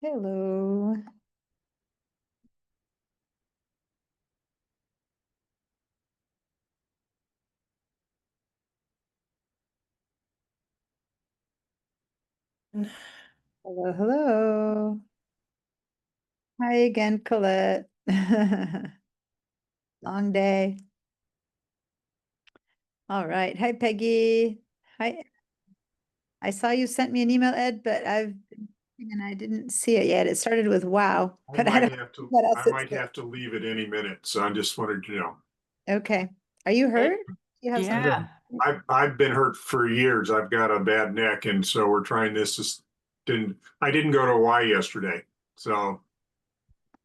Hello. Hello, hello. Hi again, Colette. Long day. All right. Hi, Peggy. Hi. I saw you sent me an email, Ed, but and I didn't see it yet. It started with wow, I but I might don't have know to, what else I it might said. have to leave at any minute, so I just wanted to know. Okay. Are you hurt? You have something? Yeah. I've been hurt for years. I've got a bad neck, and so we're trying this. I didn't go to Hawaii yesterday, so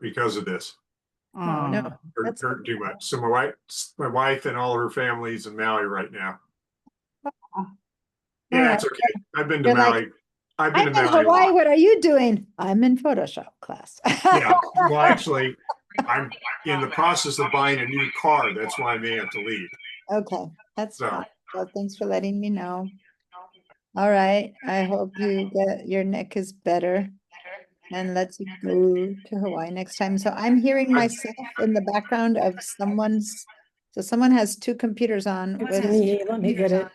because of this, Oh, no. hurt, That's hurt too much. So my wife and all her family's in Maui right now. all Yeah, right. it's okay. I've been to You're like, Maui. I've been I'm to in Maui a Hawaii. lot. What are you doing? I'm in Photoshop class. Yeah. Well, actually, I'm in the process of buying a new car. That's why I may have to leave. Okay, that's So. fine. Well, thanks for letting me know. All right. I hope you get your neck is better and lets you go to Hawaii next time. So I'm hearing myself in the background of someone's. So someone has two computers on It's with. me. Let me get it.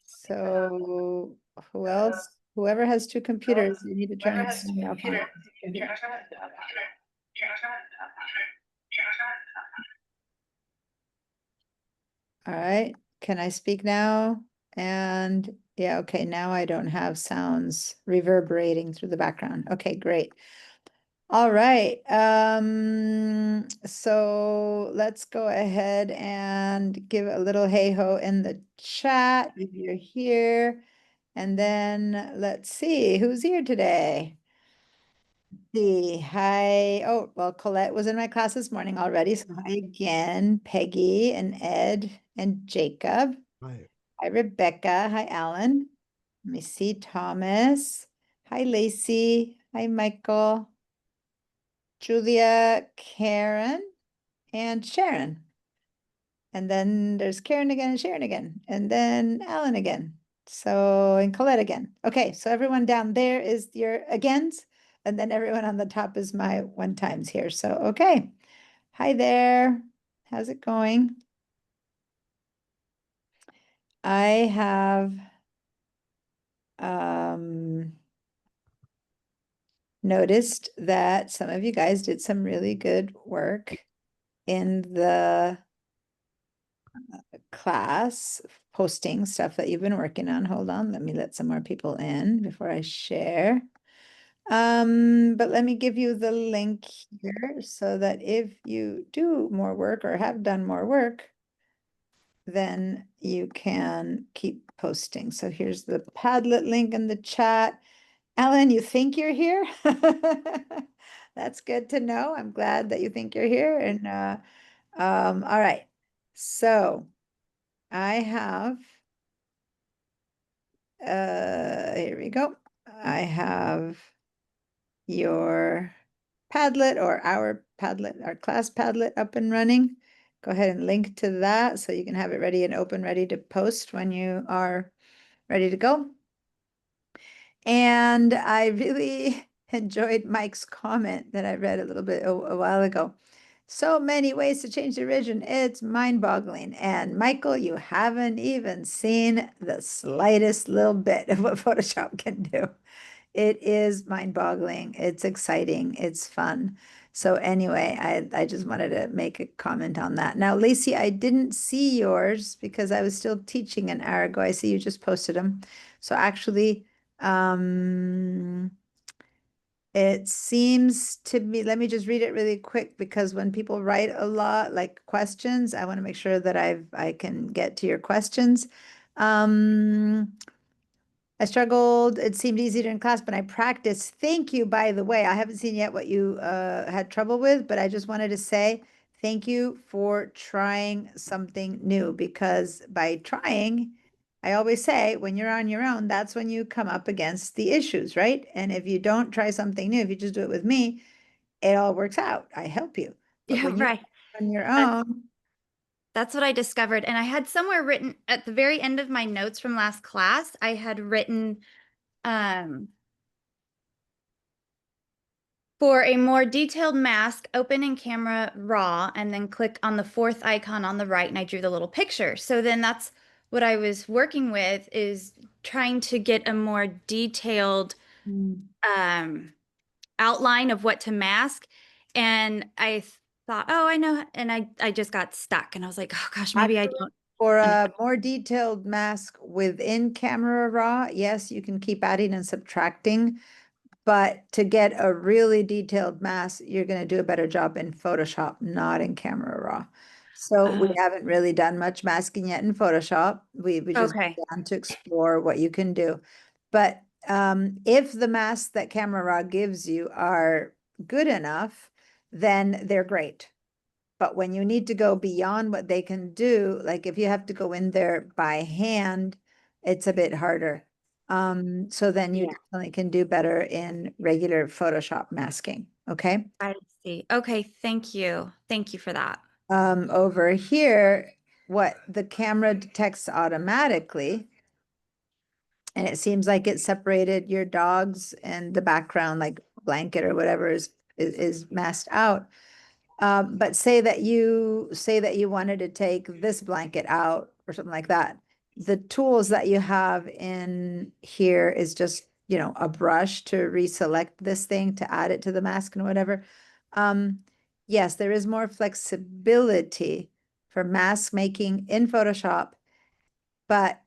So who else? Whoever has two computers, you need to turn them off. All right. Can I speak now? And yeah, okay. Now I don't have sounds reverberating through the background. Okay, great. All right. So let's go ahead and give a little hey ho in the chat if you're here. And then let's see who's here today. Hi. Oh, well, Colette was in my class this morning already. So hi again, Peggy and Ed and Jacob. Hi. Hi, Rebecca. Hi, Alan. Let me see, Thomas. Hi, Lacey. Hi, Michael. Julia, Karen, and Sharon. And then there's Karen again and Sharon again, and then Alan again. So, and Colette again. Okay, so everyone down there is your agains, and then everyone on the top is my one times here. So, okay. Hi there. How's it going? I have noticed that some of you guys did some really good work in the class posting stuff that you've been working on. Hold on, let me let some more people in before I share. But let me give you the link here so that if you do more work or have done more work, then you can keep posting. So here's the Padlet link in the chat. Ellen, you think you're here? That's good to know. I'm glad that you think you're here. And all right. So I have here we go. I have your Padlet or our Padlet, our class Padlet up and running. Go ahead and link to that so you can have it ready and open, ready to post when you are ready to go. And I really enjoyed Mike's comment that I read a little bit a while ago. So many ways to change the religion. It's mind-boggling. And Michael, you haven't even seen the slightest little bit of what Photoshop can do. It is mind-boggling. It's exciting. It's fun. So anyway, I just wanted to make a comment on that. Now, Lacey, I didn't see yours because I was still teaching an hour ago. I see you just posted them. So actually, it seems to me, let me just read it really quick because when people write a lot like questions, I want to make sure that I can get to your questions. I struggled. It seemed easier in class, but I practiced. Thank you, by the way. I haven't seen yet what you had trouble with, but I just wanted to say thank you for trying something new because by trying, I always say when you're on your own, that's when you come up against the issues, right? And if you don't try something new, if you just do it with me, it all works out. I help you. But Yeah, when you're right. on your own, That's what I discovered. And I had somewhere written at the very end of my notes from last class, I had written, um, For a more detailed mask, open in Camera Raw and then click on the fourth icon on the right, and I drew the little picture. So then that's what I was working with, is trying to get a more detailed outline of what to mask. And I thought, oh, I know. And I just got stuck and I was like, oh gosh, maybe I don't. For a more detailed mask within Camera Raw, yes, you can keep adding and subtracting. But to get a really detailed mask, you're going to do a better job in Photoshop, not in Camera Raw. So we haven't really done much masking yet in Photoshop. We just Okay. began to explore what you can do. But if the masks that Camera Raw gives you are good enough, then they're great. But when you need to go beyond what they can do, like if you have to go in there by hand, it's a bit harder. So then you Yeah. definitely can do better in regular Photoshop masking, okay? I see. Okay, thank you. Thank you for that. Over here, what the camera detects automatically, and it seems like it separated your dogs and the background, like blanket or whatever is masked out. But say that you wanted to take this blanket out or something like that. The tools that you have in here is just, you know, a brush to reselect this thing, to add it to the mask and whatever. Yes, there is more flexibility for mask making in Photoshop, but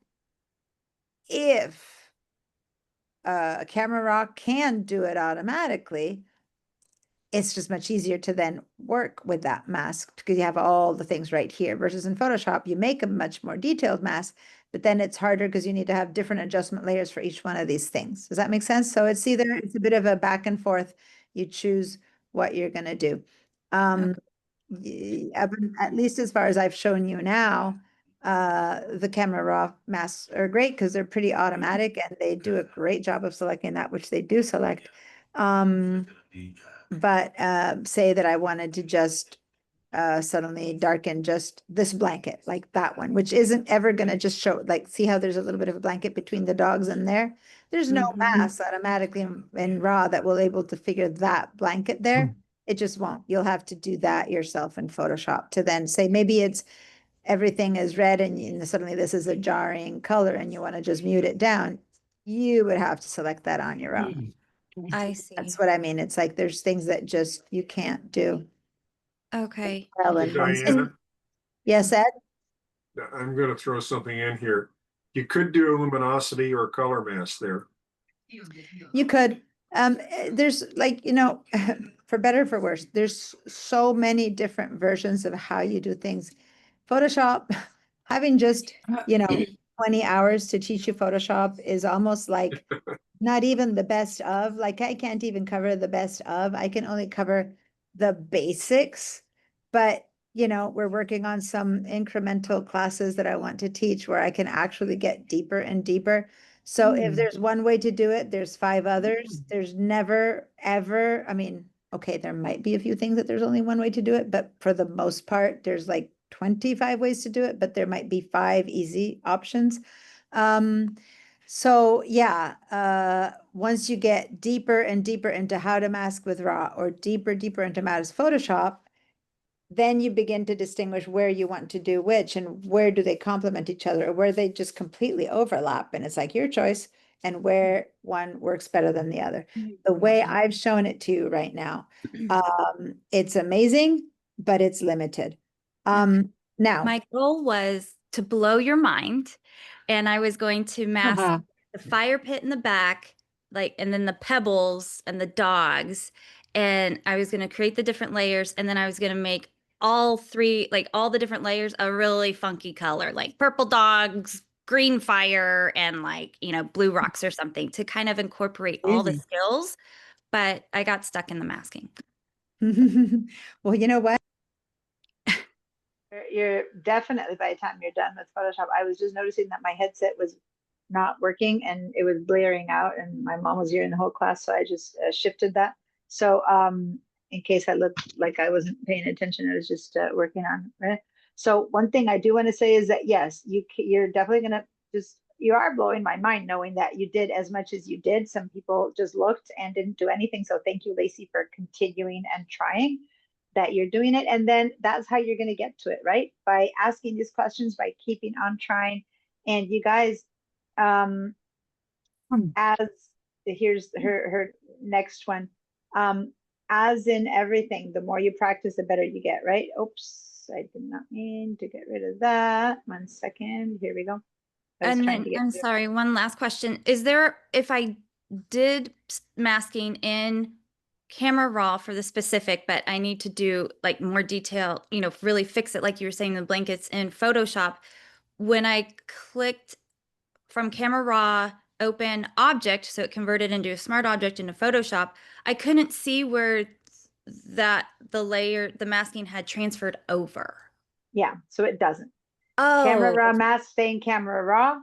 if Camera Raw can do it automatically, it's just much easier to then work with that mask because you have all the things right here versus in Photoshop, you make a much more detailed mask, but then it's harder because you need to have different adjustment layers for each one of these things. Does that make sense? So it's a bit of a back and forth. You choose what you're going to do. At least as far as I've shown you now, the Camera Raw masks are great because they're pretty automatic and they do a great job of selecting that which they do select. But say that I wanted to just suddenly darken just this blanket, like that one, which isn't ever going to just show, like, see how there's a little bit of a blanket between the dogs in there? There's no mask automatically in Raw that will able to figure that blanket there. It just won't. You'll have to do that yourself in Photoshop to then say, maybe it's everything is red and suddenly this is a jarring color and you want to just mute it down. You would have to select that on your own. I see. That's what I mean. It's like there's things that just you can't do. Okay. Well, and once- Diana, Yes, Ed? I'm gonna throw something in here. You could do a luminosity or color mask there. You could. There's like, you know, for better or for worse, there's so many different versions of how you do things. Photoshop, having just, you know, 20 hours to teach you Photoshop is almost like not even the best of, like I can't even cover the best of, I can only cover the basics. But, you know, we're working on some incremental classes that I want to teach where I can actually get deeper and deeper. So if there's one way to do it, there's 5 others. There's never, ever, I mean, okay, there might be a few things that there's only one way to do it, but for the most part, there's like 25 ways to do it, but there might be 5 easy options. So yeah, once you get deeper and deeper into how to mask with Raw or deeper into mask Photoshop, then you begin to distinguish where you want to do which and where do they complement each other or where they just completely overlap. And it's like your choice and where one works better than the other. The way I've shown it to you right now, it's amazing, but it's limited. Now, My goal was to blow your mind, and I was going to mask the fire pit in the back, like, and then the pebbles and the dogs, and I was going to create the different layers, and then I was going to make all 3, like all the different layers, a really funky color, like purple dogs, green fire, and like, you know, blue rocks or something to kind of incorporate all the Easy. skills, but I got stuck in the masking. well, you know what? You're definitely, by the time you're done with Photoshop, I was just noticing that my headset was not working and it was blaring out and my mom was here in the whole class. So I just shifted that. So in case I looked like I wasn't paying attention, I was just working on it. So one thing I do want to say is that, yes, you're definitely going to just you are blowing my mind knowing that you did as much as you did. Some people just looked and didn't do anything. So thank you, Lacey, for continuing and trying that you're doing it. And then that's how you're going to get to it, right? By asking these questions, by keeping on trying. And you guys, as here's her next one. As in everything, the more you practice, the better you get, right? Oops, I did not mean to get rid of that. 1 second. Here we go. And then I'm sorry, one last question. Is there, if I did masking in Camera Raw for the specific, but I need to do like more detail, you know, really fix it, like you were saying, the blankets in Photoshop, when I clicked from Camera Raw, open object, so it converted into a smart object into Photoshop, I couldn't see where that the masking had transferred over. Yeah, so it doesn't. Oh, Camera Raw mask stay in Camera Raw,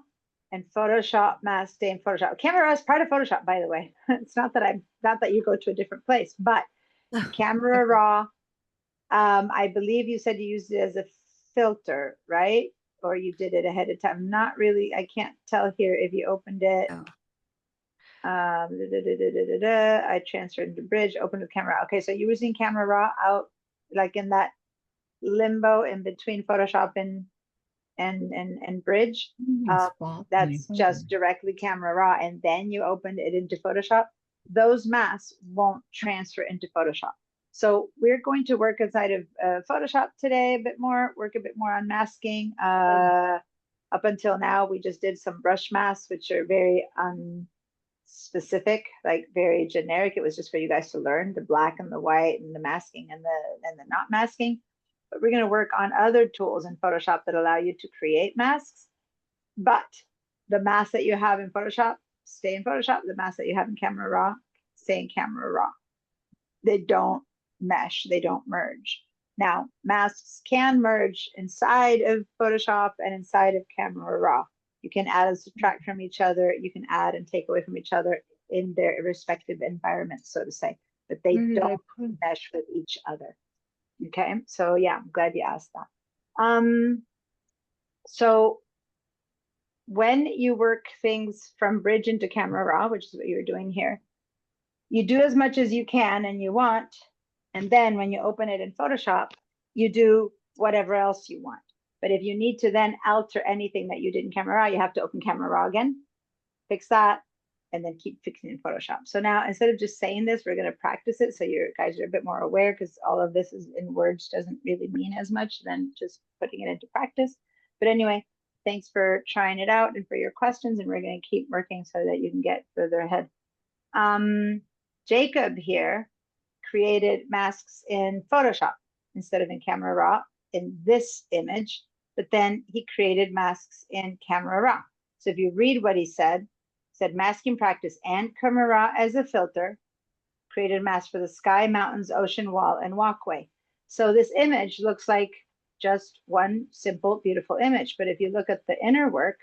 and Photoshop mask stay in Photoshop. Camera Raw is part of Photoshop, by the way. It's not that you go to a different place, but Camera Raw, I believe you said you used it as a filter, right? Or you did it ahead of time. Not really. I can't tell here if you opened it. Oh. I transferred into Bridge, opened with Camera Raw. Okay, so you're using Camera Raw out like in that limbo in between Photoshop and Bridge. That's just directly Camera Raw, and then you opened it into Photoshop. Those masks won't transfer into Photoshop. So we're going to work inside of Photoshop today a bit more, work a bit more on masking. Up until now, we just did some brush masks, which are very specific, like very generic. It was just for you guys to learn the black and the white and the masking and the not masking. But we're going to work on other tools in Photoshop that allow you to create masks. But the masks that you have in Photoshop stay in Photoshop. The masks that you have in Camera Raw stay in Camera Raw. They don't mesh. They don't merge. Now, masks can merge inside of Photoshop and inside of Camera Raw. You can add and subtract from each other. You can add and take away from each other in their respective environments, so to say. But they don't mesh with each other. Okay, so yeah, I'm glad you asked that. So when you work things from Bridge into Camera Raw, which is what you're doing here, you do as much as you can and you want, and then when you open it in Photoshop, you do whatever else you want. But if you need to then alter anything that you did in Camera Raw, you have to open Camera Raw again, fix that, and then keep fixing in Photoshop. So now instead of just saying this, we're going to practice it so you guys are a bit more aware, because all of this is in words doesn't really mean as much than just putting it into practice. But anyway, thanks for trying it out and for your questions, and we're going to keep working so that you can get further ahead. Jacob here created masks in Photoshop instead of in Camera Raw in this image, but then he created masks in Camera Raw. So if you read what he said masking practice and Camera Raw as a filter, created a mask for the sky, mountains, ocean, wall, and walkway. So this image looks like just one simple, beautiful image. But if you look at the inner work,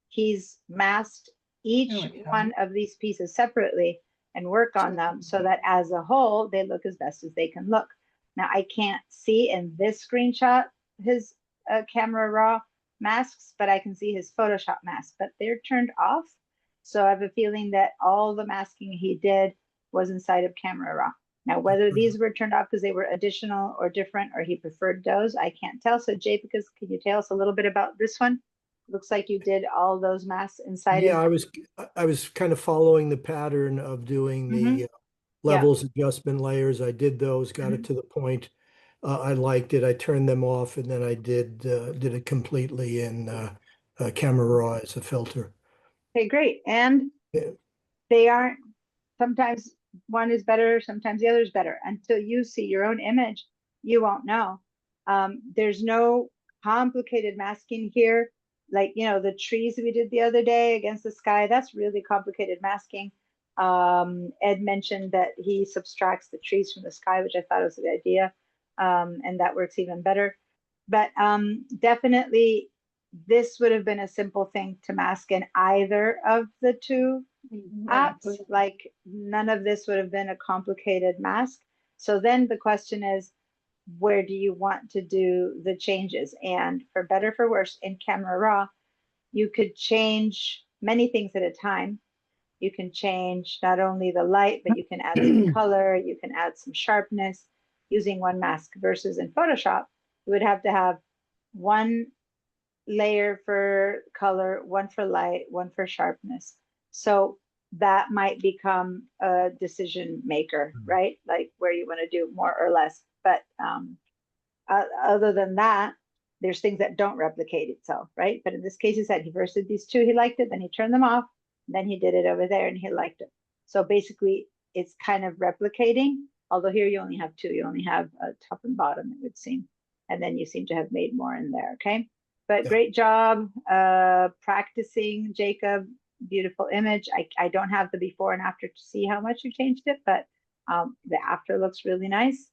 he's masked each one of these pieces separately and work on them so that as a whole, they look as best as they can look. Now, I can't see in this screenshot his Camera Raw masks, but I can see his Photoshop masks, but they're turned off. So I have a feeling that all the masking he did was inside of Camera Raw. Now, whether these were turned off because they were additional or different, or he preferred those, I can't tell. So Jay, because can you tell us a little bit about this one? Looks like you did all those masks inside. Yeah, I was kind of following the pattern of doing the levels, adjustment layers. I did those, got it to the point I liked it. I turned them off, and then I did it completely in Camera Raw as a filter. Okay, great. And they aren't, sometimes one is better, sometimes the other is better. Until you see your own image, you won't know. There's no complicated masking here. Like, you know, the trees that we did the other day against the sky, that's really complicated masking. Ed mentioned that he subtracts the trees from the sky, which I thought was a good idea. And that works even better. But definitely, this would have been a simple thing to mask in either of the two apps. Like, none of this would have been a complicated mask. So then the question is, where do you want to do the changes? And for better, for worse, in Camera Raw, you could change many things at a time. You can change not only the light, but you can add some color, you can add some sharpness using one mask versus in Photoshop, you would have to have one layer for color, one for light, one for sharpness. So that might become a decision maker, right? Like where you want to do more or less. But other than that, there's things that don't replicate itself, right? But in this case, he said he first did these two, he liked it, then he turned them off, then he did it over there and he liked it. So basically, it's kind of replicating, although here you only have two, you only have a top and bottom, it would seem. And then you seem to have made more in there, okay? But great job practicing, Jacob. Beautiful image. I don't have the before and after to see how much you changed it, but the after looks really nice.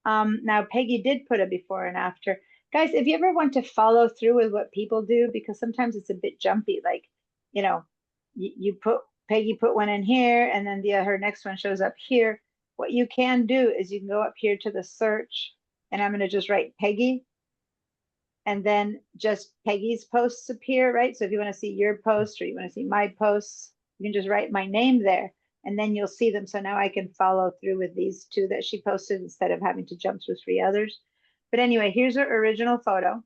Now, Peggy did put a before and after. Guys, if you ever want to follow through with what people do, because sometimes it's a bit jumpy, like, you know, Peggy put one in here and then her next one shows up here. What you can do is you can go up here to the search and I'm going to just write Peggy. And then just Peggy's posts appear, right? So if you want to see your post or you want to see my posts, you can just write my name there and then you'll see them. So now I can follow through with these two that she posted instead of having to jump through 3 others. But anyway, here's her original photo.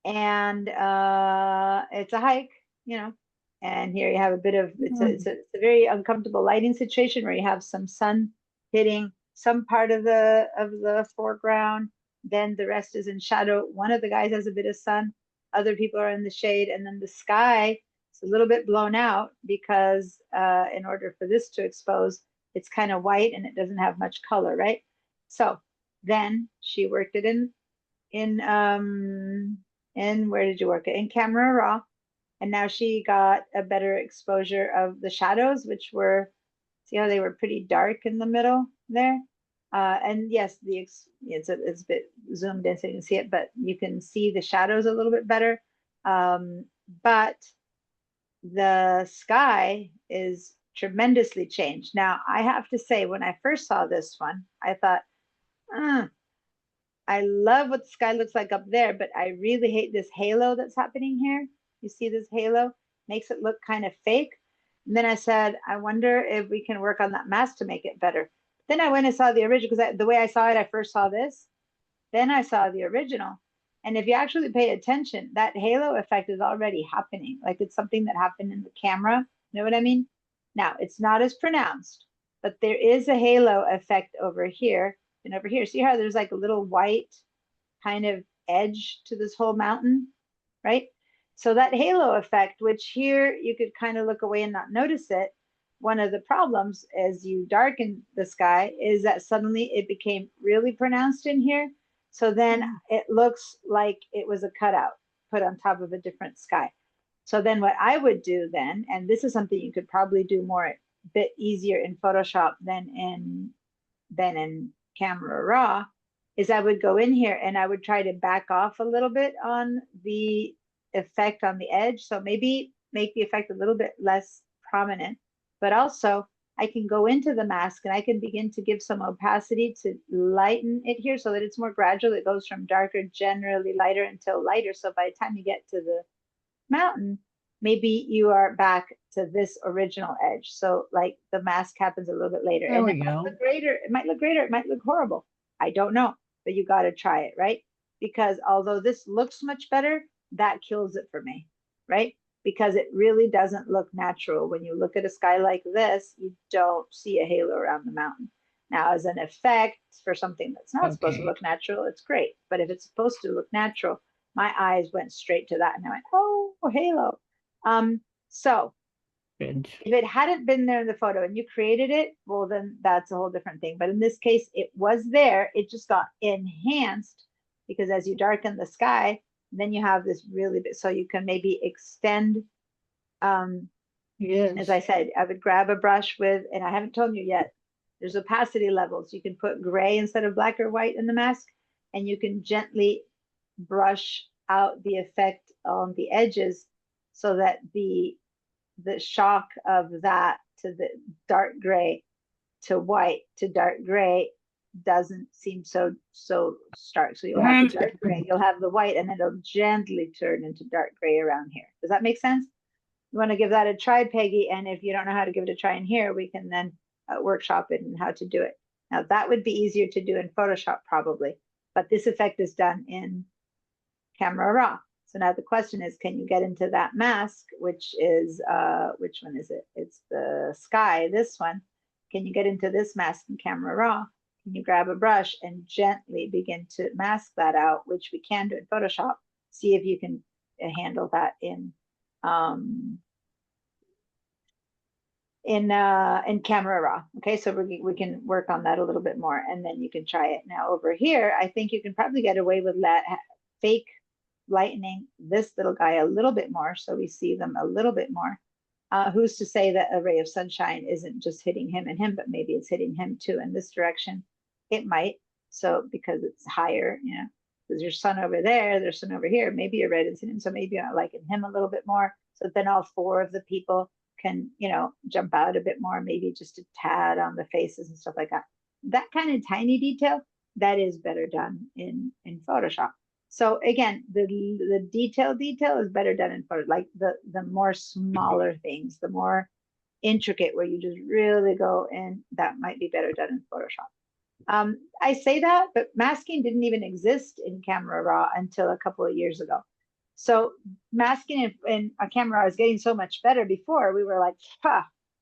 And it's a hike, you know, and here you have a bit of, it's a very uncomfortable lighting situation where you have some sun hitting some part of the foreground. Then the rest is in shadow. One of the guys has a bit of sun, other people are in the shade, and then the sky is a little bit blown out because in order for this to expose, it's kind of white and it doesn't have much color, right? So then she worked it in where did you work it? In Camera Raw. And now she got a better exposure of the shadows, which were, see how they were pretty dark in the middle there? And yes, it's a bit zoomed in so you can see it, but you can see the shadows a little bit better. But the sky is tremendously changed. Now, I have to say, when I first saw this one, I thought, I love what the sky looks like up there, but I really hate this halo that's happening here. You see this halo? Makes it look kind of fake. And then I said, I wonder if we can work on that mask to make it better. Then I went and saw the original, because the way I saw it, I first saw this. Then I saw the original. And if you actually pay attention, that halo effect is already happening. Like it's something that happened in the camera. You know what I mean? Now, it's not as pronounced, but there is a halo effect over here and over here. See how there's like a little white kind of edge to this whole mountain, right? So that halo effect, which here you could kind of look away and not notice it, one of the problems as you darken the sky is that suddenly it became really pronounced in here. So then it looks like it was a cutout put on top of a different sky. So then what I would do then, and this is something you could probably do more a bit easier in Photoshop than in Camera Raw, is I would go in here and I would try to back off a little bit on the effect on the edge. So maybe make the effect a little bit less prominent, but also I can go into the mask and I can begin to give some opacity to lighten it here so that it's more gradual. It goes from darker, generally lighter until lighter. So by the time you get to the mountain, maybe you are back to this original edge. So like the mask happens a little bit later. There and we it might go. look greater. It might look greater. It might look horrible. I don't know, but you got to try it, right? Because although this looks much better, that kills it for me, right? Because it really doesn't look natural. When you look at a sky like this, you don't see a halo around the mountain. Now, as an effect for something that's not supposed to Okay. look natural, it's great. But if it's supposed to look natural, my eyes went straight to that and I went, oh, halo. So Good. if it hadn't been there in the photo and you created it, well, then that's a whole different thing. But in this case, it was there. It just got enhanced because as you darken the sky, then you have this really big, so you can maybe extend, as Yes. I said, I would grab a brush with, and I haven't told you yet, there's opacity levels. You can put gray instead of black or white in the mask, and you can gently brush out the effect on the edges so that the shock of that to the dark gray to white to dark gray doesn't seem so stark. So you'll have the dark gray, you'll have the white, and then it'll gently turn into dark gray around here. Does that make sense? You want to give that a try, Peggy, and if you don't know how to give it a try in here, we can then workshop it and how to do it. Now that would be easier to do in Photoshop probably, but this effect is done in Camera Raw. So now the question is, can you get into that mask, which is, which one is it? It's the sky, this one. Can you get into this mask in Camera Raw? Can you grab a brush and gently begin to mask that out, which we can do in Photoshop. See if you can handle that in Camera Raw. Okay, so we can work on that a little bit more, and then you can try it. Now over here, I think you can probably get away with fake lightening this little guy a little bit more, so we see them a little bit more. Who's to say that a ray of sunshine isn't just hitting him and him, but maybe it's hitting him too in this direction? It might. So because it's higher, you know, because there's sun over there, there's sun over here, maybe your red is hitting him, so maybe I like him a little bit more. So then all four of the people can, you know, jump out a bit more, maybe just a tad on the faces and stuff like that. That kind of tiny detail, that is better done in Photoshop. So again, the detail is better done in Photoshop. Like the more smaller things, the more intricate where you just really go in, that might be better done in Photoshop. I say that, but masking didn't even exist in Camera Raw until a couple of years ago. So masking in a Camera Raw is getting so much better. Before we were like,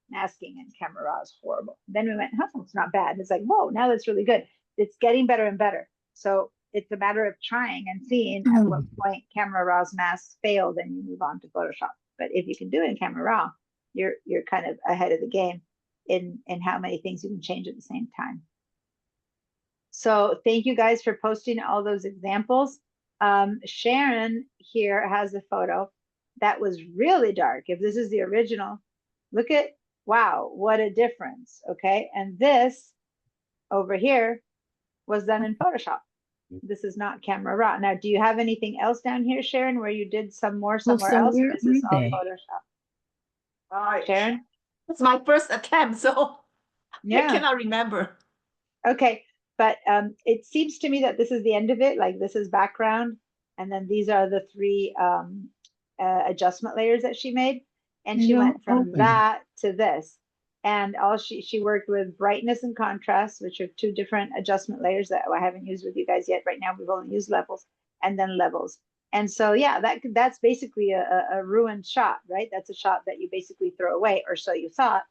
masking in Camera Raw is horrible. Then we went, it's not bad. It's like, whoa, now that's really good. It's getting better and better. So it's a matter of trying and seeing at what point Camera Raw's masks fail, then you move on to Photoshop. But if you can do it in Camera Raw, you're kind of ahead of the game in how many things you can change at the same time. So thank you guys for posting all those examples. Sharon here has a photo that was really dark. If this is the original, look at, wow, what a difference. Okay, and this over here was done in Photoshop. This is not Camera Raw. Now, do you have anything else down here, Sharon, where you did some more somewhere else? Or is this all Photoshop? Sharon? It's my first attempt, so yeah. I cannot remember. Okay, but it seems to me that this is the end of it. Like this is background, and then these are the three adjustment layers that she made. And she went from that to this. And all she worked with brightness and contrast, which are two different adjustment layers that I haven't used with you guys yet. Right now, we've only used levels, and then levels. And so, yeah, that's basically a ruined shot, right? That's a shot that you basically throw away, or so you thought.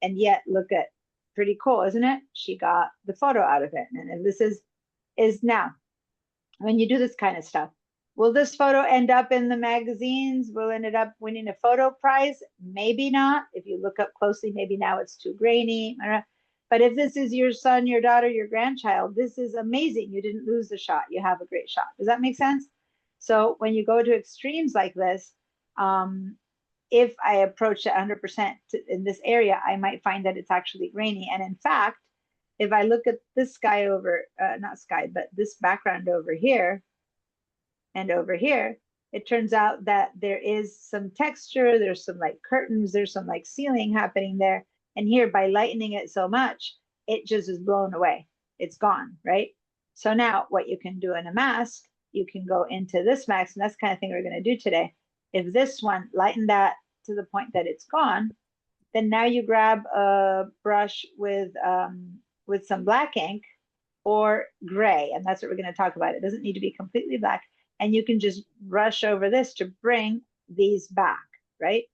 And yet, look at, pretty cool, isn't it? She got the photo out of it. And this is now, when you do this kind of stuff, will this photo end up in the magazines? Will it end up winning a photo prize? Maybe not. If you look up closely, maybe now it's too grainy. But if this is your son, your daughter, your grandchild, this is amazing. You didn't lose the shot. You have a great shot. Does that make sense? So when you go to extremes like this, if I approach it 100% in this area, I might find that it's actually grainy. And in fact, if I look at this sky over, not sky, but this background over here, and over here, it turns out that there is some texture, there's some like curtains, there's some like ceiling happening there. And here, by lightening it so much, it just is blown away. It's gone, right? So now what you can do in a mask, you can go into this mask, and that's the kind of thing we're gonna do today. If this one, lighten that to the point that it's gone, then now you grab a brush with some black ink or gray, and that's what we're gonna talk about. It doesn't need to be completely black. And you can just brush over this to bring these back, right?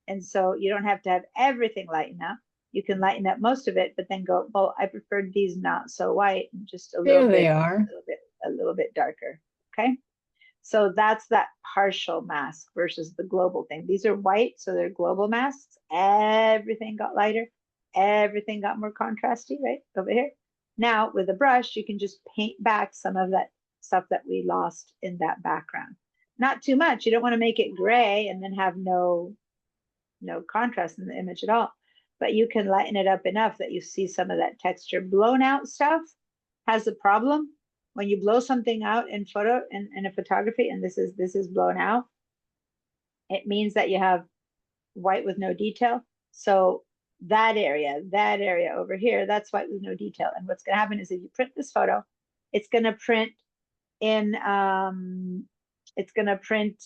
And so you don't have to have everything lighten up. You can lighten up most of it, but then go, well, I preferred these not so white and just a little bit, a little bit darker, okay? So that's that partial mask versus the global thing. These are white, so they're global masks. Everything got lighter. Everything got more contrasty, right? Over here. Now with a brush, you can just paint back some of that stuff that we lost in that background. Not too much. You don't want to make it gray and then have no contrast in the image at all. But you can lighten it up enough that you see some of that texture. Blown out stuff has a problem. When you blow something out in a photography, and this is blown out, it means that you have white with no detail. So that area over here, that's why there's no detail. And what's gonna happen is if you print this photo, it's gonna print in, it's gonna print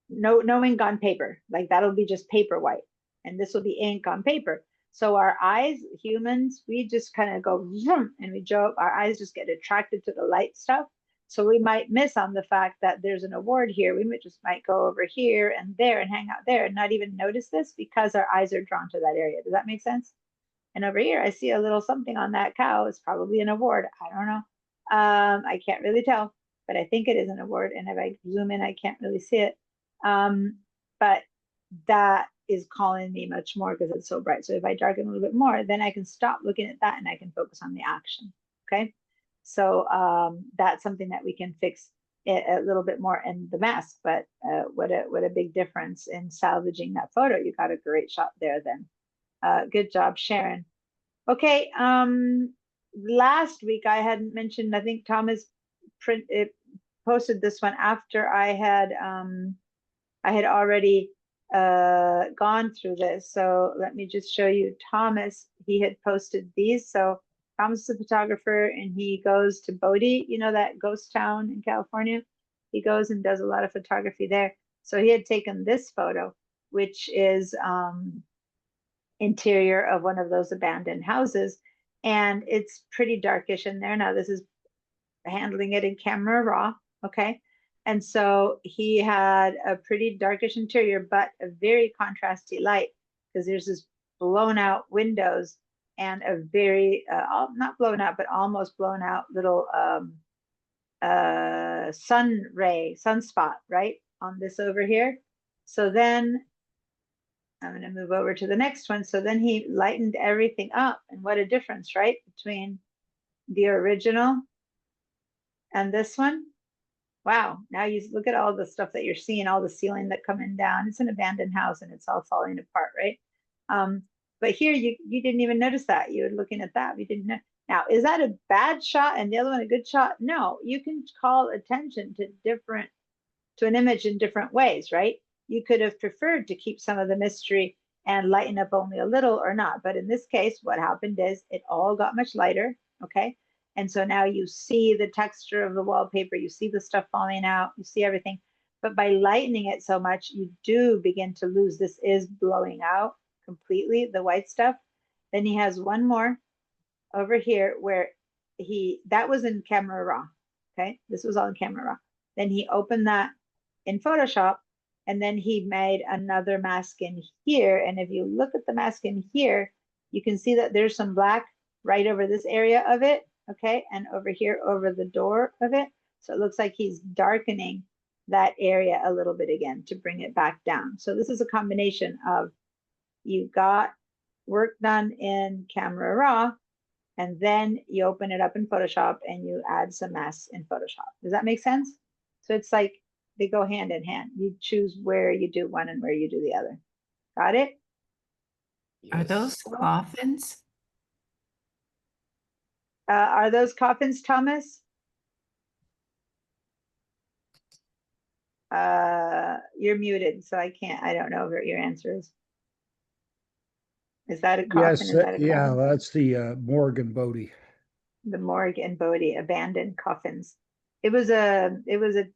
no ink on paper. Like that'll be just paper white. And this will be ink on paper. So our eyes, humans, we just kind of go vroom, and we joke, our eyes just get attracted to the light stuff. So we might miss on the fact that there's an award here. We might go over here and there and hang out there and not even notice this because our eyes are drawn to that area. Does that make sense? And over here, I see a little something on that cow. It's probably an award. I don't know. I can't really tell, but I think it is an award. And if I zoom in, I can't really see it. But that is calling me much more because it's so bright. So if I darken a little bit more, then I can stop looking at that and I can focus on the action. Okay. So that's something that we can fix a little bit more in the mask. But what a big difference in salvaging that photo. You got a great shot there then. Good job, Sharon. Okay. Last week I hadn't mentioned, I think Thomas posted this one after I had already gone through this. So let me just show you Thomas. He had posted these. So Thomas is a photographer and he goes to Bodie, you know, that ghost town in California. He goes and does a lot of photography there. So he had taken this photo, which is interior of one of those abandoned houses. And it's pretty darkish in there. Now this is handling it in camera raw, okay? And so he had a pretty darkish interior, but a very contrasty light because there's this blown out windows and a very, not blown out, but almost blown out little sunspot, right? On this over here. So then I'm going to move over to the next one. So then he lightened everything up, and what a difference, right? Between the original and this one. Wow, now you look at all the stuff that you're seeing, all the ceiling that coming down. It's an abandoned house and it's all falling apart, right? But here you didn't even notice that. You were looking at that. You didn't know. Now, is that a bad shot and the other one a good shot? No, you can call attention to an image in different ways, right? You could have preferred to keep some of the mystery and lighten up only a little or not. But in this case, what happened is it all got much lighter, okay? And so now you see the texture of the wallpaper, you see the stuff falling out, you see everything. But by lightening it so much, you do begin to lose. This is blowing out completely, the white stuff. Then he has one more over here where that was in camera raw, okay? This was all in camera raw. Then he opened that in Photoshop, and then he made another mask in here. And if you look at the mask in here, you can see that there's some black right over this area of it, okay? And over here, over the door of it. So it looks like he's darkening that area a little bit again to bring it back down. So this is a combination of you got work done in Camera Raw, and then you open it up in Photoshop and you add some masks in Photoshop. Does that make sense? So it's like they go hand in hand. You choose where you do one and where you do the other. Got it? Are those coffins? Are those coffins, Thomas? You're muted, so I don't know what your answer is. Is that a coffin? Yes, Is that a yeah, coffin? that's the Morgue and Bodie. The morgue and Bodie abandoned coffins. It was a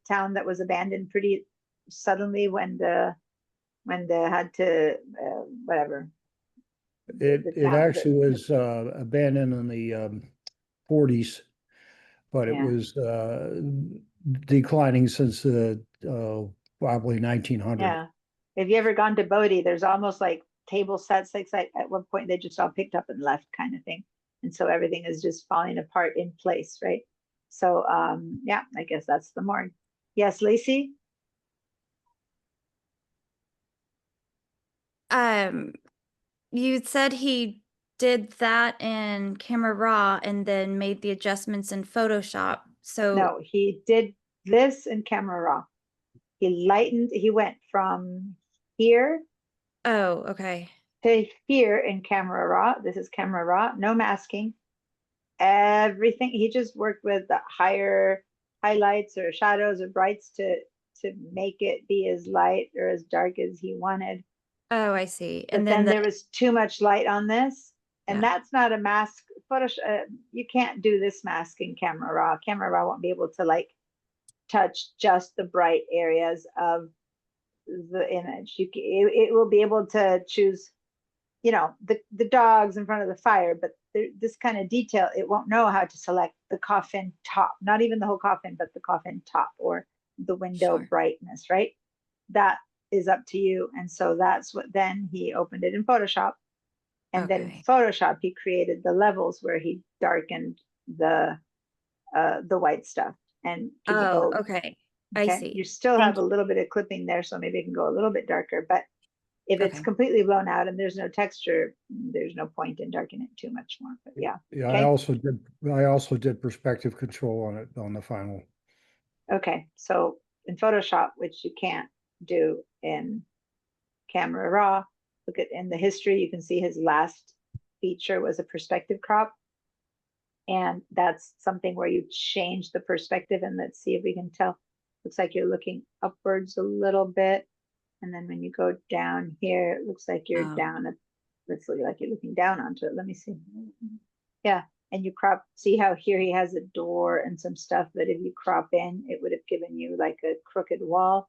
town that was abandoned pretty suddenly when they had to whatever. It actually was abandoned in the 40s, but it Yeah. was declining since the probably 1900. Yeah. Have you ever gone to Bodie? There's almost like table sets, like at one point they just all picked up and left kind of thing. And so everything is just falling apart in place, right? So yeah, I guess that's the morgue. Yes, Lacey? You said he did that in Camera Raw and then made the adjustments in Photoshop. So No, he did this in Camera Raw. He went from here oh, okay. to here in Camera Raw. This is Camera Raw, no masking. Everything, he just worked with the higher highlights or shadows or brights to make it be as light or as dark as he wanted. Oh, I see. But And then then there was too much light on this, and Yeah. that's not a mask. Photoshop, you can't do this mask in Camera Raw. Camera Raw won't be able to like touch just the bright areas of the image. It will be able to choose, you know, the dogs in front of the fire, but this kind of detail, it won't know how to select the coffin top, not even the whole coffin, but the coffin top or the window Sure. brightness, right? That is up to you. And so that's what then he opened it in Photoshop. And then in Okay. Photoshop, he created the levels where he darkened the white stuff. And can you Oh, go, okay. I okay, see. you still Thank have a little bit of clipping there, so maybe it can go a little bit darker, but if it's Okay. completely blown out and there's no texture, there's no point in darkening it too much more, but yeah. Yeah, Okay. I also did perspective control on it on the final. Okay, so in Photoshop, which you can't do in Camera Raw, look at in the history, you can see his last feature was a perspective crop. And that's something where you change the perspective, and let's see if we can tell. Looks like you're looking upwards a little bit. And then when you go down here, it looks like you're down at, let's look like you're looking down onto it. Let me see. Yeah, and you crop, see how here he has a door and some stuff that if you crop in, it would have given you like a crooked wall.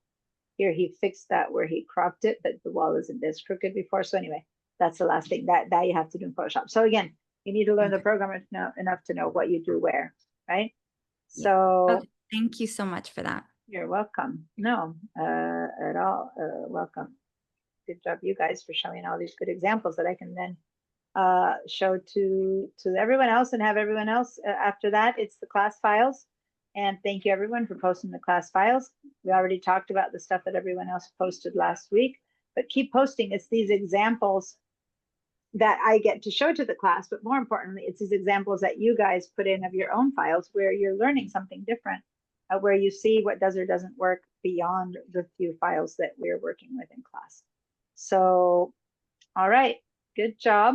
Here he fixed that where he cropped it, but the wall isn't this crooked before. So anyway, that's the last thing that you have to do in Photoshop. So again, you need to learn the Okay. program enough to know what you do where, right? Yeah. So Okay. Thank you so much for that. you're welcome. No, at all. Welcome. Good job, you guys, for showing all these good examples that I can then show to everyone else and have everyone else. After that, it's the class files. And thank you everyone for posting the class files. We already talked about the stuff that everyone else posted last week, but keep posting. It's these examples that I get to show to the class, but more importantly, it's these examples that you guys put in of your own files where you're learning something different, where you see what does or doesn't work beyond the few files that we're working with in class. So, all right, good job.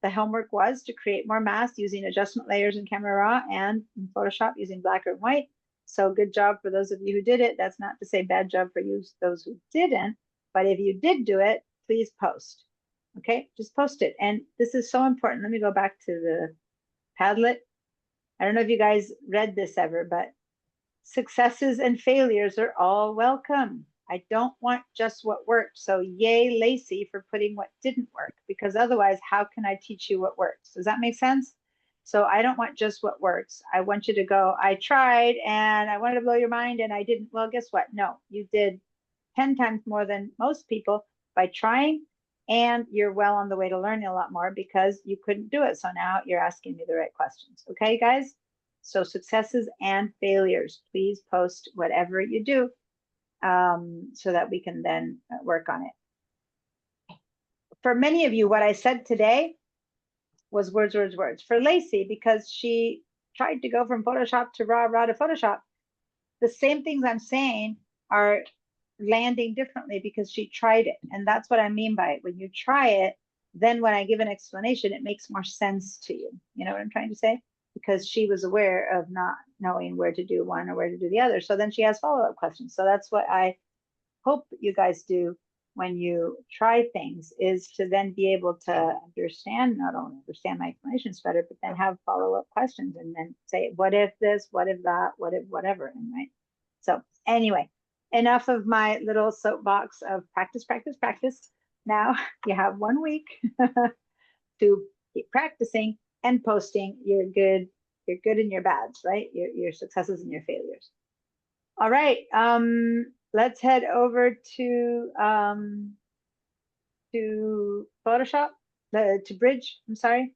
The homework was to create more masks using adjustment layers in Camera Raw and in Photoshop using black or white. So good job for those of you who did it. That's not to say bad job for you, those who didn't, but if you did do it, please post. Okay, just post it. And this is so important. Let me go back to the Padlet. I don't know if you guys read this ever, but successes and failures are all welcome. I don't want just what worked. So yay, Lacey, for putting what didn't work, because otherwise, how can I teach you what works? Does that make sense? So I don't want just what works. I want you to go, I tried and I wanted to blow your mind and I didn't. Well, guess what? No, you did 10 times more than most people by trying, and you're well on the way to learning a lot more because you couldn't do it. So now you're asking me the right questions. Okay, guys? So successes and failures, please post whatever you do so that we can then work on it. For many of you, what I said today was words, words, words. For Lacey, because she tried to go from Photoshop to Raw, Raw to Photoshop, the same things I'm saying are landing differently because she tried it. And that's what I mean by it. When you try it, then when I give an explanation, it makes more sense to you. You know what I'm trying to say? Because she was aware of not knowing where to do one or where to do the other. So then she has follow-up questions. So that's what I hope you guys do when you try things, is to then be able to understand, not only understand my explanations better, but then have follow-up questions and then say, what if this, what if that, what if whatever, and right? So anyway, enough of my little soapbox of practice, practice, practice. Now you have 1 week to keep practicing and posting your good and your bads, right? Your successes and your failures. All right, let's head over to Photoshop, to Bridge, I'm sorry.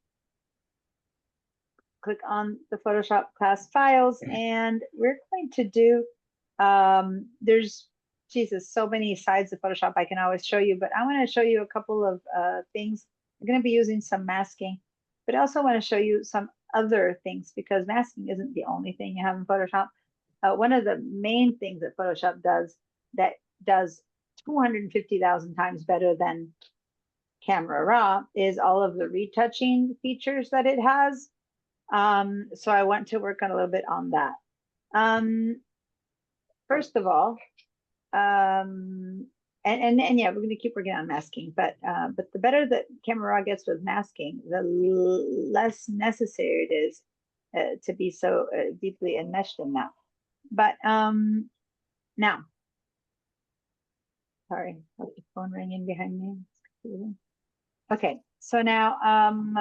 Click on the Photoshop class files, and we're going to do, there's, Jesus, so many sides of Photoshop I can always show you, but I want to show you a couple of things. I'm going to be using some masking, but I also want to show you some other things because masking isn't the only thing you have in Photoshop. One of the main things that Photoshop does that does 250,000 times better than Camera Raw is all of the retouching features that it has. So I want to work on a little bit on that. First of all, And yeah, we're gonna keep working on masking, but the better that Camera Raw gets with masking, the less necessary it is to be so deeply enmeshed in that. But now, sorry, got the phone ringing behind me. It's confusing. Okay, so now I'm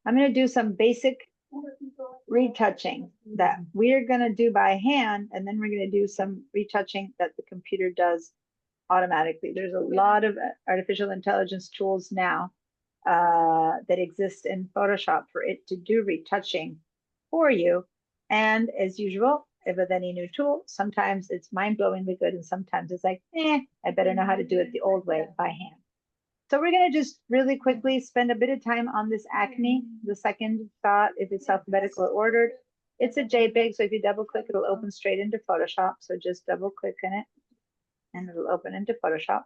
gonna do some basic retouching that we're gonna do by hand, and then we're gonna do some retouching that the computer does automatically. There's a lot of artificial intelligence tools now that exist in Photoshop for it to do retouching for you. And as usual, with any new tool, sometimes it's mind-blowingly good, and sometimes it's like, I better know how to do it the old way by hand. So we're gonna just really quickly spend a bit of time on this acne. The second thought, if it's alphabetical ordered, it's a JPEG. So if you double click, it'll open straight into Photoshop. So just double click on it and it'll open into Photoshop.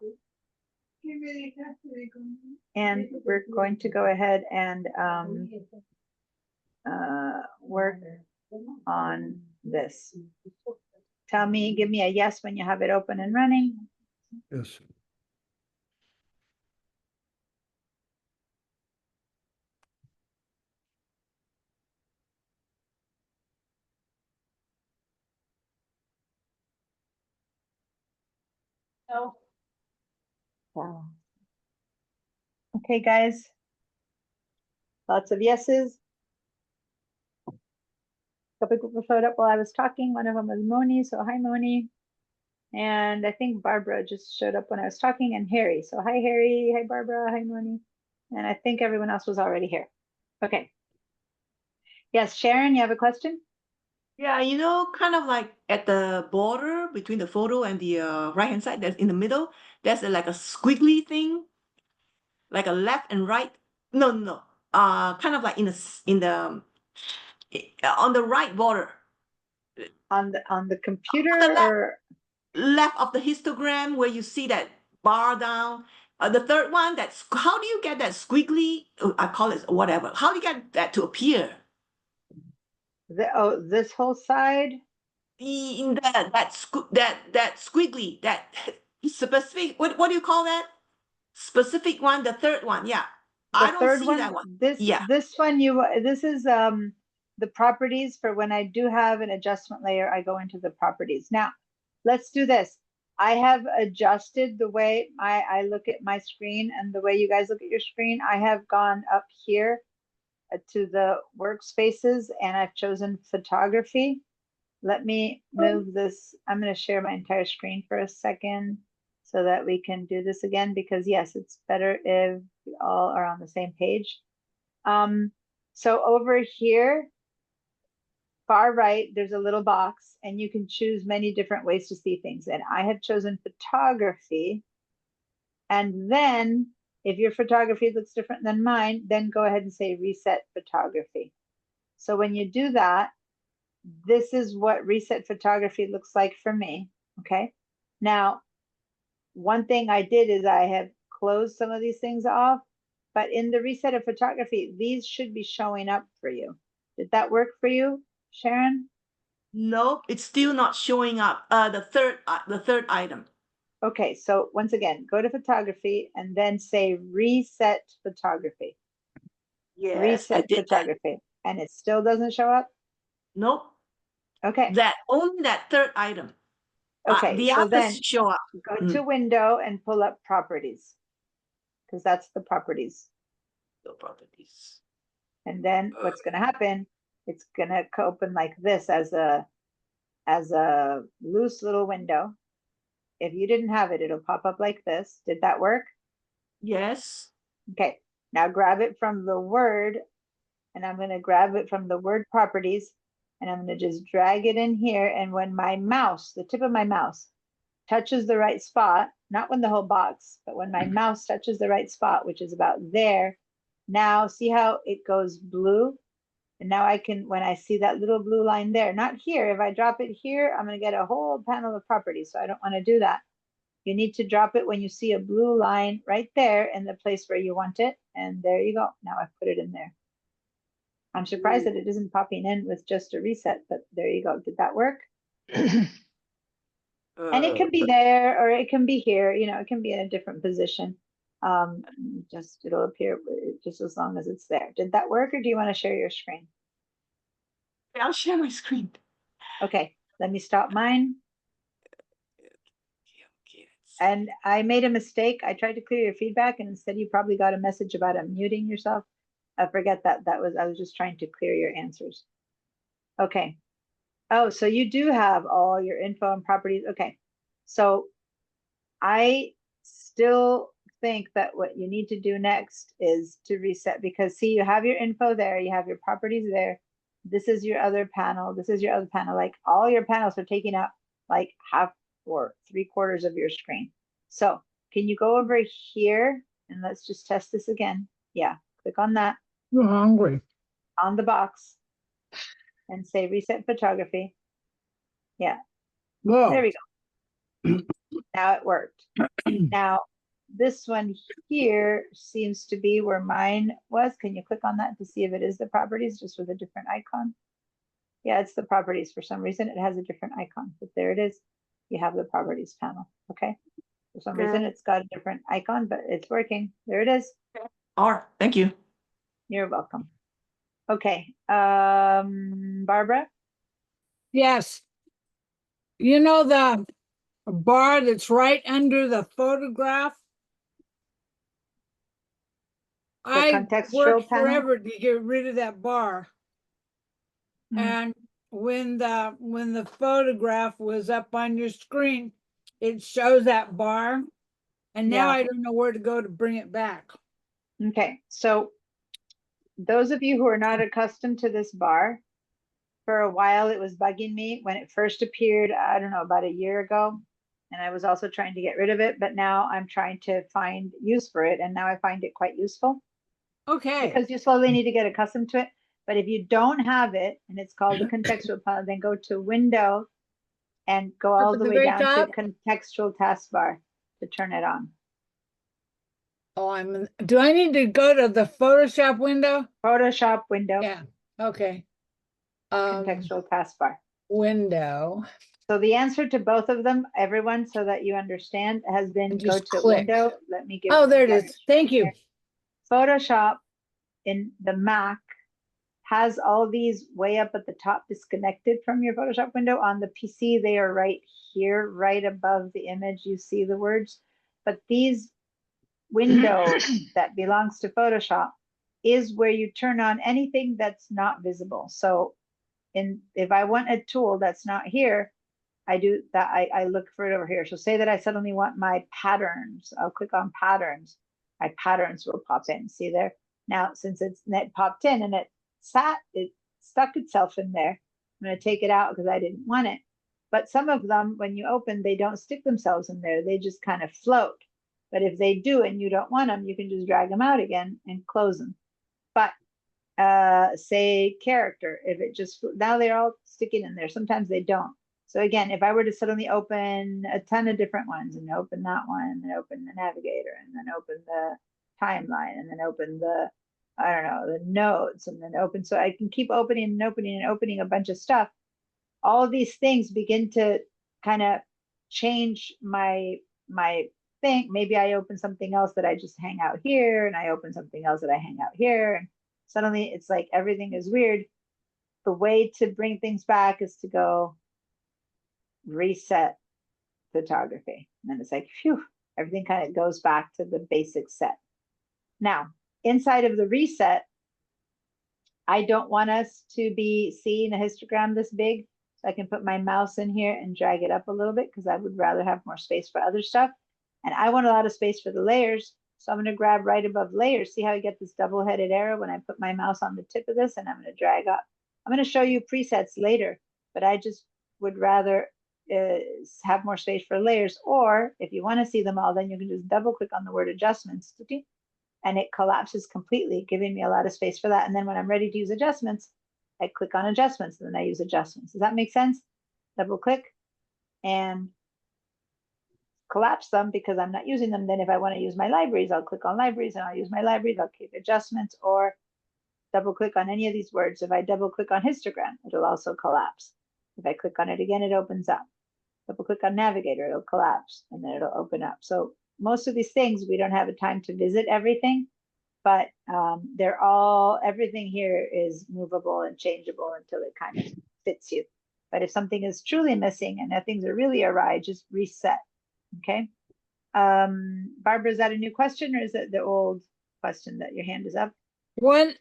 And we're going to go ahead and work on this. Tell me, give me a yes when you have it open and running. Yes. No. Wow. Okay, guys. Lots of yeses. A couple people showed up while I was talking. One of them was Moni, so hi Moni. And I think Barbara just showed up when I was talking, and Harry. So hi Harry, hi Barbara, hi Moni. And I think everyone else was already here. Okay. Yes, Sharon, you have a question? Yeah, you know, kind of like at the border between the photo and the right-hand side, that's in the middle, there's like a squiggly thing, like a left and right. No. Kind of like in the on the right border, On the computer left. or left of the histogram where you see that bar down. The third one, that's how do you get that squiggly? I call it whatever. How do you get that to appear? this whole side? In that squiggly, that specific. What do you call that? Specific one, the third one. Yeah, I The don't third see one? that one. This Yeah. this one this is the properties for when I do have an adjustment layer, I go into the properties. Now, let's do this. I have adjusted the way I look at my screen and the way you guys look at your screen. I have gone up here to the workspaces and I've chosen photography. Let me move this. I'm going to share my entire screen for a second so that we can do this again, because yes, it's better if we all are on the same page. So over here, far right, there's a little box and you can choose many different ways to see things. And I have chosen photography. And then if your photography looks different than mine, then go ahead and say reset photography. So when you do that, this is what reset photography looks like for me. Okay. Now, one thing I did is I have closed some of these things off, but in the reset of photography, these should be showing up for you. Did that work for you, Sharon? Nope, it's still not showing up. The third item. Okay, so once again, go to photography and then say reset photography. Yes, Reset I did that. photography. And it still doesn't show up? Nope. Okay. Only that third item. Okay, The so others then show up. go to window and pull up properties, because that's the properties. The properties. And then what's going to happen, it's going to open like this as a loose little window. If you didn't have it, it'll pop up like this. Did that work? Yes. Okay, now grab it from the word, and I'm going to grab it from the word properties, and I'm going to just drag it in here. And when my mouse, the tip of my mouse, touches the right spot, not when the whole box, but when my mouse touches the right spot, which is about there, now see how it goes blue? And now I can, when I see that little blue line there, not here, if I drop it here, I'm going to get a whole panel of properties. So I don't want to do that. You need to drop it when you see a blue line right there in the place where you want it. And there you go. Now I've put it in there. I'm surprised that it isn't popping in with just a reset, but there you go. Did that work? And it can be there or it can be here, you know, it can be in a different position. Just it'll appear just as long as it's there. Did that work or do you want to share your screen? I'll share my screen. Okay, let me stop mine. Okay, And I made a mistake. I tried to clear your feedback and instead you probably got a message about unmuting yourself. I forget that I was just trying to clear your answers. Okay. Oh, so you do have all your info and properties. Okay. So I still think that what you need to do next is to reset because see, you have your info there, you have your properties there. This is your other panel. This is your other panel. Like all your panels are taking up like half or 3/4 of your screen. So can you go over here and let's just test this again? Yeah, click on that You're hungry. on the box and say reset photography. Yeah, there Whoa. we go. Now it worked. Now this one here seems to be where mine was. Can you click on that to see if it is the properties just with a different icon? Yeah, it's the properties. For some reason, it has a different icon, but there it is. You have the properties panel. Okay. For some reason, it's got a different icon, but it's working. There it is. All right, thank you. You're welcome. Okay. Barbara? Yes. You know the bar that's right under the photograph? I contextual worked panel? forever to get rid of that bar. Mm. And when the photograph was up on your screen, it shows that bar. And now Yeah. I don't know where to go to bring it back. Okay. So those of you who are not accustomed to this bar, for a while it was bugging me when it first appeared, I don't know, about a year ago. And I was also trying to get rid of it, but now I'm trying to find use for it. And now I find it quite useful Okay. because you slowly need to get accustomed to it. But if you don't have it and it's called the contextual panel, then go to Window and go all at the the way very down top? to contextual taskbar to turn it on. Oh, do I need to go to the Photoshop window? Photoshop window, Yeah. Okay. contextual taskbar. Window. So the answer to both of them, everyone, so that you understand, has been And go just to click. Window. Let me give Oh, you there it a is. Thank you. Photoshop in the Mac has all these way up at the top disconnected from your Photoshop window. On the PC, they are right here, right above the image. You see the words, but these windows that belongs to Photoshop is where you turn on anything that's not visible. So if I want a tool that's not here, I do that. I look for it over here. So say that I suddenly want my patterns. I'll click on patterns. My patterns will pop in. See there? Now, since it popped in and it stuck itself in there, I'm going to take it out because I didn't want it. But some of them, when you open, they don't stick themselves in there. They just kind of float. But if they do and you don't want them, you can just drag them out again and close them. But say character, if it just, now they're all sticking in there. Sometimes they don't. So again, if I were to suddenly open a ton of different ones and open that one and then open the navigator and then open the timeline and then open the, I don't know, the notes and then open, so I can keep opening and opening and opening a bunch of stuff. All of these things begin to kind of change my thing. Maybe I open something else that I just hang out here and I open something else that I hang out here. And suddenly it's like everything is weird. The way to bring things back is to go reset photography. And then it's like, phew, everything kind of goes back to the basic set. Now, inside of the reset, I don't want us to be seeing a histogram this big. So I can put my mouse in here and drag it up a little bit because I would rather have more space for other stuff. And I want a lot of space for the layers. So I'm going to grab right above layers. See how I get this double-headed arrow when I put my mouse on the tip of this, and I'm going to drag up. I'm going to show you presets later, but I just would rather have more space for layers. Or if you want to see them all, then you can just double click on the word adjustments and it collapses completely, giving me a lot of space for that. And then when I'm ready to use adjustments, I click on adjustments and then I use adjustments. Does that make sense? Double click and collapse them because I'm not using them. Then if I want to use my libraries, I'll click on libraries and I'll use my libraries. I'll click adjustments or double click on any of these words. If I double click on histogram, it'll also collapse. If I click on it again, it opens up. Double click on Navigator, it'll collapse and then it'll open up. So most of these things, we don't have a time to visit everything, but everything here is movable and changeable until it kind of fits you. But if something is truly missing and that things are really awry, just reset, okay? Barbara, is that a new question or is it the old question that your hand is up? One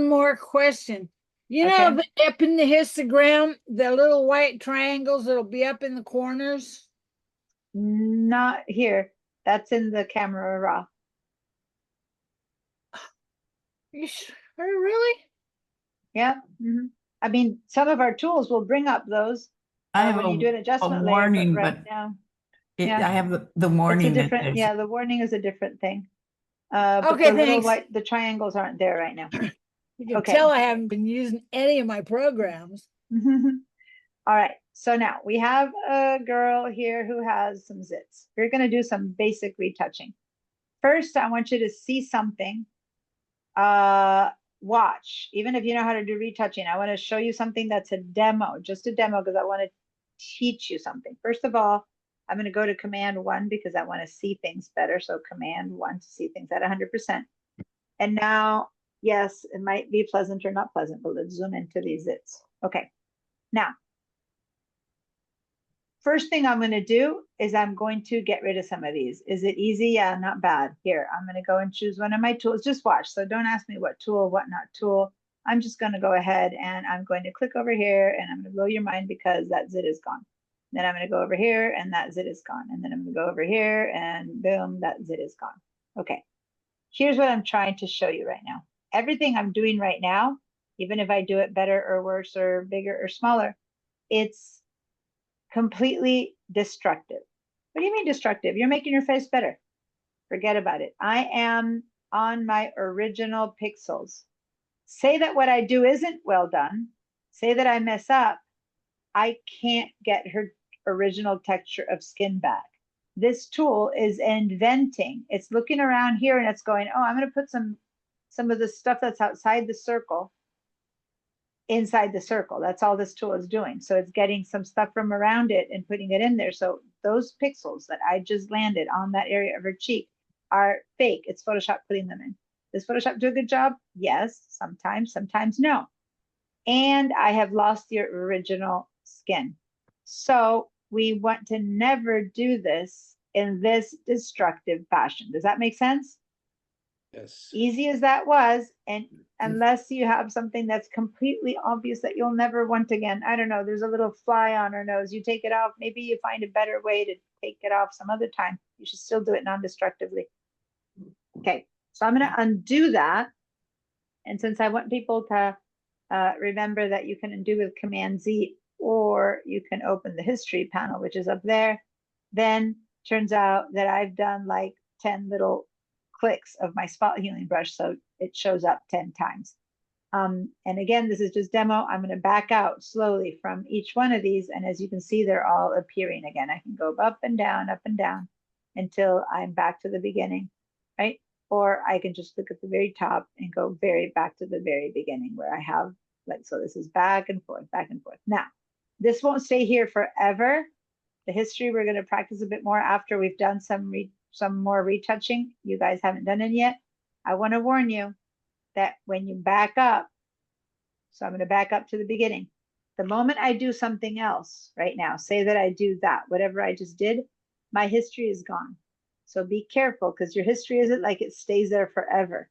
more question. You know, Okay. up in the histogram, the little white triangles that'll be up in the corners. Not here. That's in the camera raw. You sure, really? Yeah. I mean, some of our tools will bring up those I have when you do an a adjustment layer, warning, right but now I have the it's warning a that different. there's Yeah, the warning is a different thing. But Okay, the little thanks. the triangles aren't there right now. You can Okay. tell I haven't been using any of my programs. All right. So now we have a girl here who has some zits. We're going to do some basic retouching. First, I want you to see something. Watch, even if you know how to do retouching, I want to show you something that's a demo, just a demo, because I want to teach you something. First of all, I'm going to go to Command 1 because I want to see things better. So Command 1 to see things at 100%. And now, yes, it might be pleasant or not pleasant, but let's zoom into these zits. Okay. Now, first thing I'm going to do is I'm going to get rid of some of these. Is it easy? Yeah, not bad. Here, I'm going to go and choose one of my tools. Just watch. So don't ask me what tool, what not tool. I'm just going to go ahead and I'm going to click over here and I'm going to blow your mind because that zit is gone. Then I'm going to go over here and that zit is gone. And then I'm going to go over here and boom, that zit is gone. Okay. Here's what I'm trying to show you right now. Everything I'm doing right now, even if I do it better or worse or bigger or smaller, it's completely destructive. What do you mean destructive? You're making your face better. Forget about it. I am on my original pixels. Say that what I do isn't well done. Say that I mess up. I can't get her original texture of skin back. This tool is inventing. It's looking around here and it's going, oh, I'm going to put some of the stuff that's outside the circle inside the circle. That's all this tool is doing. So it's getting some stuff from around it and putting it in there. So those pixels that I just landed on that area of her cheek are fake. It's Photoshop putting them in. Does Photoshop do a good job? Yes, sometimes no. And I have lost the original skin. So we want to never do this in this destructive fashion. Does that make sense? Yes. Easy as that was, and unless you have something that's completely obvious that you'll never want again. I don't know, there's a little fly on her nose. You take it off. Maybe you find a better way to take it off some other time. You should still do it non-destructively. Okay, so I'm going to undo that. And since I want people to remember that you can undo with Command Z, or you can open the history panel, which is up there, then turns out that I've done like 10 little clicks of my spot healing brush, so it shows up 10 times. And again, this is just demo. I'm going to back out slowly from each one of these, and as you can see, they're all appearing again. I can go up and down until I'm back to the beginning, right? Or I can just look at the very top and go back to the very beginning where I have, like, so this is back and forth, back and forth. Now, this won't stay here forever. The history, we're going to practice a bit more after we've done some more retouching. You guys haven't done it yet. I want to warn you that when you back up, so I'm going to back up to the beginning. The moment I do something else right now, say that I do that, whatever I just did, my history is gone. So be careful, because your history isn't like it stays there forever.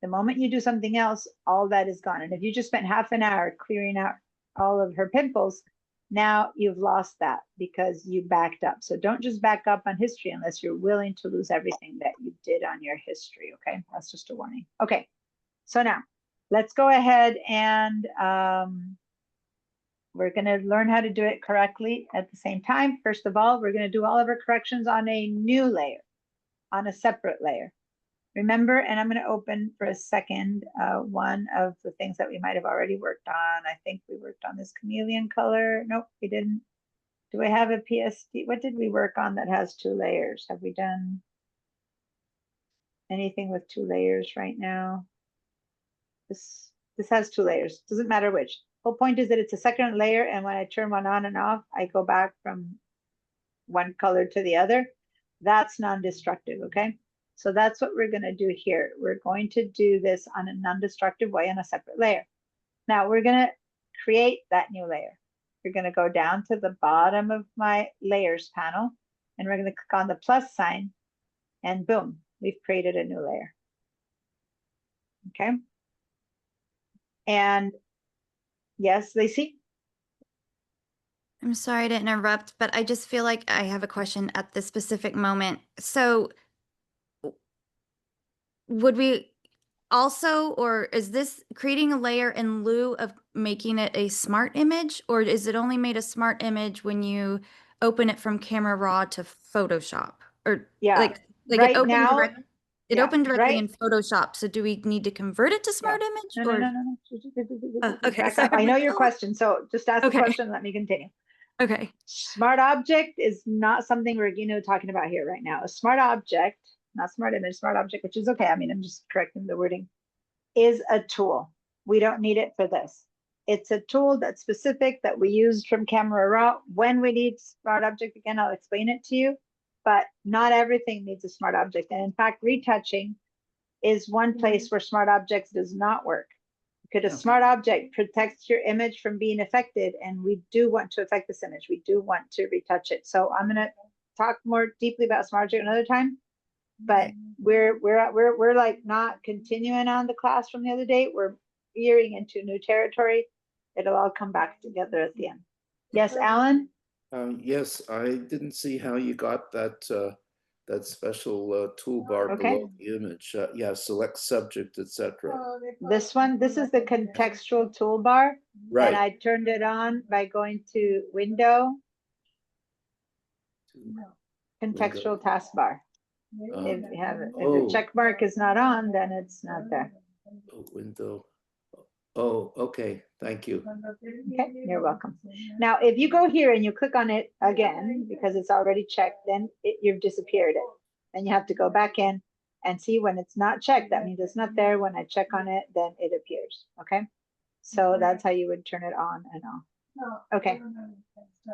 The moment you do something else, all that is gone. And if you just spent half an hour clearing out all of her pimples, now you've lost that because you backed up. So don't just back up on history unless you're willing to lose everything that you did on your history. Okay, that's just a warning. Okay, so now let's go ahead and we're going to learn how to do it correctly at the same time. First of all, we're going to do all of our corrections on a new layer, on a separate layer. Remember, and I'm going to open for a second one of the things that we might have already worked on. I think we worked on this chameleon color. Nope, we didn't. Do I have a PSD? What did we work on that has 2 layers? Have we done anything with 2 layers right now? This has 2 layers. Doesn't matter which. Whole point is that it's a second layer, and when I turn one on and off, I go back from one color to the other. That's non-destructive, okay? So that's what we're gonna do here. We're going to do this on a non-destructive way on a separate layer. Now we're gonna create that new layer. We're gonna go down to the bottom of my layers panel, and we're gonna click on the plus sign, and boom, we've created a new layer. Okay. And yes, Lacey? I'm sorry to interrupt, but I just feel like I have a question at this specific moment. So would we also, or is this creating a layer in lieu of making it a smart image? Or is it only made a smart image when you open it from Camera Raw to Photoshop? Or Yeah, like right it opened now- direct, it yeah, opened directly right- in Photoshop. So do we need to convert it to smart image? No, or no. okay, Back up. I know your question, so just ask the Okay. question, let me continue. Okay. Smart object is not something we're, talking about here right now. A smart object, not smart image, smart object, which is okay. I mean, I'm just correcting the wording, is a tool. We don't need it for this. It's a tool that's specific that we used from Camera Raw. When we need smart object, again, I'll explain it to you, but not everything needs a smart object. And in fact, retouching is one place where smart objects does not work. Because a smart object protects your image from being affected, and we do want to affect this image. We do want to retouch it. So I'm going to talk more deeply about smart object another time. But we're like not continuing on the class from the other day. We're veering into new territory. It'll all come back together at the end. Yes, Alan? Yes, I didn't see how you got that that special toolbar Okay. below the image. Yeah, select subject, etc. This is the contextual toolbar. Right. And I turned it on by going to Window, Contextual Taskbar. If you have it, if the check mark is not on, then it's not there. Window. Oh, okay. Thank you. Okay, you're welcome. Now, if you go here and you click on it again, because it's already checked, then you've disappeared it. Then you have to go back in and see when it's not checked. That means it's not there. When I check on it, then it appears. Okay. So that's how you would turn it on and off. Okay.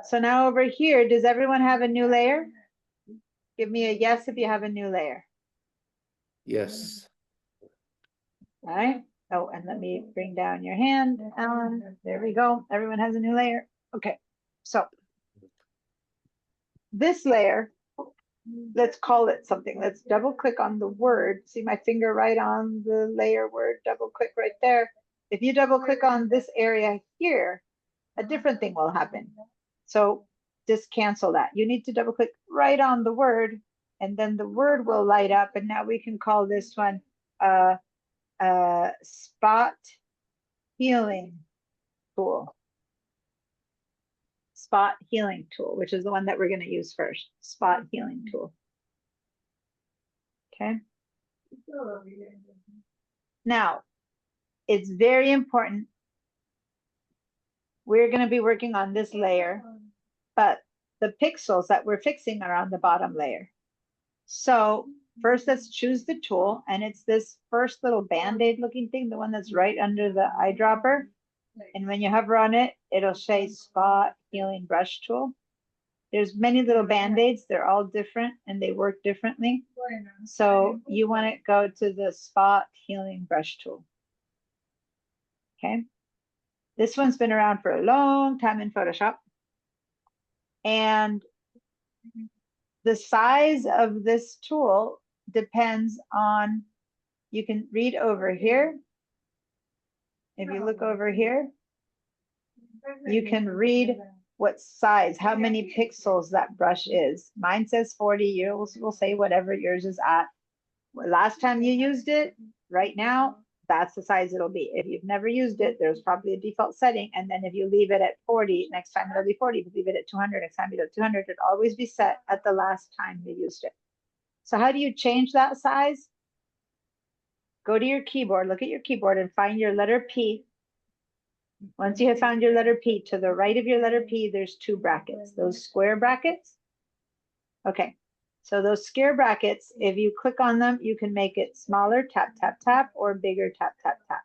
So now over here, does everyone have a new layer? Give me a yes if you have a new layer. Yes. All right. Oh, and let me bring down your hand, Alan. There we go. Everyone has a new layer. Okay. So this layer, let's call it something. Let's double click on the word. See my finger right on the layer word, double click right there. If you double click on this area here, a different thing will happen. So just cancel that. You need to double click right on the word, and then the word will light up. And now we can call this one spot healing tool. Spot healing tool, which is the one that we're going to use first. Spot healing tool. Okay. Now, it's very important. We're going to be working on this layer, but the pixels that we're fixing are on the bottom layer. So first, let's choose the tool, and it's this first little band-aid looking thing, the one that's right under the eyedropper. And when you hover on it, it'll say Spot Healing Brush Tool. There's many little band-aids. They're all different and they work differently. So you want to go to the Spot Healing Brush Tool. Okay. This one's been around for a long time in Photoshop. And the size of this tool depends on, you can read over here. If you look over here, you can read what size, how many pixels that brush is. Mine says 40, yours will say whatever yours is at. Last time you used it, right now, that's the size it'll be. If you've never used it, there's probably a default setting. And then if you leave it at 40, next time it'll be 40. If you leave it at 200, next time it'll be 200. It'll always be set at the last time you used it. So how do you change that size? Go to your keyboard, look at your keyboard and find your letter P. Once you have found your letter P, to the right of your letter P, there's two brackets, those square brackets. Okay, so those square brackets, if you click on them, you can make it smaller, tap, tap, tap, or bigger, tap, tap, tap.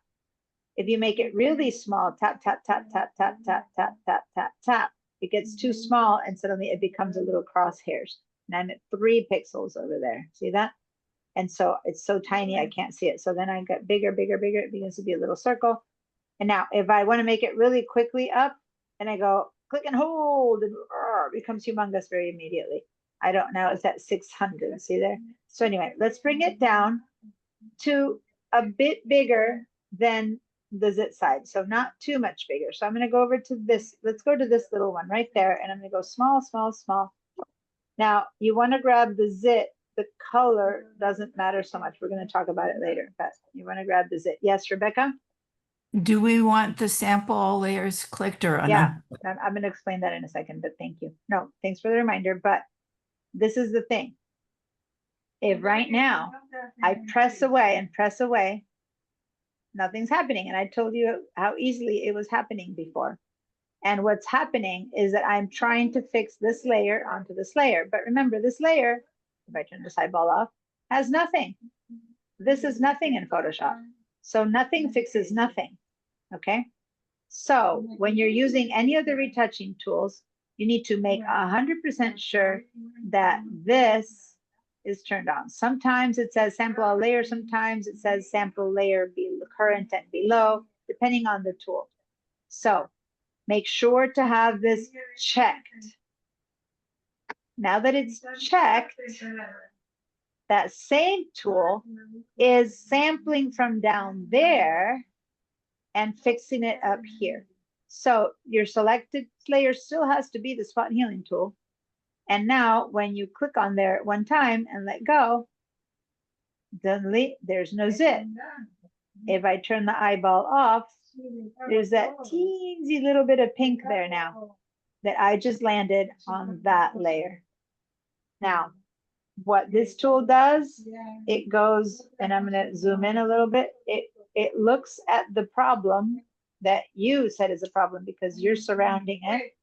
If you make it really small, tap, tap, tap, tap, tap, tap, tap, tap, tap, tap, it gets too small and suddenly it becomes a little crosshairs. And I'm at 3 pixels over there. See that? And so it's so tiny, I can't see it. So then I got bigger, bigger, bigger. It begins to be a little circle. And now if I want to make it really quickly up and I go click and hold, and it becomes humongous very immediately. I don't know, it's at 600, see there? So anyway, let's bring it down to a bit bigger than the zit side. So not too much bigger. So I'm going to go over to this. Let's go to this little one right there. And I'm going to go small, small, small. Now you want to grab the zit. The color doesn't matter so much. We're going to talk about it later, but you want to grab the zit. Yes, Rebecca? Do we want the sample layers clicked or? Yeah, I'm going to explain that in a second, but thank you. No, thanks for the reminder. But this is the thing. If right now I press away and press away, nothing's happening. And I told you how easily it was happening before. And what's happening is that I'm trying to fix this layer onto this layer. But remember, this layer, if I turn the sideball off, has nothing. This is nothing in Photoshop. So nothing fixes nothing. Okay. So when you're using any of the retouching tools, you need to make 100% sure that this is turned on. Sometimes it says sample all layer, sometimes it says sample layer be current and below, depending on the tool. So make sure to have this checked. Now that it's checked, that same tool is sampling from down there and fixing it up here. So your selected layer still has to be the spot healing tool. And now when you click on there one time and let go, suddenly there's no zit. If I turn the eyeball off, there's that teensy little bit of pink there now that I just landed on that layer. Now, what this tool does, it goes, and I'm going to zoom in a little bit. It looks at the problem that you said is a problem because you're surrounding it.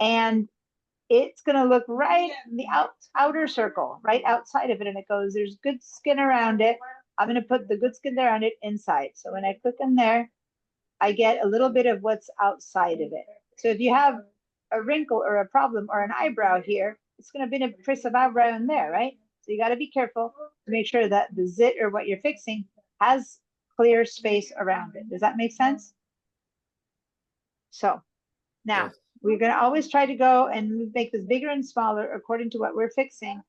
And it's going to look right in the outer circle, right outside of it. And it goes, there's good skin around it. I'm going to put the good skin around it inside. So when I click in there, I get a little bit of what's outside of it. So if you have a wrinkle or a problem or an eyebrow here, it's going to be a trace of eyebrow in there, right? So you got to be careful to make sure that the zit or what you're fixing has clear space around it. Does that make sense? So now we're going to always try to go and make this bigger and smaller according to what we're fixing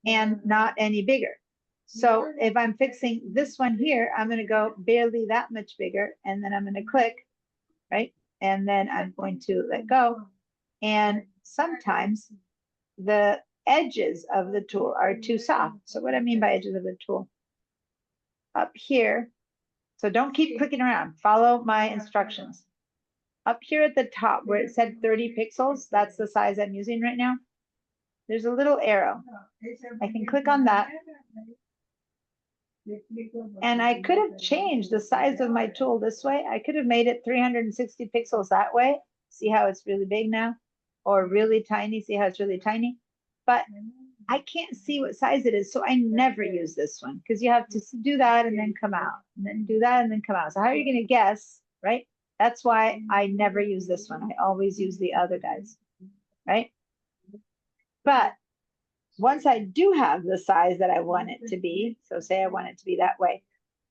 and not any bigger. So if I'm fixing this one here, I'm going to go barely that much bigger, and then I'm going to click, right? And then I'm going to let go. And sometimes the edges of the tool are too soft. So what I mean by edges of the tool, up here, so don't keep clicking around, follow my instructions. Up here at the top where it said 30 pixels, that's the size I'm using right now. There's a little arrow. I can click on that. And I could have changed the size of my tool this way. I could have made it 360 pixels that way. See how it's really big now? Or really tiny, see how it's really tiny? But I can't see what size it is, so I never use this one because you have to do that and then come out, and then do that and then come out. So how are you going to guess, right? That's why I never use this one. I always use the other guys, right? But once I do have the size that I want it to be, so say I want it to be that way,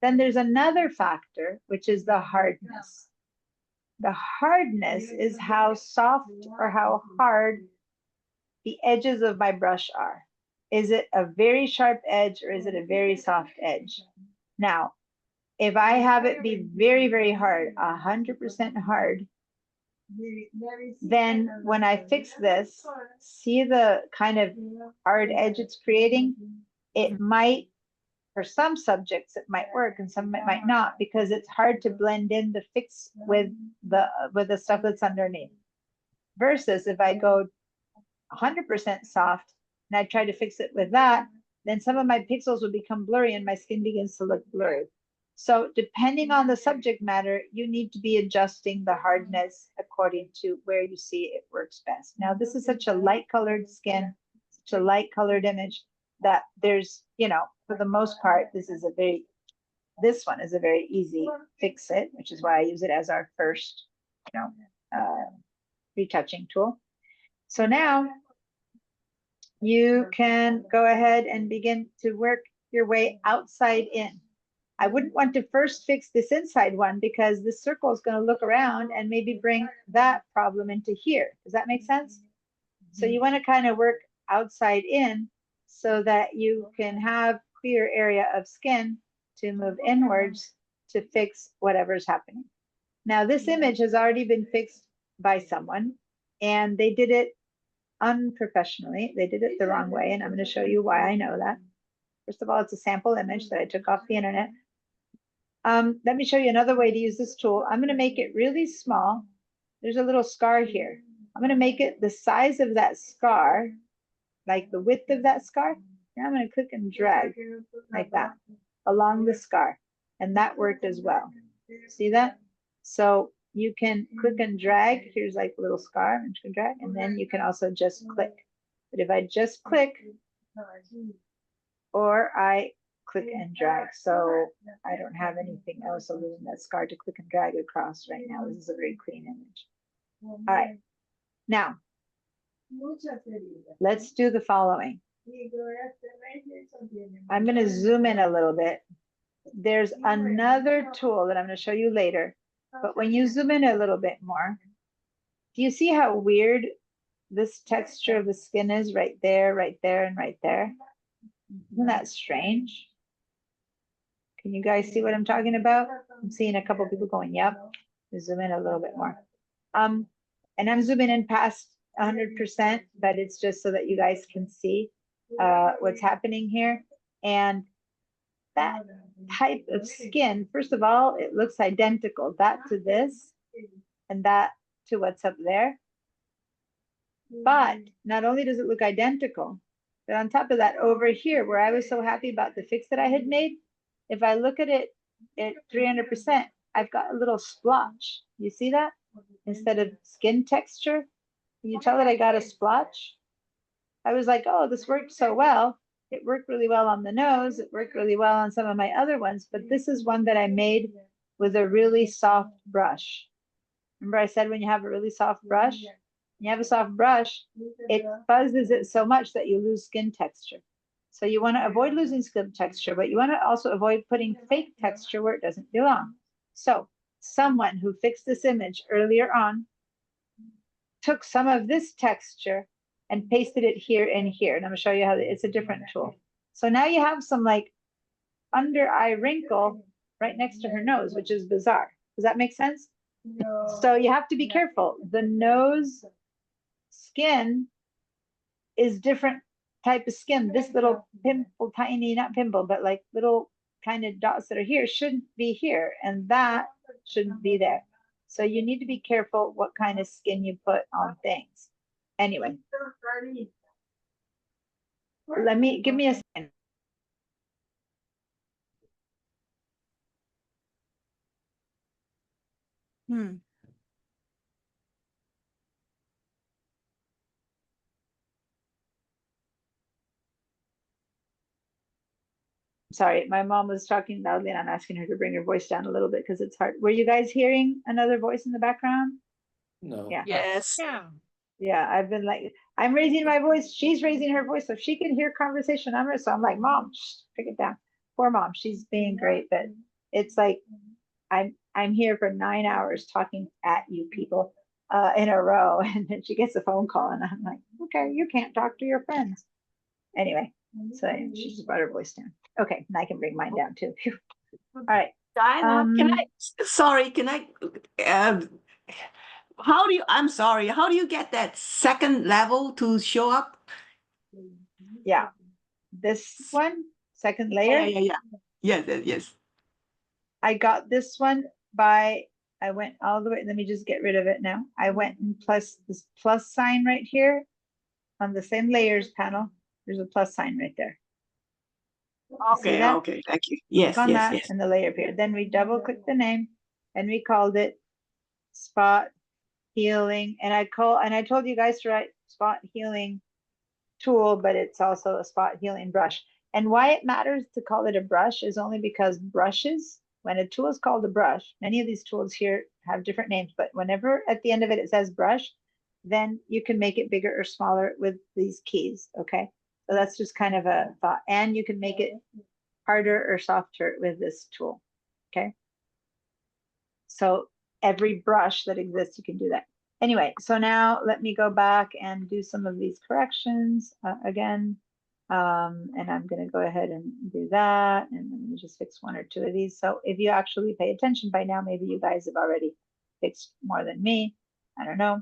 then there's another factor, which is the hardness. The hardness is how soft or how hard the edges of my brush are. Is it a very sharp edge or is it a very soft edge? Now, if I have it be very, very hard, 100% hard, then when I fix this, see the kind of hard edge it's creating? It might, for some subjects, it might work and some it might not because it's hard to blend in the fix with the stuff that's underneath. Versus if I go 100% soft and I try to fix it with that, then some of my pixels will become blurry and my skin begins to look blurry. So depending on the subject matter, you need to be adjusting the hardness according to where you see it works best. Now, this is such a light colored skin, such a light colored image that there's, you know, for the most part, this is a very this one is a very easy fix it, which is why I use it as our first, retouching tool. So now you can go ahead and begin to work your way outside in. I wouldn't want to first fix this inside one because this circle is going to look around and maybe bring that problem into here. Does that make sense? So you want to kind of work outside in so that you can have clear area of skin to move inwards to fix whatever's happening. Now this image has already been fixed by someone and they did it unprofessionally. They did it the wrong way, and I'm going to show you why I know that. First of all, it's a sample image that I took off the internet. Let me show you another way to use this tool. I'm going to make it really small. There's a little scar here. I'm going to make it the size of that scar, like the width of that scar. Now I'm going to click and drag like that along the scar, and that worked as well. See that? So you can click and drag. Here's like a little scar, and you can drag, and then you can also just click. But if I just click, or I click and drag, so I don't have anything else other than that scar to click and drag across right now. This is a very clean image. All right, now let's do the following. I'm going to zoom in a little bit. There's another tool that I'm going to show you later. But when you zoom in a little bit more, do you see how weird this texture of the skin is right there, and right there? Isn't that strange? Can you guys see what I'm talking about? I'm seeing a couple people going, yep. Zoom in a little bit more. And I'm zooming in past 100%, but it's just so that you guys can see what's happening here. And that type of skin, first of all, it looks identical, that to this and that to what's up there. But not only does it look identical, but on top of that, over here, where I was so happy about the fix that I had made, if I look at it at 300%, I've got a little splotch. You see that? Instead of skin texture, can you tell that I got a splotch? I was like, oh, this worked so well. It worked really well on the nose. It worked really well on some of my other ones, but this is one that I made with a really soft brush. Remember I said when you have a really soft brush, when you have a soft brush, it fuzzes it so much that you lose skin texture. So you want to avoid losing skin texture, but you want to also avoid putting fake texture where it doesn't belong. So someone who fixed this image earlier on took some of this texture and pasted it here and here. And I'm gonna show you how it's a different tool. So now you have some like under eye wrinkle right next to her nose, which is bizarre. Does that make sense? No. So you have to be careful. The nose skin is different type of skin. This little pimple, tiny, not pimple, but like little kind of dots that are here shouldn't be here. And that shouldn't be there. So you need to be careful what kind of skin you put on things. Anyway, give me a second. Sorry, my mom was talking loudly and I'm asking her to bring her voice down a little bit because it's hard. Were you guys hearing another voice in the background? No. Yeah. Yes. Yeah. Yeah, I've been like, I'm raising my voice, she's raising her voice so she can hear conversation. So I'm like, Mom, pick it down. Poor Mom, she's being great, but it's like I'm here for 9 hours talking at you people in a row, and then she gets a phone call, and I'm like, okay, you can't talk to your friends. Anyway, so she just brought her voice down. Okay, and I can bring mine down too. Phew. All right, Diana, can I, sorry, can I, how do you, I'm sorry, how do you get that second level to show up? Yeah, this one, second layer. Yeah. Yes. I got this one by, I went all the way, let me just get rid of it now. I went and plus this plus sign right here on the same layers panel. There's a plus sign right there. Okay, thank you. Yes, Click on that yes. and the layer appeared. Then we double click the name and we called it Spot Healing. And I told you guys to write Spot Healing Tool, but it's also a Spot Healing Brush. And why it matters to call it a brush is only because brushes, when a tool is called a brush, many of these tools here have different names, but whenever at the end of it, it says brush, then you can make it bigger or smaller with these keys, okay? So that's just kind of a thought. And you can make it harder or softer with this tool, okay? So every brush that exists, you can do that. Anyway, so now let me go back and do some of these corrections again. And I'm going to go ahead and do that. And let me just fix one or two of these. So if you actually pay attention by now, maybe you guys have already fixed more than me. I don't know.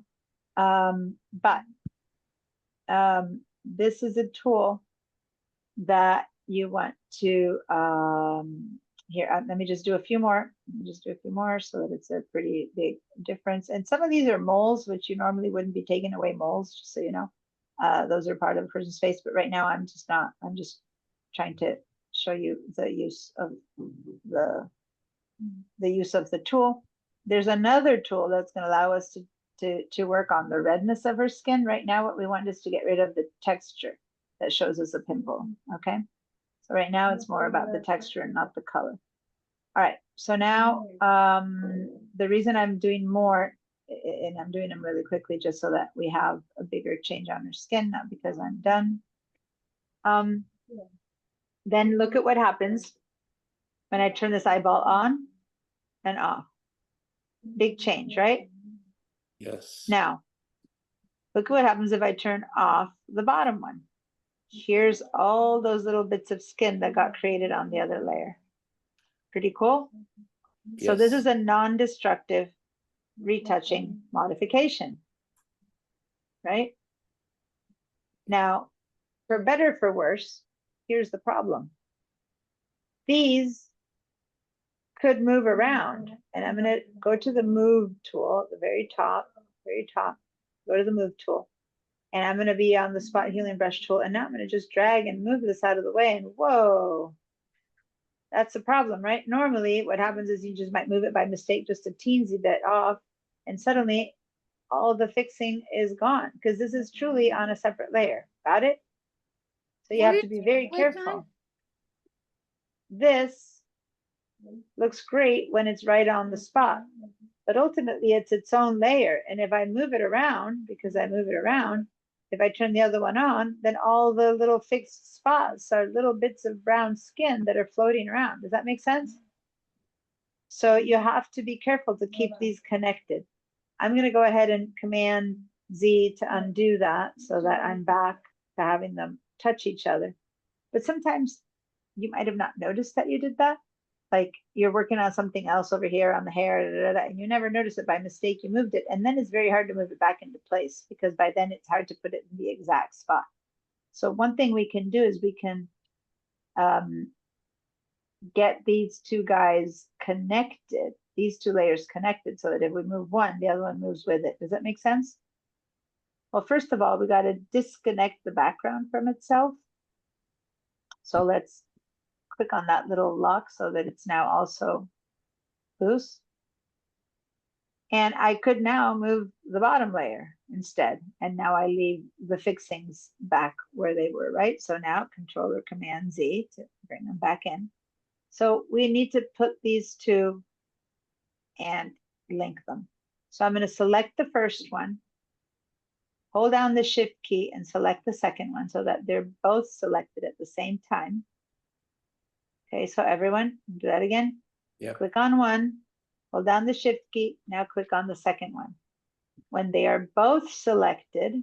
This is a tool that you want to, here, let me just do a few more. So that it's a pretty big difference. And some of these are moles, which you normally wouldn't be taking away moles, just so you know. Those are part of a person's face, but right now I'm just trying to show you the use of the use of the tool. There's another tool that's going to allow us to work on the redness of her skin. Right now, what we want is to get rid of the texture that shows us a pimple, okay? So right now it's more about the texture and not the color. All right, so now the reason I'm doing more, and I'm doing them really quickly just so that we have a bigger change on her skin, not because I'm done. Then look at what happens when I turn this eyeball on and off. Big change, right? Yes. Now, look at what happens if I turn off the bottom one. Here's all those little bits of skin that got created on the other layer. Pretty cool. So this Yes. is a non-destructive retouching modification, right? Now, for better or for worse, here's the problem. These could move around, and I'm going to go to the move tool at the very top, go to the move tool, and I'm going to be on the spot healing brush tool, and now I'm going to just drag and move this out of the way, and whoa, that's the problem, right? Normally what happens is you just might move it by mistake just a teensy bit off, and suddenly all the fixing is gone because this is truly on a separate layer. Got it? So you What have to did be you very click on? careful. This looks great when it's right on the spot, but ultimately it's its own layer. And if I move it around, because I move it around, if I turn the other one on, then all the little fixed spots are little bits of brown skin that are floating around. Does that make sense? So you have to be careful to keep these connected. I'm going to go ahead and Command Z to undo that so that I'm back to having them touch each other. But sometimes you might have not noticed that you did that. Like you're working on something else over here on the hair, and you never notice it by mistake. You moved it, and then it's very hard to move it back into place because by then it's hard to put it in the exact spot. So one thing we can do is we can get these two guys connected, these two layers connected, so that if we move one, the other one moves with it. Does that make sense? Well, first of all, we got to disconnect the background from itself. So let's click on that little lock so that it's now also loose. And I could now move the bottom layer instead. And now I leave the fixings back where they were, right? So now Control or Command Z to bring them back in. So we need to put these two and link them. So I'm going to select the first one, hold down the Shift key and select the second one so that they're both selected at the same time. Okay, so everyone, do that again. Yeah. Click on one, hold down the Shift key, now click on the second one. When they are both selected,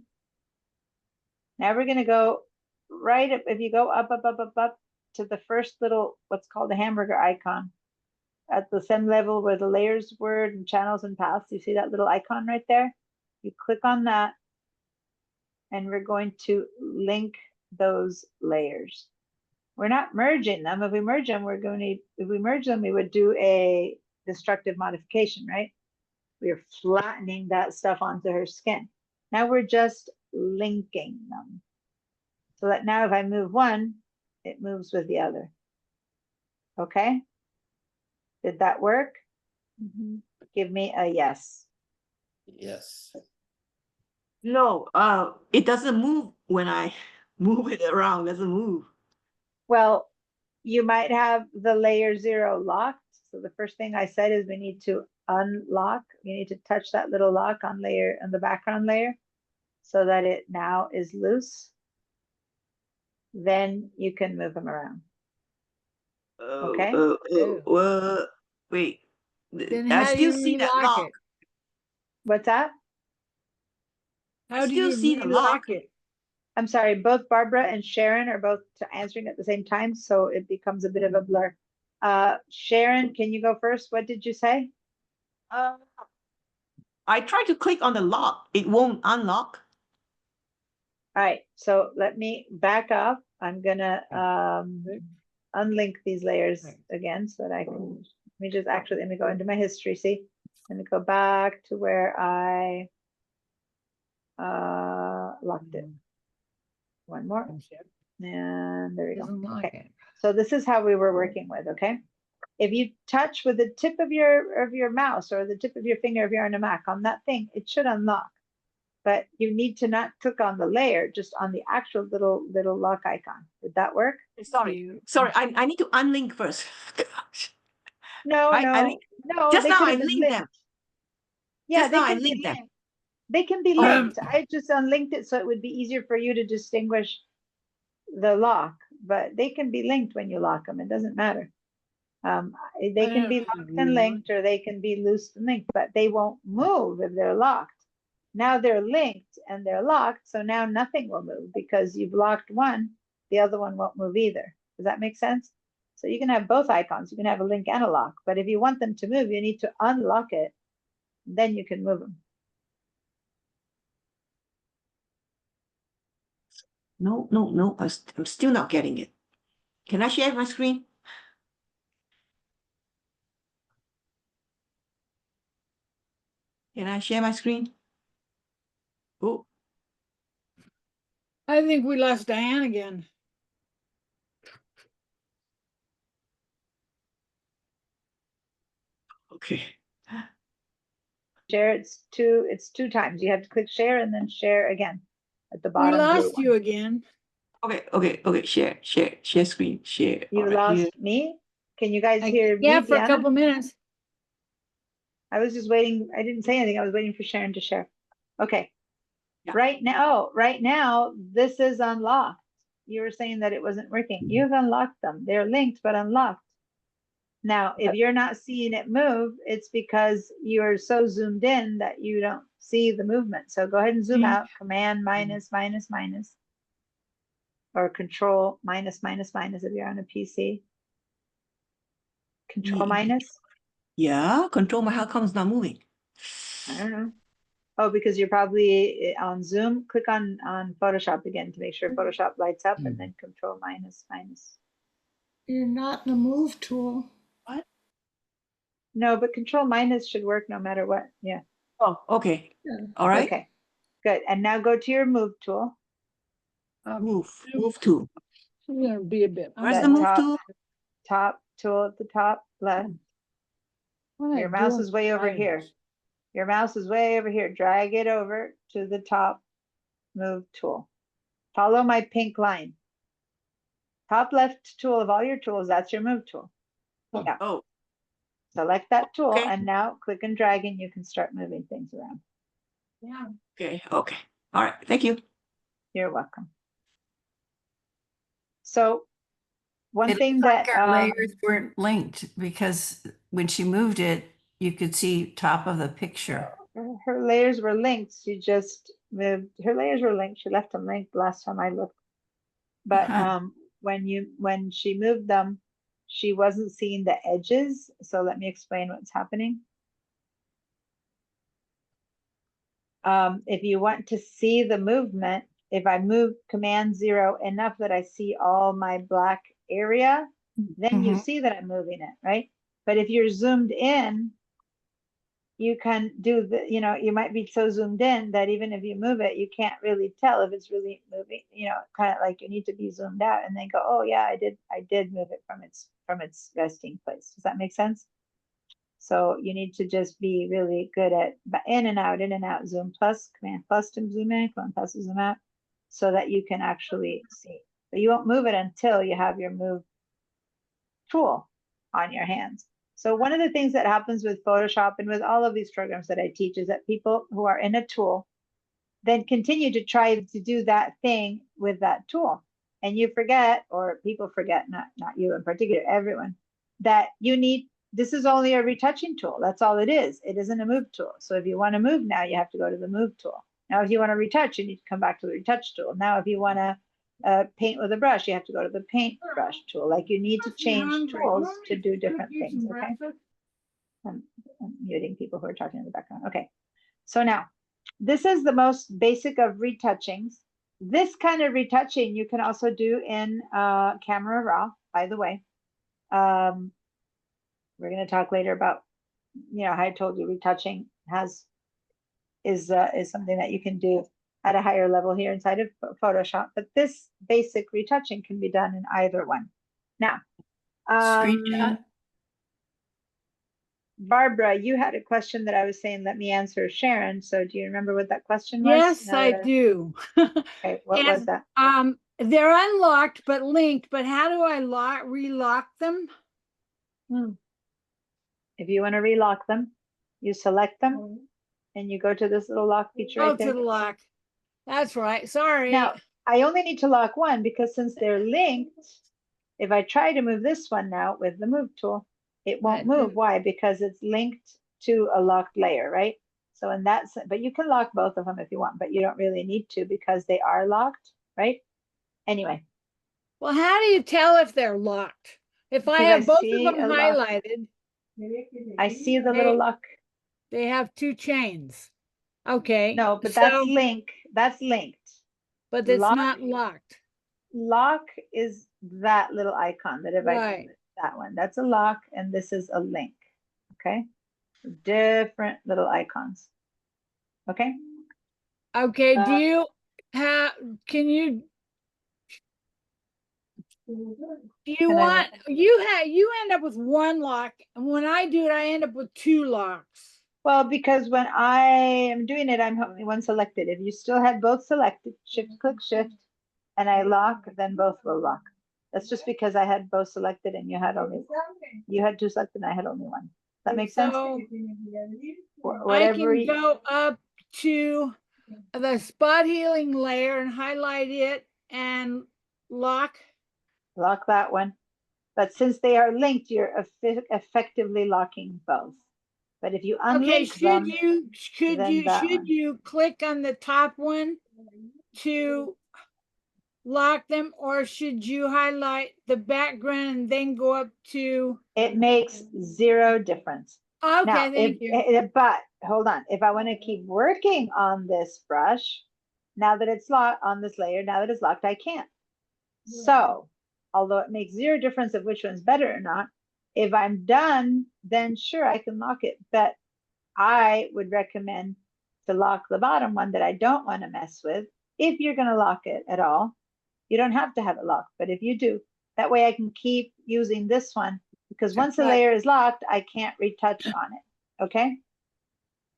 now we're going to go right up. If you go up to the first little, what's called a hamburger icon, at the same level where the layers were and channels and paths, you see that little icon right there? You click on that, and we're going to link those layers. We're not merging them. If we merge them, we would do a destructive modification, right? We're flattening that stuff onto her skin. Now we're just linking them. So that now if I move one, it moves with the other. Okay? Did that work? Give me a yes. Yes. No, it doesn't move when I move it around. It doesn't move. Well, you might have the layer 0 locked. So the first thing I said is we need to unlock. You need to touch that little lock on the background layer so that it now is loose. Then you can move them around. Okay. Wait. Then I how do still you see that relock lock. it? What's that? How do still you see the relock lock. it? I'm sorry, both Barbara and Sharon are both answering at the same time, so it becomes a bit of a blur. Sharon, can you go first? What did you say? I tried to click on the lock. It won't unlock. All right, so let me back up. I'm gonna unlink these layers again so that I can, let me go into my history, see? Let me go back to where I locked it. One more, and there we go. Doesn't lock Okay. it. So this is how we were working with, okay? If you touch with the tip of your mouse or the tip of your finger if you're on a Mac on that thing, it should unlock. But you need to not click on the layer, just on the actual little lock icon. Did that work? Sorry, I need to unlink first. Gosh. No, Just they now could I have been linked them. linked. Yeah, Just they now I can be linked them. linked. They can be Um, linked. I just unlinked it so it would be easier for you to distinguish the lock, but they can be linked when you lock them. It doesn't matter. They can be locked and linked, or they can be loose and linked, but they won't move if they're locked. Now they're linked and they're locked, so now nothing will move because you've locked one, the other one won't move either. Does that make sense? So you can have both icons. You can have a link and a lock, but if you want them to move, you need to unlock it, then you can move them. No, I'm still not getting it. Can I share my screen? Can I share my screen? Oh, I think we lost Diane again. okay. Share, it's two times. You have to click share and then share again at the We bottom. blue lost one. you again. Okay. Share screen. Share. You All right, lost here. me? Can you guys hear Yeah, me, for a Deanna? couple minutes. I was just waiting. I didn't say anything. I was waiting for Sharon to share. Okay. Yeah. Right now, this is unlocked. You were saying that it wasn't working. You've unlocked them. They're linked, but unlocked. Now, if you're not seeing it move, it's because you're so zoomed in that you don't see the movement. So go ahead and zoom out, Command minus, minus, minus, or Control minus, minus, minus if you're on a PC. Control minus. Yeah, control my, how come it's not moving? I don't know. Oh, because you're probably on Zoom. Click on Photoshop again to make sure Photoshop lights up, and then Control minus, minus. You're not in the move tool. No, but Control minus should work no matter what. Yeah. Oh, okay. Yeah. All right. Okay. Good. And now go to your move tool. Move tool. It's gonna be a bit. Where's That the move top- tool? Top tool at the top left. Your mouse is way over here. Your mouse is way over here. Drag it over to the top move tool. Follow my pink line. Top left tool of all your tools, that's your move tool. Yeah. Oh, Select that tool Okay. and now click and drag and you can start moving things around. yeah. Okay. All right. Thank you. You're welcome. So one It thing looks like that our layers weren't linked because when she moved it, you could see top of the picture. her layers were linked. She just moved. Her layers were linked. She left them linked last time I looked. But when she moved them, she wasn't seeing the edges. So let me explain what's happening. If you want to see the movement, if I move Command 0 enough that I see all my black area, then you see that I'm moving it, right? But if you're zoomed in, you can do the, you might be so zoomed in that even if you move it, you can't really tell if it's really moving, kind of like you need to be zoomed out and then go, oh yeah, I did move it from its resting place. Does that make sense? So you need to just be really good at in and out, zoom plus, Command plus to zoom in, Command plus to zoom out, so that you can actually see but you won't move it until you have your move tool on your hands. So one of the things that happens with Photoshop and with all of these programs that I teach is that people who are in a tool then continue to try to do that thing with that tool. And you forget, or people forget, not you in particular, everyone, that you need, this is only a retouching tool. That's all it is. It isn't a move tool. So if you want to move now, you have to go to the move tool. Now, if you want to retouch, you need to come back to the retouch tool. Now, if you want to paint with a brush, you have to go to the paint brush tool. Like you need to change tools to do different things, okay? I'm muting people who are talking in the background. Okay, so now, this is the most basic of retouchings. This kind of retouching you can also do in Camera Raw, by the way. We're going to talk later about, how I told you retouching is something that you can do at a higher level here inside of Photoshop. But this basic retouching can be done in either one. Now, Screenshot. Barbara, you had a question that I was saying, let me answer Sharon. So do you remember what that question was? Yes, Now I that do. Okay, what was And, that? They're unlocked but linked, but how do I relock them? If you want to relock them, you select them and you go to this little lock feature Go right to there. the lock. That's right. Sorry. Now, I only need to lock one because since they're linked, if I try to move this one now with the move tool, it won't move. Why? Because it's linked to a locked layer, right? So in that sense, but you can lock both of them if you want, but you don't really need to because they are locked, right? Anyway. Well, how do you tell if they're locked? If I Because have I both see of them a lock. highlighted, I see the little lock. they have two chains. Okay. No, but so, that's link. That's linked. But it's Lock- not locked. Lock is that little icon that if I Right. click that one, that's a lock, and this is a link. Okay, different little icons. Okay. Okay. Do you have? Can you? Do you Can I want you end up with one lock, and when I do it, I end up with two locks. Well, because when I am doing it, I'm only one selected. If you still had both selected, click shift, and I lock, then both will lock. That's just because I had both selected and you had two selected and I had only one. That makes sense? So Whatever. I can go up to the spot healing layer and highlight it and lock. Lock that one. But since they are linked, you're effectively locking both. But if you unlink them, should you click on the top one to lock them, or should you highlight the background and then go up to? It makes zero difference. Okay, now, thank you. But hold on, if I want to keep working on this brush, now that it's locked on this layer, now that it's locked, I can't. So, although it makes zero difference of which one's better or not, if I'm done, then sure, I can lock it. But I would recommend to lock the bottom one that I don't want to mess with. If you're going to lock it at all, you don't have to have it locked. But if you do, that way I can keep using this one, because once the layer is locked, I can't retouch on it. Okay.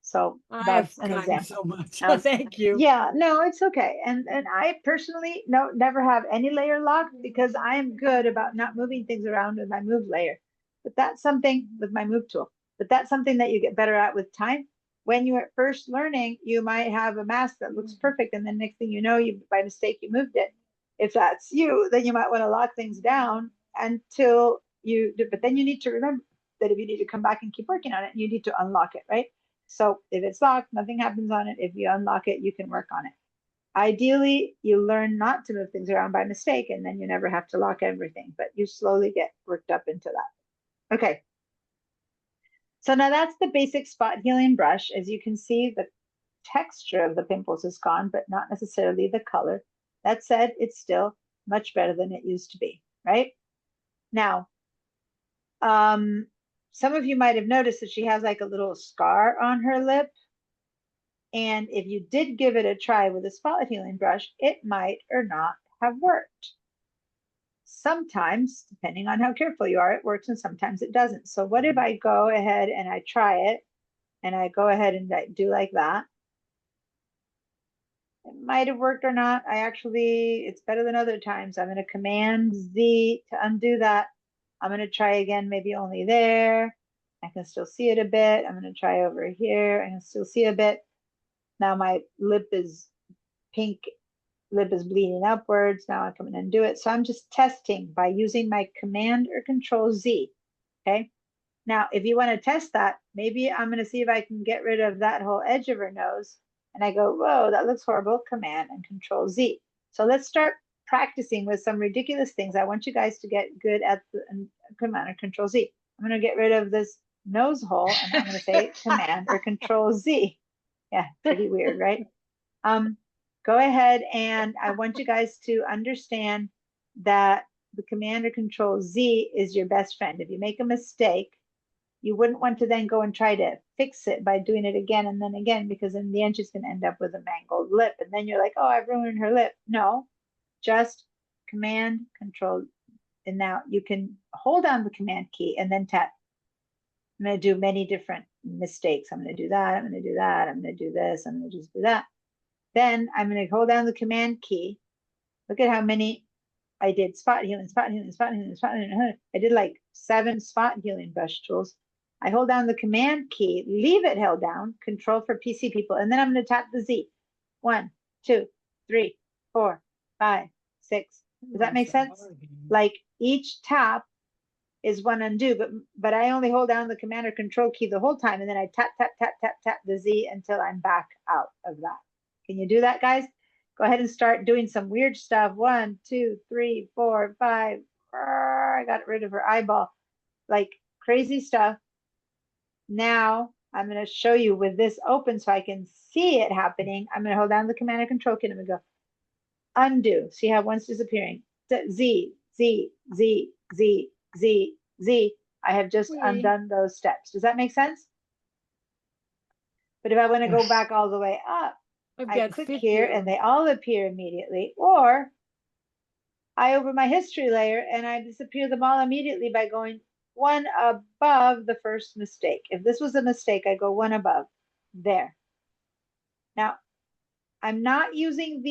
So that's an example. So much. Thank you. Yeah, no, it's okay. And I personally never have any layer locked because I'm good about not moving things around with my move layer. But that's something with my move tool. But that's something that you get better at with time. When you're at first learning, you might have a mask that looks perfect, and then next thing you know, you by mistake you moved it. If that's you, then you might want to lock things down until you do. But then you need to remember that if you need to come back and keep working on it, you need to unlock it, right? So if it's locked, nothing happens on it. If you unlock it, you can work on it. Ideally, you learn not to move things around by mistake, and then you never have to lock everything, but you slowly get worked up into that. Okay. So now that's the basic spot healing brush. As you can see, the texture of the pimples is gone, but not necessarily the color. That said, it's still much better than it used to be, right? Now, some of you might have noticed that she has like a little scar on her lip. And if you did give it a try with a spot healing brush, it might or not have worked. Sometimes, depending on how careful you are, it works and sometimes it doesn't. So what if I go ahead and I try it and I go ahead and I do like that? It might have worked or not. It's better than other times. I'm going to Command Z to undo that. I'm going to try again, maybe only there. I can still see it a bit. I'm going to try over here. I can still see a bit. Now my lip is pink. Lip is bleeding upwards. Now I come in and do it. So I'm just testing by using my Command or Control Z. Okay. Now, if you want to test that, maybe I'm going to see if I can get rid of that whole edge of her nose. And I go, whoa, that looks horrible. Command and Control Z. So let's start practicing with some ridiculous things. I want you guys to get good at the Command or Control Z. I'm going to get rid of this nose hole and I'm going to say Command or Control Z. Yeah, pretty weird, right? Go ahead and I want you guys to understand that the Command or Control Z is your best friend. If you make a mistake, you wouldn't want to then go and try to fix it by doing it again and then again, because in the end she's going to end up with a mangled lip. And then you're like, oh, I've ruined her lip. No, just Command, Control. And now you can hold down the Command key and then tap. I'm going to do many different mistakes. I'm going to do that. I'm going to do that. I'm going to do this. I'm going to just do that. Then I'm going to hold down the Command key. Look at how many I did. Spot healing, spot healing, spot healing, spot healing. I did like 7 spot healing brush tools. I hold down the Command key, leave it held down, Control for PC people, and then I'm going to tap the Z. 1, 2, 3, 4, 5, 6. Does that make sense? Like each tap is one undo, but I only hold down the Command or Control key the whole time, and then I tap, tap, tap, tap, tap the Z until I'm back out of that. Can you do that, guys? Go ahead and start doing some weird stuff. 1, 2, 3, 4, 5. I got rid of her eyeball. Like crazy stuff. Now I'm going to show you with this open so I can see it happening. I'm going to hold down the Command or Control key and I'm going to go undo. See how one's disappearing. Z, Z, Z, Z, Z, Z. I have just undone those steps. Does that make sense? But if I want to go back all the way up, I click here and they all appear immediately, or I open my history layer and I disappear them all immediately by going one above the first mistake. If this was a mistake, I go one above there. Now, I'm not using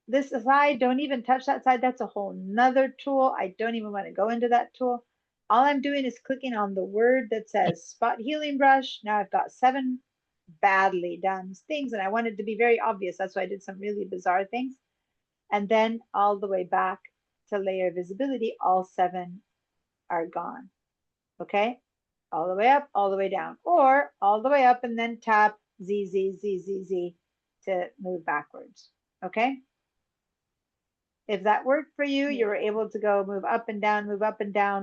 this side. Don't even touch that side. That's a whole nother tool. I don't even want to go into that tool. All I'm doing is clicking on the word that says spot healing brush. Now I've got 7 badly done things and I wanted to be very obvious. That's why I did some really bizarre things. And then all the way back to layer visibility, all 7 are gone. Okay, all the way up, all the way down, or all the way up and then tap Z, Z, Z, Z, Z to move backwards. Okay. If that worked for you, you were able to go move up and down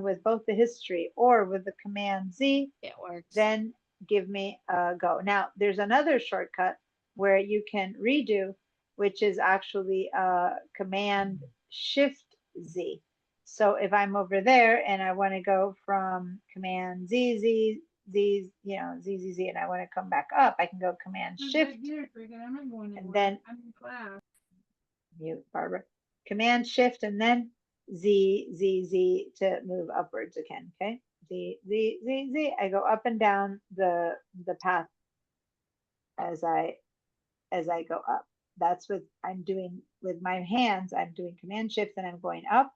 with both the history or with the Command Z. It works. Then give me a go. Now, there's another shortcut where you can redo, which is actually Command Shift Z. So if I'm over there and I want to go from Command Z, Z, Z, you know, Z, Z, Z, and I want to come back up, I can go Command Shift, and then mute Barbara. Command Shift, and then Z, Z, Z to move upwards again. Okay, Z, Z, Z, Z. I go up and down the path as I go up. That's what I'm doing with my hands. I'm doing Command Shift, and I'm going up,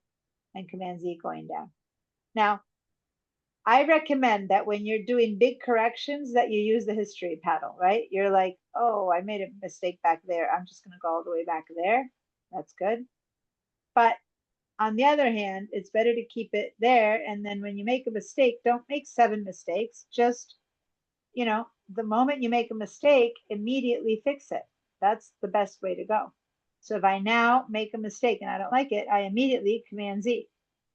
and Command Z going down. Now, I recommend that when you're doing big corrections that you use the history paddle, right? You're like, oh, I made a mistake back there. I'm just going to go all the way back there. That's good. But on the other hand, it's better to keep it there. And then when you make a mistake, don't make 7 mistakes. Just, you know, the moment you make a mistake, immediately fix it. That's the best way to go. So if I now make a mistake and I don't like it, I immediately Command Z.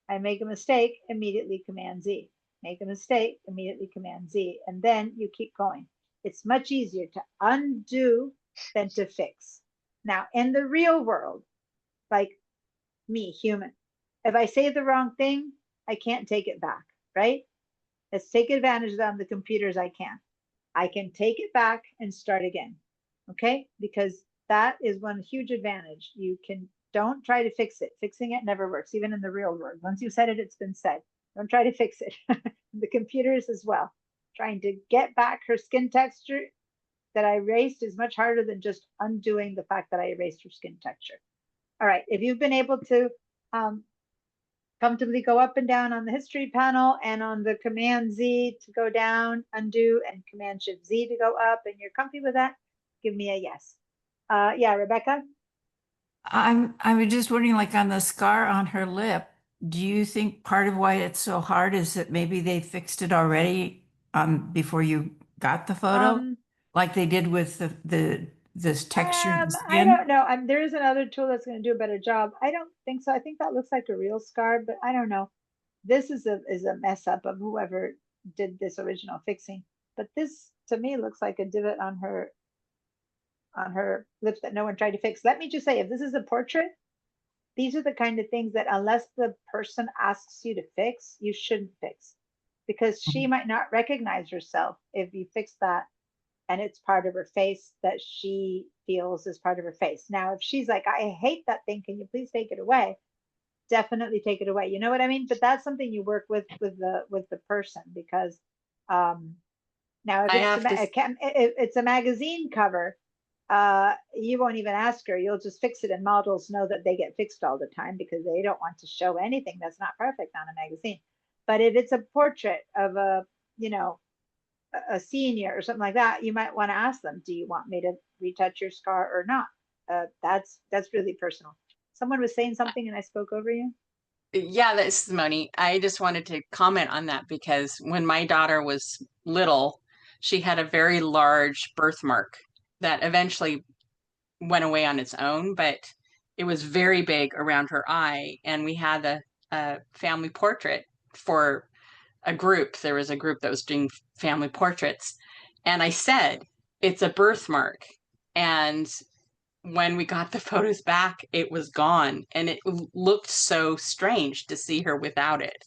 I make a mistake, immediately Command Z. Make a mistake, immediately Command Z. And then you keep going. It's much easier to undo than to fix. Now, in the real world, like me, human, if I say the wrong thing, I can't take it back, right? Let's take advantage on the computers I can. I can take it back and start again, okay? Because that is one huge advantage. You can, don't try to fix it. Fixing it never works, even in the real world. Once you said it, it's been said. Don't try to fix it. The computers as well. Trying to get back her skin texture that I erased is much harder than just undoing the fact that I erased her skin texture. All right, if you've been able to comfortably go up and down on the history panel and on the Command Z to go down, undo, and Command Shift Z to go up, and you're comfy with that, give me a yes. Yeah, Rebecca? I was just wondering, like on the scar on her lip, do you think part of why it's so hard is that maybe they fixed it already before you got the photo? Like they did with this texture of the I skin? don't know. There is another tool that's going to do a better job. I don't think so. I think that looks like a real scar, but I don't know. This is a mess up of whoever did this original fixing. But this to me looks like a divot on her lips that no one tried to fix. Let me just say, if this is a portrait, these are the kind of things that unless the person asks you to fix, you shouldn't fix, because she might not recognize herself if you fix that and it's part of her face that she feels is part of her face. Now, if she's like, I hate that thing, can you please take it away? Definitely take it away. You know what I mean? But that's something you work with the person, because now if it's a magazine cover, you won't even ask her. You'll just fix it, and models know that they get fixed all the time because they don't want to show anything that's not perfect on a magazine. But if it's a portrait of a senior or something like that, you might want to ask them, do you want me to retouch your scar or not? That's really personal. Someone was saying something and I spoke over you. Yeah, that's Simone. I just wanted to comment on that because when my daughter was little, she had a very large birthmark that eventually went away on its own, but it was very big around her eye. And we had a family portrait for a group. There was a group that was doing family portraits. And I said, it's a birthmark. And when we got the photos back, it was gone. And it looked so strange to see her without it.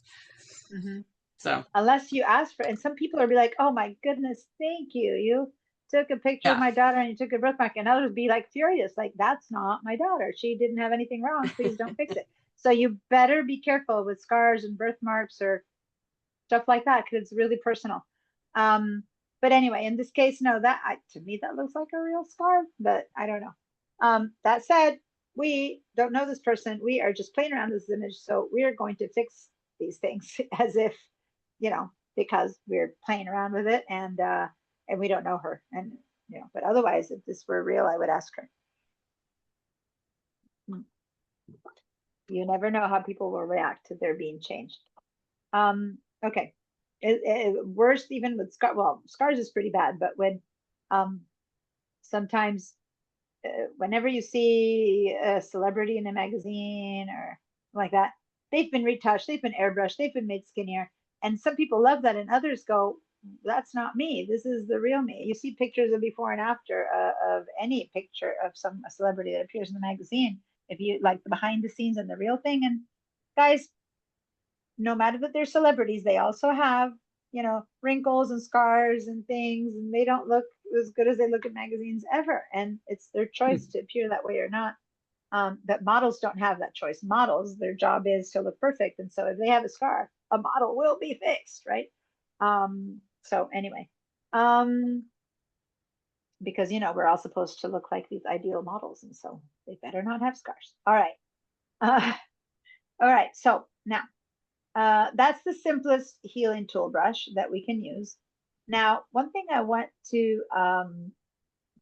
So unless you ask for it, and some people will be like, oh my goodness, thank you. You took a picture of my daughter and you took a birthmark, and others would be like furious, like, that's not my daughter. She didn't have anything wrong. Please don't fix it. So you better be careful with scars and birthmarks or stuff like that, because it's really personal. But anyway, in this case, no, to me that looks like a real scar, but I don't know. That said, we don't know this person. We are just playing around with this image, so we are going to fix these things as if, because we're playing around with it, and we don't know her, and but otherwise, if this were real, I would ask her. You never know how people will react to their being changed. Okay. Worse even with scars is pretty bad, but when sometimes whenever you see a celebrity in a magazine or like that, they've been retouched, they've been airbrushed, they've been made skinnier, and some people love that, and others go, that's not me, this is the real me. You see pictures of before and after of any picture of a celebrity that appears in the magazine, if you like the behind the scenes and the real thing. And guys, no matter that they're celebrities, they also have, wrinkles and scars and things, and they don't look as good as they look in magazines ever. And it's their choice to appear that way or not. But models don't have that choice. Models, their job is to look perfect. And so if they have a scar, a model will be fixed, right? So anyway, because, we're all supposed to look like these ideal models. And so they better not have scars. All right. All right. So now, that's the simplest healing tool brush that we can use. Now, one thing I want to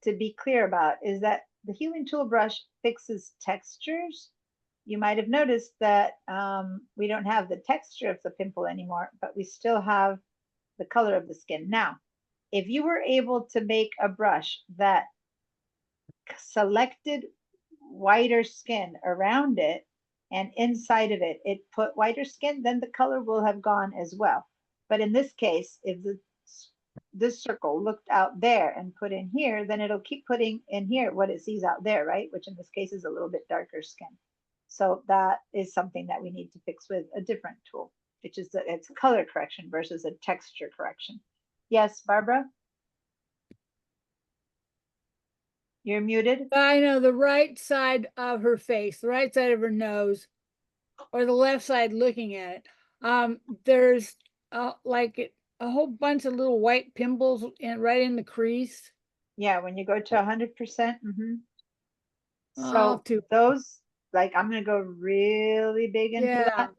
be clear about is that the healing tool brush fixes textures. You might have noticed that we don't have the texture of the pimple anymore, but we still have the color of the skin. Now, if you were able to make a brush that selected whiter skin around it, and inside of it, it put whiter skin, then the color will have gone as well. But in this case, if this circle looked out there and put in here, then it'll keep putting in here what it sees out there, right? Which in this case is a little bit darker skin. So that is something that we need to fix with a different tool, which is that it's color correction versus a texture correction. Yes, Barbara? You're muted. I know, the right side of her face, the right side of her nose, or the left side looking at it. There's like a whole bunch of little white pimples right in the crease. Yeah, when you go to 100%. Oh, So too- those, like, I'm gonna go really big into Yeah. that.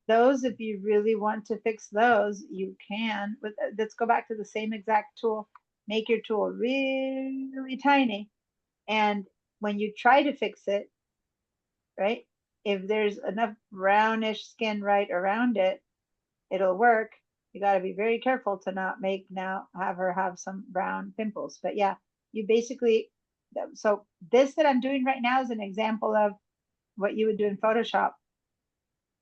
Those, if you really want to fix those, you can. But let's go back to the same exact tool. Make your tool really tiny. And when you try to fix it, right, if there's enough brownish skin right around it, it'll work. You got to be very careful to not have her have some brown pimples. But yeah, you basically, so this that I'm doing right now is an example of what you would do in Photoshop.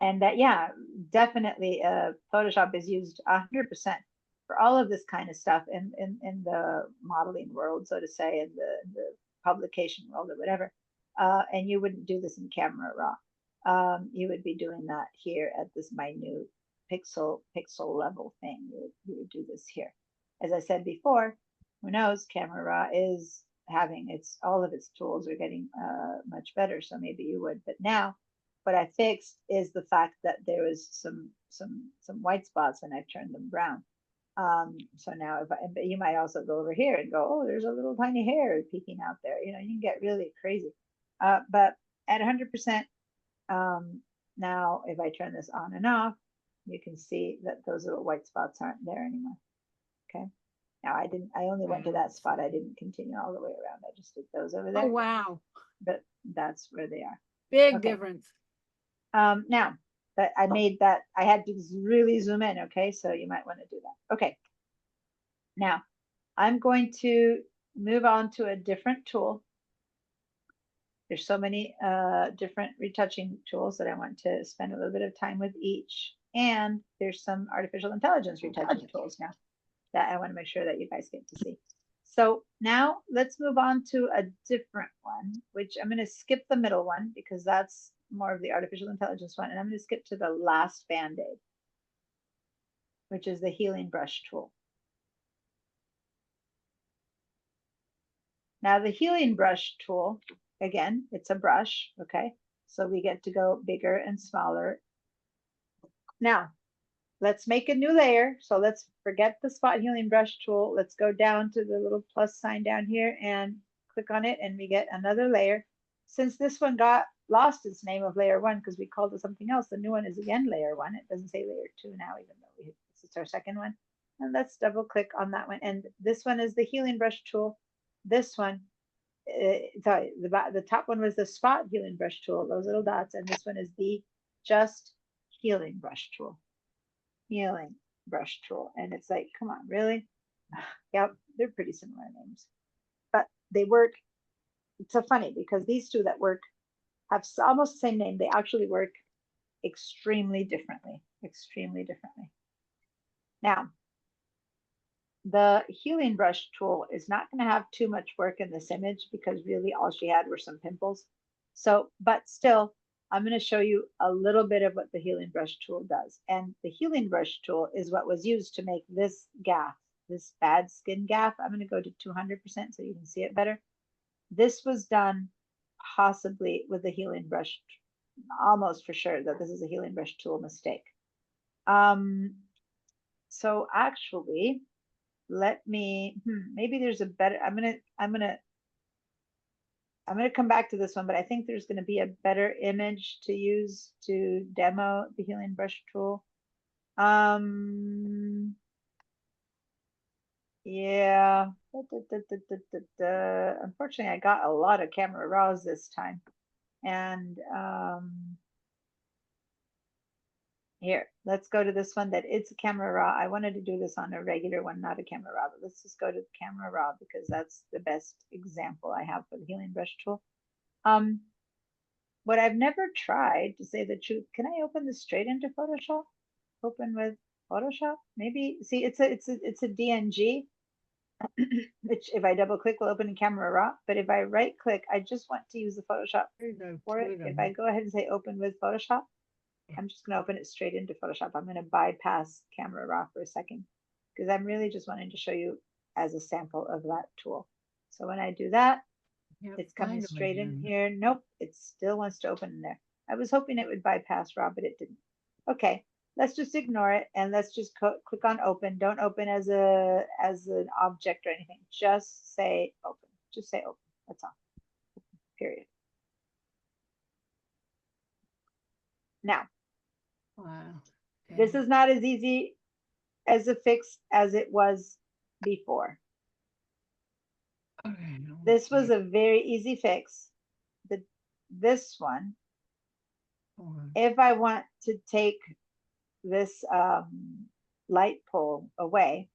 And that, yeah, definitely Photoshop is used 100% for all of this kind of stuff in the modeling world, so to say, in the publication world or whatever. And you wouldn't do this in Camera Raw. You would be doing that here at this minute pixel level thing. You would do this here. As I said before, who knows, Camera Raw is having all of its tools are getting much better, so maybe you would. But now what I fixed is the fact that there was some white spots and I've turned them brown. So now but you might also go over here and go, oh, there's a little tiny hair peeking out there. You know, you can get really crazy. But at 100%, now if I turn this on and off, you can see that those little white spots aren't there anymore. Okay. Now I only went to that spot. I didn't continue all the way around. I just did those over there. Oh, wow. But that's where they are. Big Okay. difference. Now that I made that, I had to really zoom in. Okay. So you might want to do that. Okay. Now I'm going to move on to a different tool. There's so many different retouching tools that I want to spend a little bit of time with each. And there's some artificial intelligence retouching tools now that I want to make sure that you guys get to see. So now let's move on to a different one, which I'm going to skip the middle one because that's more of the artificial intelligence one. And I'm going to skip to the last Band-Aid, which is the healing brush tool. Now the healing brush tool, again, it's a brush, okay? So we get to go bigger and smaller. Now, let's make a new layer. So let's forget the spot healing brush tool. Let's go down to the little plus sign down here and click on it and we get another layer. Since this one lost its name of layer 1 because we called it something else, the new one is again layer 1. It doesn't say layer 2 now, even though this is our second one. And let's double click on that one. And this one is the healing brush tool. This one, sorry, the top one was the spot healing brush tool, those little dots. And this one is the just healing brush tool. Healing brush tool. And it's like, come on, really? Yep, they're pretty similar names. But they work. It's so funny because these two that work have almost the same name. They actually work extremely differently. Extremely differently. Now, the healing brush tool is not going to have too much work in this image because really all she had were some pimples. So, but still, I'm going to show you a little bit of what the healing brush tool does. And the healing brush tool is what was used to make this gaff, this bad skin gaff. I'm going to go to 200% so you can see it better. This was done possibly with the healing brush, almost for sure that this is a healing brush tool mistake. So actually, let me, maybe there's a better, I'm gonna come back to this one, but I think there's gonna be a better image to use to demo the healing brush tool. Yeah. Unfortunately, I got a lot of Camera Raws this time. And here, let's go to this one that it's a Camera Raw. I wanted to do this on a regular one, not a Camera Raw, but let's just go to the Camera Raw because that's the best example I have for the healing brush tool. What I've never tried, to say the truth, can I open this straight into Photoshop? Open with Photoshop? Maybe, see, it's a DNG, which if I double click will open in Camera Raw, but if I right click, I just want to use the Photoshop for it. If I go ahead and say open with Photoshop, I'm just going to open it straight into Photoshop. I'm going to bypass Camera Raw for a second because I'm really just wanting to show you as a sample of that tool. So when I do that, it's coming straight in here. Nope, it still wants to open in there. I was hoping it would bypass Raw, but it didn't. Okay, let's just ignore it and let's just click on open. Don't open as an object or anything. Just say open. Just say open. That's all. Period. Now, Wow. this is not as easy as a fix as it was before. Okay. This was a very easy fix. This one, if I want to take this light pole away,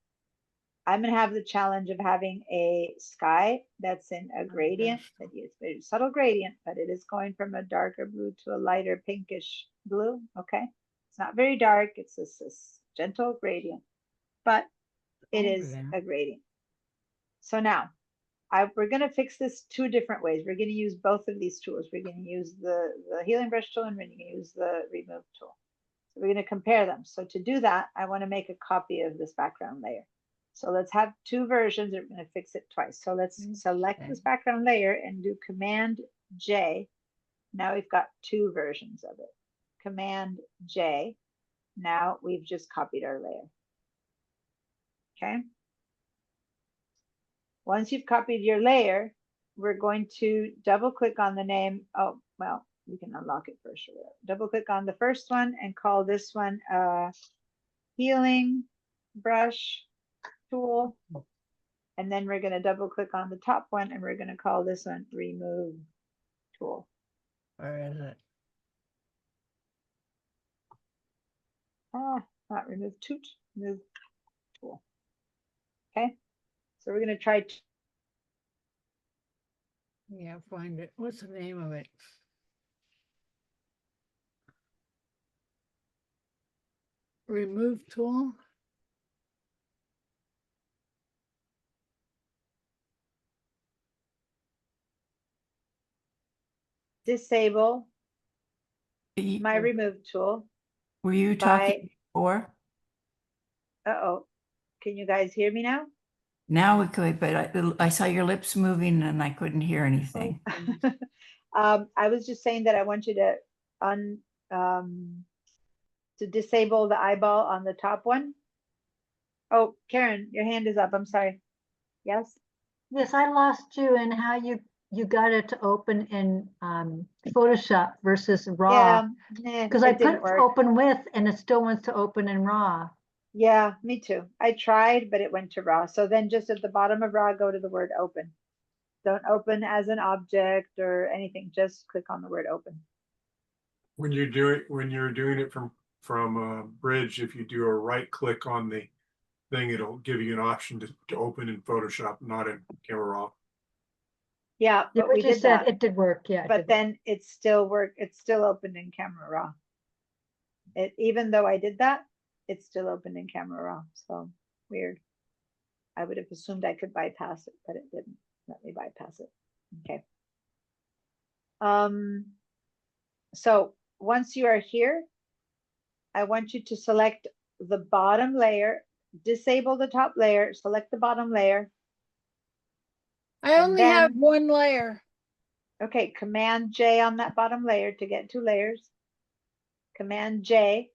I'm going to have the challenge of having a sky that's in a gradient, that is very subtle gradient, but it is going from a darker blue to a lighter pinkish blue. Okay. It's not very dark. It's this gentle gradient, but it is a gradient. So now we're going to fix this two different ways. We're going to use both of these tools. We're going to use the healing brush tool and we're going to use the remove tool. So we're going to compare them. So to do that, I want to make a copy of this background layer. So let's have two versions. We're going to fix it twice. So let's select this background layer and do Command J. Now we've got two versions of it. Command J. Now we've just copied our layer. Okay. Once you've copied your layer, we're going to double click on the name. Oh, well, you can unlock it first. Double click on the first one and call this one healing brush tool. And then we're going to double click on the top one and we're going to call this one remove tool. Where is it? Not remove toot, remove tool. Okay. So we're going to try. Yeah, find it. What's the name of it? Remove tool. Disable Y- my remove tool. Were you by- talking before? Uh-oh. Can you guys hear me now? Now we could, but I saw your lips moving and I couldn't hear anything. I was just saying that I want you to to disable the eyeball on the top one. Oh, Karen, your hand is up. I'm sorry. Yes? Yes, I lost you in how you got it to open in Photoshop versus RAW. Yeah, Because I put open with and it still wants to open in RAW. Yeah, me too. I tried, but it went to RAW. So then just at the bottom of RAW, go to the word open. Don't open as an object or anything. Just click on the word open. When you're doing it from Bridge, if you do a right click on the thing, it'll give you an option to open in Photoshop, not in Camera Raw. Yeah, Yeah, but what we you did said, that. it did work. Yeah. But then it still worked. It's still opened in Camera Raw. Even though I did that, it's still opened in Camera Raw. So weird. I would have assumed I could bypass it, but it didn't let me bypass it. Okay. So once you are here, I want you to select the bottom layer, disable the top layer, select the bottom layer. I only have one layer. Okay, Command J on that bottom layer to get 2 layers. Command J,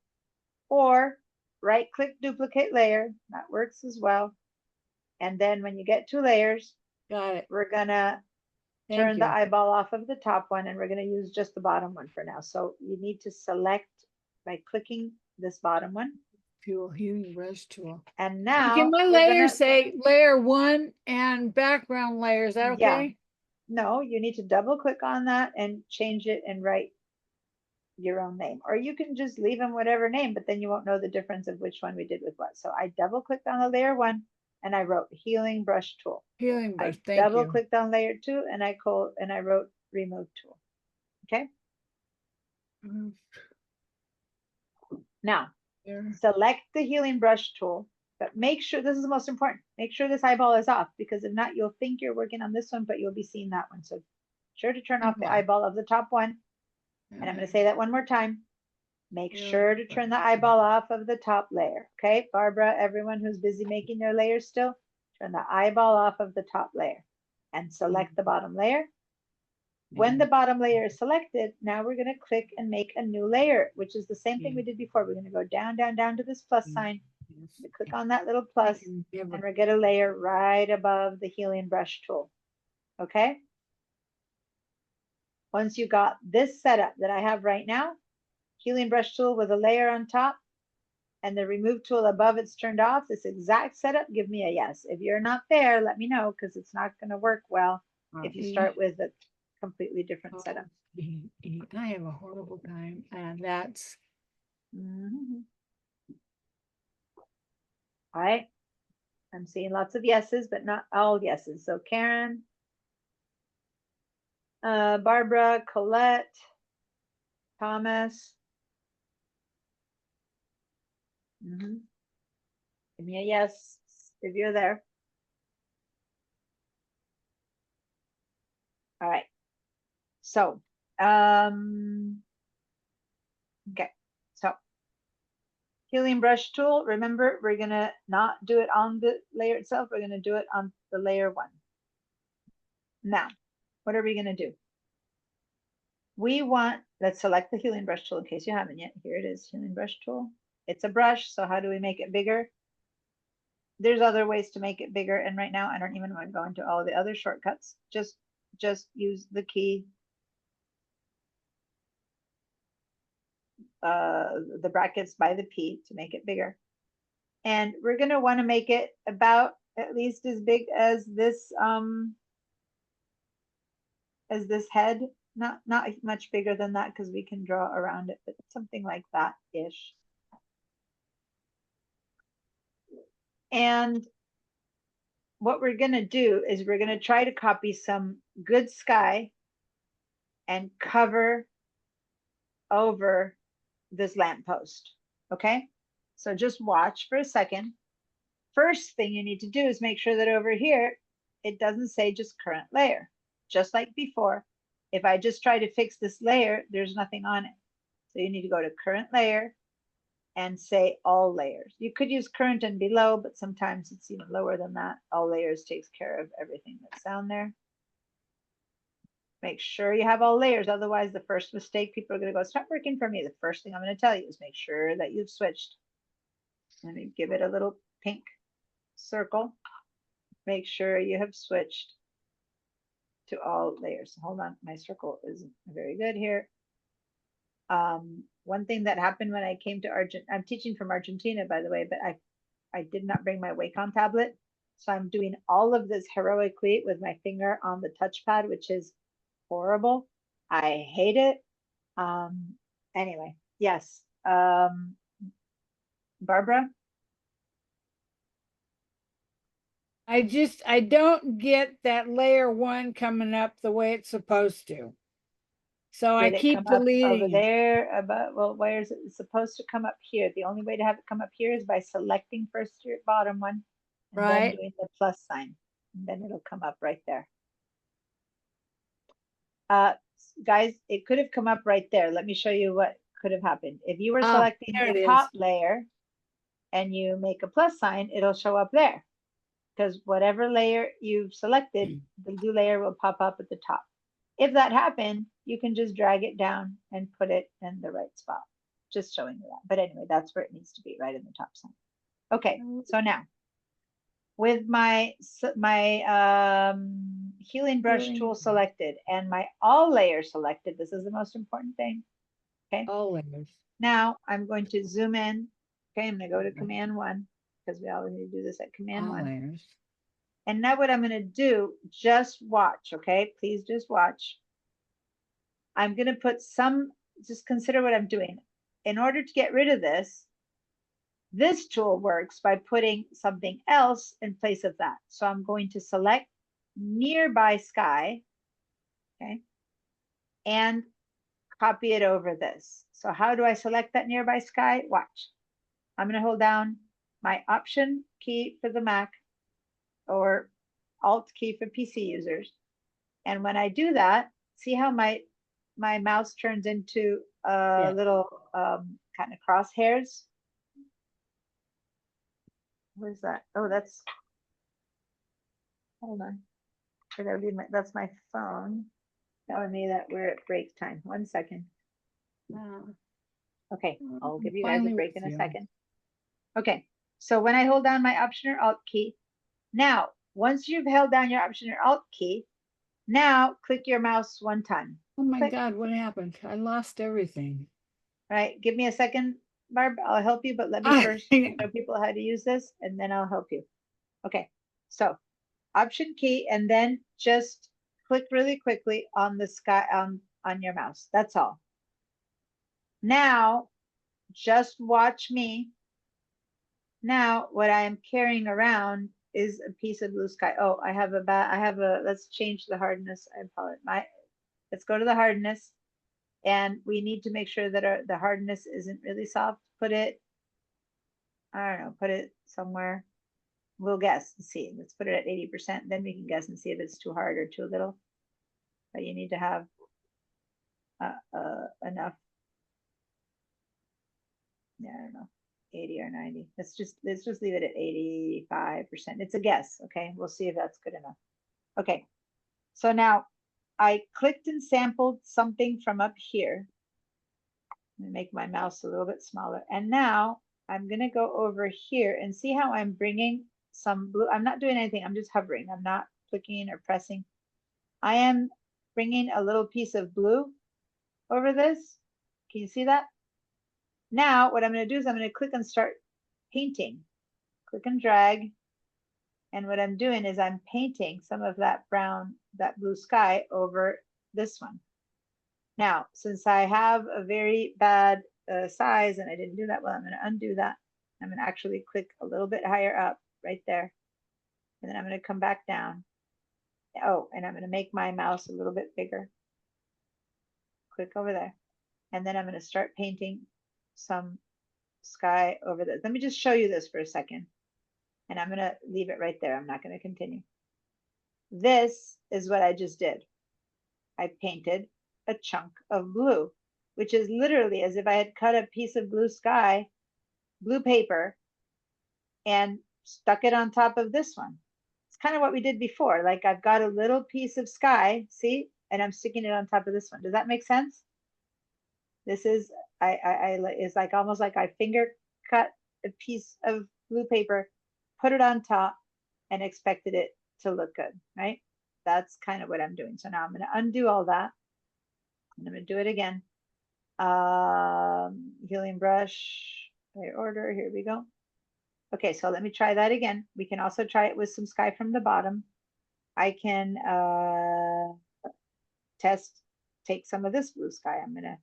or right click duplicate layer, that works as well. And then when you get 2 layers, Got it. we're gonna turn the eyeball off of the top one and we're gonna use just the bottom one for now. So you need to select by clicking this bottom one. Tool, healing brush tool. And now Can my we're layers gonna- say layer 1 and background layer? Is that okay? Yeah. No, you need to double click on that and change it and write your own name. Or you can just leave them whatever name, but then you won't know the difference of which one we did with what. So I double clicked on the layer 1 and I wrote healing brush tool. Healing brush, I thank double you. clicked on layer 2 and I wrote remove tool. Okay. Mhm. Now There. select the healing brush tool, but make sure, this is the most important, make sure this eyeball is off, because if not, you'll think you're working on this one, but you'll be seeing that one. So sure to turn off the eyeball of the top one. And I'm going to say that one more time. Make sure to turn the eyeball off of the top layer. Okay, Barbara, everyone who's busy making their layers still, turn the eyeball off of the top layer and select the bottom layer. When the bottom layer is selected, now we're going to click and make a new layer, which is the same thing we did before. We're going to go down, down, down to this plus sign. We click on that little plus, and we're going to layer right above the healing brush tool. Okay. Once you got this setup that I have right now, healing brush tool with a layer on top and the remove tool above it's turned off, this exact setup, give me a yes. If you're not there, let me know, because it's not going to work well if you start with a completely different setup. I have a horrible time, and that's All right. I'm seeing lots of yeses, but not all yeses. So Karen, Barbara, Colette, Thomas. Give me a yes if you're there. All right. So, okay. So, healing brush tool. Remember, we're going to not do it on the layer itself. We're going to do it on the layer one. Now, what are we going to do? We want, let's select the healing brush tool in case you haven't yet. Here it is, healing brush tool. It's a brush, so how do we make it bigger? There's other ways to make it bigger, and right now I don't even want to go into all the other shortcuts. Just use the key, the brackets by the P to make it bigger. And we're going to want to make it about at least as big as this head. Not much bigger than that, because we can draw around it, but something like that ish. And what we're going to do is we're going to try to copy some good sky and cover over this lamppost. Okay, so just watch for a second. First thing you need to do is make sure that over here it doesn't say just current layer. Just like before, if I just try to fix this layer, there's nothing on it. So you need to go to current layer and say all layers. You could use current and below, but sometimes it's even lower than that. All layers takes care of everything that's down there. Make sure you have all layers. Otherwise, the first mistake people are going to go, it's not working for me. The first thing I'm going to tell you is make sure that you've switched. Let me give it a little pink circle. Make sure you have switched to all layers. Hold on, my circle isn't very good here. One thing that happened when I came to Argentina, I'm teaching from Argentina, by the way, but I did not bring my Wacom tablet. So I'm doing all of this heroically with my finger on the touchpad, which is horrible. I hate it. Anyway, yes. Barbara? I don't get that layer one coming up the way it's supposed to. So I keep deleting over there about, well, where is it? It's supposed to come up here. The only way to have it come up here is by selecting first your bottom one and then doing the plus sign. And then it'll come up right there. Guys, it could have come up right there. Let me show you what could have happened. If you were selecting the top layer and you make a plus sign, it'll show up there. Because whatever layer you've selected, the new layer will pop up at the top. If that happened, you can just drag it down and put it in the right spot. Just showing you that. But anyway, that's where it needs to be, right in the top sign. Okay, so now with my healing brush tool selected and my all layer selected, this is the most important thing. Okay. all layers. Now I'm going to zoom in. Okay, I'm going to go to Command 1 because we always need to do this at Command 1. Layers. And now what I'm going to do, just watch, okay? Please just watch. I'm going to put some, just consider what I'm doing. In order to get rid of this, this tool works by putting something else in place of that. So I'm going to select nearby sky, okay? And copy it over this. So how do I select that nearby sky? Watch. I'm going to hold down my Option key for the Mac or Alt key for PC users. And when I do that, see how my mouse turns into a little kind of crosshairs? What is that? Oh, that's, hold on. That's my phone. telling me that we're at break time. 1 second. Okay, I'll give you guys a Finally break with in a you. second. Okay, so when I hold down my Option or Alt key, now, once you've held down your Option or Alt key, now click your mouse 1 time. Oh my Click. God, what happened? I lost everything. All right, give me a second, Barb. I'll help you, but let me first show people how to use this, and then I'll help you. Okay, so Option key, and then just click really quickly on the sky on your mouse. That's all. Now, just watch me. Now, what I am carrying around is a piece of blue sky. Oh, I have a, let's change the hardness. I apologize. Let's go to the hardness. And we need to make sure that the hardness isn't really soft. Put it, I don't know, put it somewhere. We'll guess and see. Let's put it at 80%. Then we can guess and see if it's too hard or too little. But you need to have enough. Yeah, I don't know, 80 or 90. Let's just leave it at 85%. It's a guess. Okay, we'll see if that's good enough. Okay, so now I clicked and sampled something from up here. I'm gonna make my mouse a little bit smaller. And now I'm gonna go over here and see how I'm bringing some blue. I'm not doing anything. I'm just hovering. I'm not clicking or pressing. I am bringing a little piece of blue over this. Can you see that? Now what I'm gonna do is I'm gonna click and start painting. Click and drag. And what I'm doing is I'm painting some of that brown, that blue sky over this one. Now, since I have a very bad size and I didn't do that well, I'm going to undo that. I'm going to actually click a little bit higher up right there. And then I'm going to come back down. Oh, and I'm going to make my mouse a little bit bigger. Click over there. And then I'm going to start painting some sky over there. Let me just show you this for a second. And I'm going to leave it right there. I'm not going to continue. This is what I just did. I painted a chunk of blue, which is literally as if I had cut a piece of blue sky, blue paper, and stuck it on top of this one. It's kind of what we did before. Like I've got a little piece of sky, see, and I'm sticking it on top of this one. Does that make sense? This is, it's like almost like I finger cut a piece of blue paper, put it on top, and expected it to look good, right? That's kind of what I'm doing. So now I'm going to undo all that. And I'm going to do it again. Healing brush, by order, here we go. Okay, so let me try that again. We can also try it with some sky from the bottom. I can take some of this blue sky. I'm going to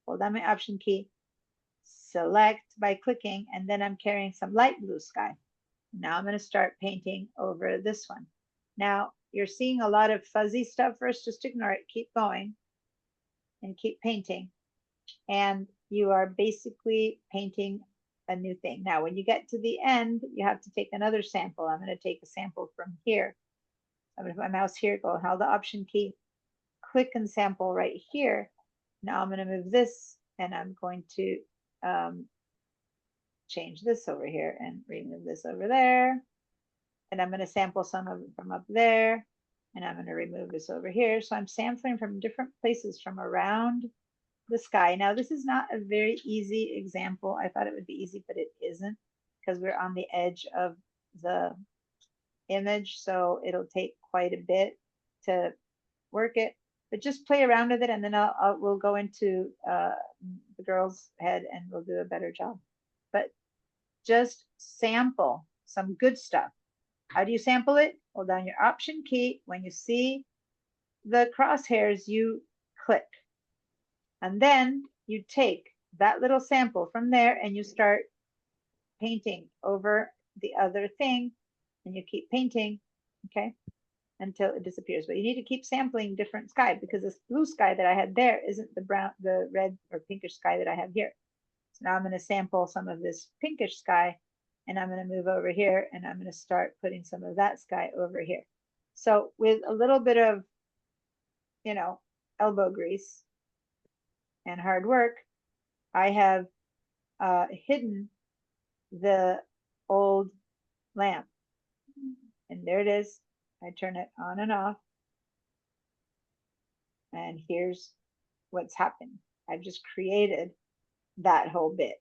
hold down my Option key, select by clicking, and then I'm carrying some light blue sky. Now I'm going to start painting over this one. Now you're seeing a lot of fuzzy stuff first, just ignore it, keep going and keep painting. And you are basically painting a new thing. Now, when you get to the end, you have to take another sample. I'm going to take a sample from here. I'm going to put my mouse here, go hold the Option key, click and sample right here. Now I'm going to move this and I'm going to change this over here and remove this over there. And I'm going to sample some of it from up there. And I'm going to remove this over here. So I'm sampling from different places from around the sky. Now, this is not a very easy example. I thought it would be easy, but it isn't because we're on the edge of the image. So it'll take quite a bit to work it. But just play around with it, and then we'll go into the girl's head and we'll do a better job. But just sample some good stuff. How do you sample it? Hold down your Option key. When you see the crosshairs, you click. And then you take that little sample from there and you start painting over the other thing. And you keep painting, okay, until it disappears. But you need to keep sampling different sky because this blue sky that I had there isn't the red or pinkish sky that I have here. So now I'm going to sample some of this pinkish sky. And I'm going to move over here and I'm going to start putting some of that sky over here. So with a little bit of, you know, elbow grease and hard work, I have hidden the old lamp. And there it is. I turn it on and off. And here's what's happened. I've just created that whole bit.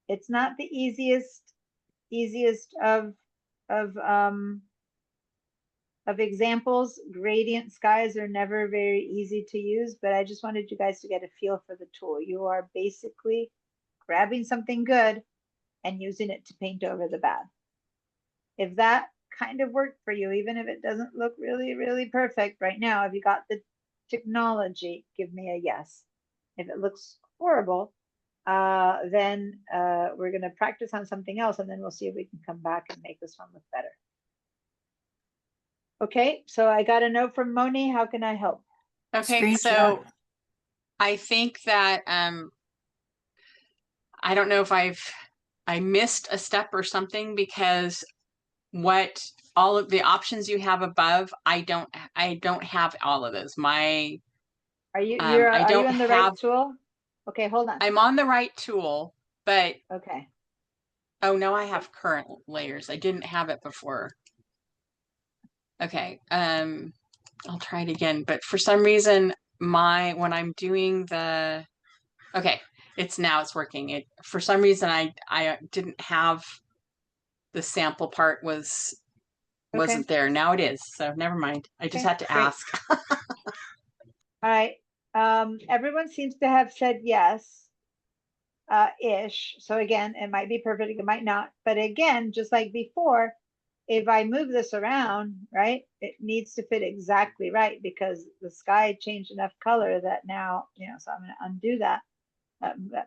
It's not the easiest of examples. Gradient skies are never very easy to use, but I just wanted you guys to get a feel for the tool. You are basically grabbing something good and using it to paint over the bad. If that kind of worked for you, even if it doesn't look really, really perfect right now, if you got the technology, give me a yes. If it looks horrible, then we're going to practice on something else, and then we'll see if we can come back and make this one look better. Okay, so I got a note from Moni. How can I help? Okay, so I think that I don't know if I missed a step or something, because what all of the options you have above, I don't have all of those. My Are you I don't on the have, right tool? Okay, hold on. I'm on the right tool, but okay. Oh, no, I have current layers. I didn't have it before. Okay, I'll try it again, but for some reason when I'm doing the, okay, it's working. It, for some reason I didn't have the sample part wasn't there. Now it is, so never mind. I just had to ask. All right. Everyone seems to have said yes. Ish. So again, it might be perfect, it might not. But again, just like before, if I move this around, right, it needs to fit exactly right, because the sky changed enough color that now, so I'm going to undo that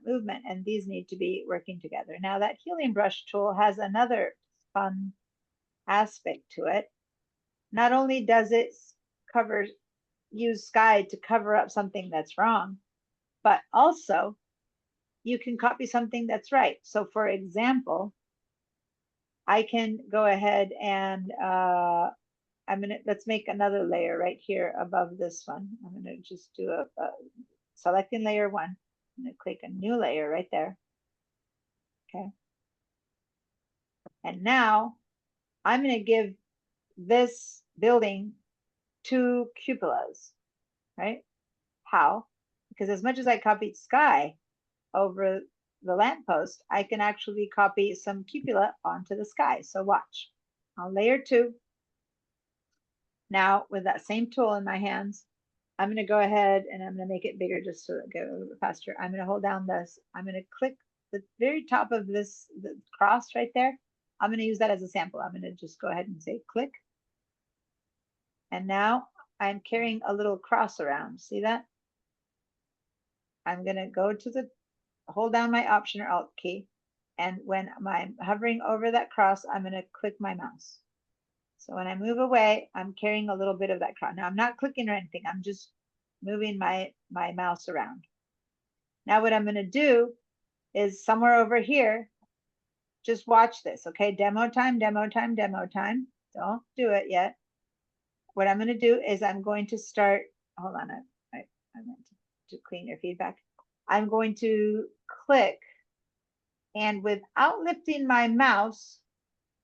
movement, and these need to be working together. Now that healing brush tool has another fun aspect to it. Not only does it use sky to cover up something that's wrong, but also you can copy something that's right. So for example, I can go ahead and let's make another layer right here above this one. I'm gonna just do a selecting layer 1. I'm gonna click a new layer right there. Okay. And now I'm gonna give this building 2 cupolas, right? How? Because as much as I copied sky over the lamppost, I can actually copy some cupola onto the sky. So watch. On layer 2, now with that same tool in my hands, I'm going to go ahead and I'm going to make it bigger just so it goes a little bit faster. I'm going to hold down this. I'm going to click the very top of this, the cross right there. I'm going to use that as a sample. I'm going to just go ahead and say click. And now I'm carrying a little cross around. See that? I'm going to go to the, hold down my Option or Alt key. And when I'm hovering over that cross, I'm going to click my mouse. So when I move away, I'm carrying a little bit of that cross. Now I'm not clicking or anything. I'm just moving my mouse around. Now what I'm going to do is somewhere over here, just watch this. Okay, demo time, demo time, demo time. Don't do it yet. What I'm going to do is I'm going to start, hold on, I meant to clean your feedback. I'm going to click, and without lifting my mouse,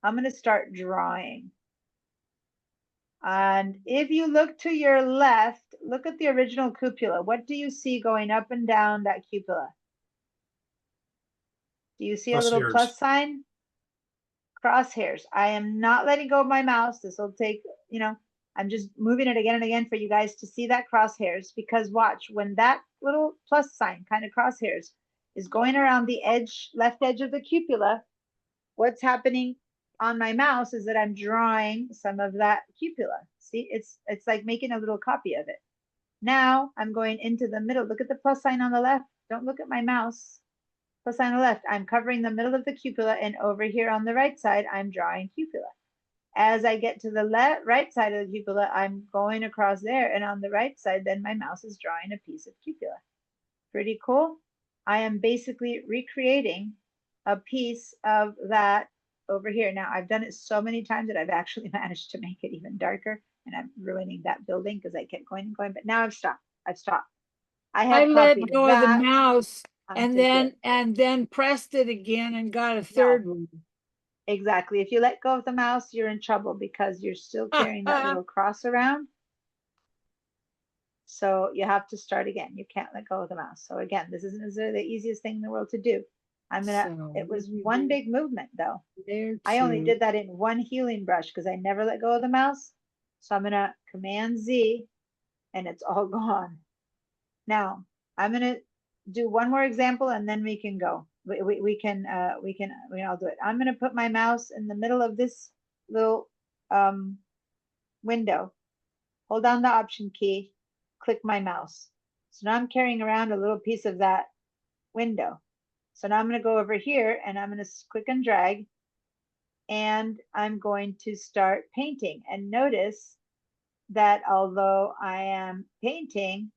I'm going to start drawing. And if you look to your left, look at the original cupola. What do you see going up and down that cupola? Do you see a little plus sign? Crosshairs. I am not letting go of my mouse. This will take, I'm just moving it again and again for you guys to see that crosshairs, because watch, when that little plus sign kind of crosshairs is going around the edge, left edge of the cupola, what's happening on my mouse is that I'm drawing some of that cupola. See, it's like making a little copy of it. Now I'm going into the middle. Look at the plus sign on the left. Don't look at my mouse. Plus sign on the left. I'm covering the middle of the cupola, and over here on the right side, I'm drawing cupola. As I get to the right side of the cupola, I'm going across there, and on the right side, then my mouse is drawing a piece of cupola. Pretty cool. I am basically recreating a piece of that over here. Now I've done it so many times that I've actually managed to make it even darker, and I'm ruining that building because I kept going and going, but now I've stopped. I let go of the mouse and then pressed it again and got a third one. Exactly. If you let go of the mouse, you're in trouble because you're still carrying that little cross around. So you have to start again. You can't let go of the mouse. So again, this isn't necessarily the easiest thing in the world to do. It was one big movement though. I only did that in one healing brush because I never let go of the mouse. So I'm gonna Command Z and it's all gone. Now I'm gonna do one more example and then we can go. We can all do it. I'm gonna put my mouse in the middle of this little window. Hold down the Option key, click my mouse. So now I'm carrying around a little piece of that window. So now I'm going to go over here and I'm going to click and drag and I'm going to start painting. And notice that although I am painting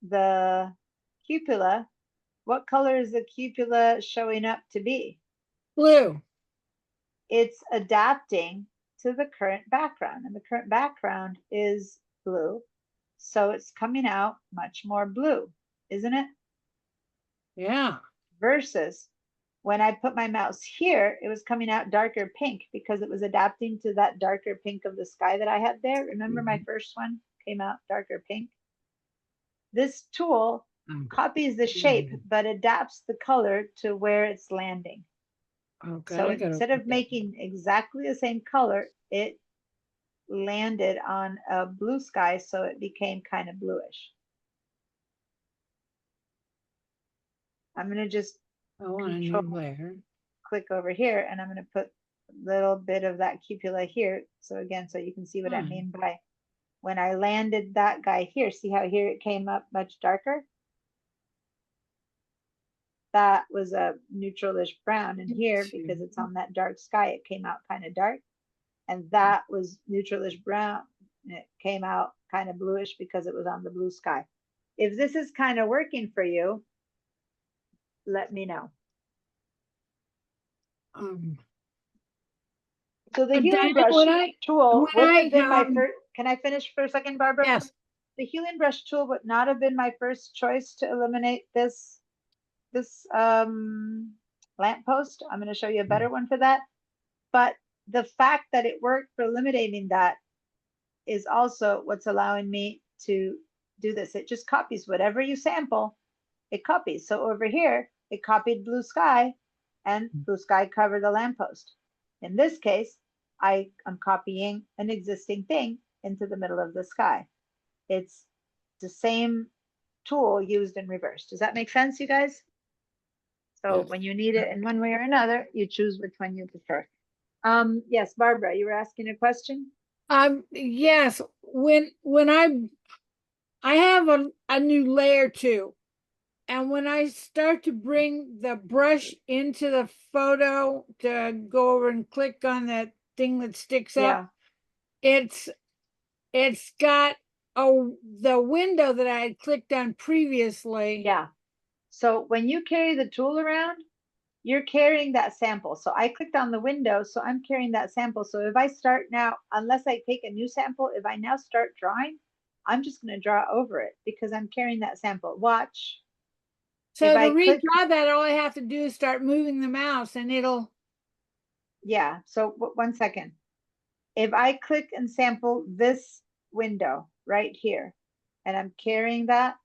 the cupola, what color is the cupola showing up to be? Blue. It's adapting to the current background, and the current background is blue. So it's coming out much more blue, isn't it? Yeah. Versus when I put my mouse here, it was coming out darker pink because it was adapting to that darker pink of the sky that I had there. Remember my first one came out darker pink? This tool copies the shape, but adapts the color to where it's landing. Okay. So instead of making exactly the same color, it landed on a blue sky, so it became kind of bluish. I'm going to just click over here and I'm going to put a little bit of that cupola here. So again, so you can see what I mean by when I landed that guy here, see how here it came up much darker? That was a neutralish brown, and here, because it's on that dark sky, it came out kind of dark. And that was neutralish brown, and it came out kind of bluish because it was on the blue sky. If this is kind of working for you, let me know. So the healing brush tool would have been my first. Can I finish for a second, Barbara? Yes. The healing brush tool would not have been my first choice to eliminate this lamppost. I'm going to show you a better one for that. But the fact that it worked for eliminating that is also what's allowing me to do this. It just copies whatever you sample, it copies. So over here, it copied blue sky, and blue sky covered the lamppost. In this case, I am copying an existing thing into the middle of the sky. It's the same tool used in reverse. Does that make sense, you guys? So when you need it in one way or another, you choose which one you prefer. Yes, Barbara, you were asking a question? Yes, when I have a new layer too, and when I start to bring the brush into the photo to go over and click on that thing that sticks up, it's got the window that I had clicked on previously. Yeah. So when you carry the tool around, you're carrying that sample. So I clicked on the window, so I'm carrying that sample. So if I start now, unless I take a new sample, if I now start drawing, I'm just going to draw over it because I'm carrying that sample. Watch. So to redraw that, all I have to do is start moving the mouse and it'll. Yeah. So 1 second. If I click and sample this window right here, and I'm carrying that,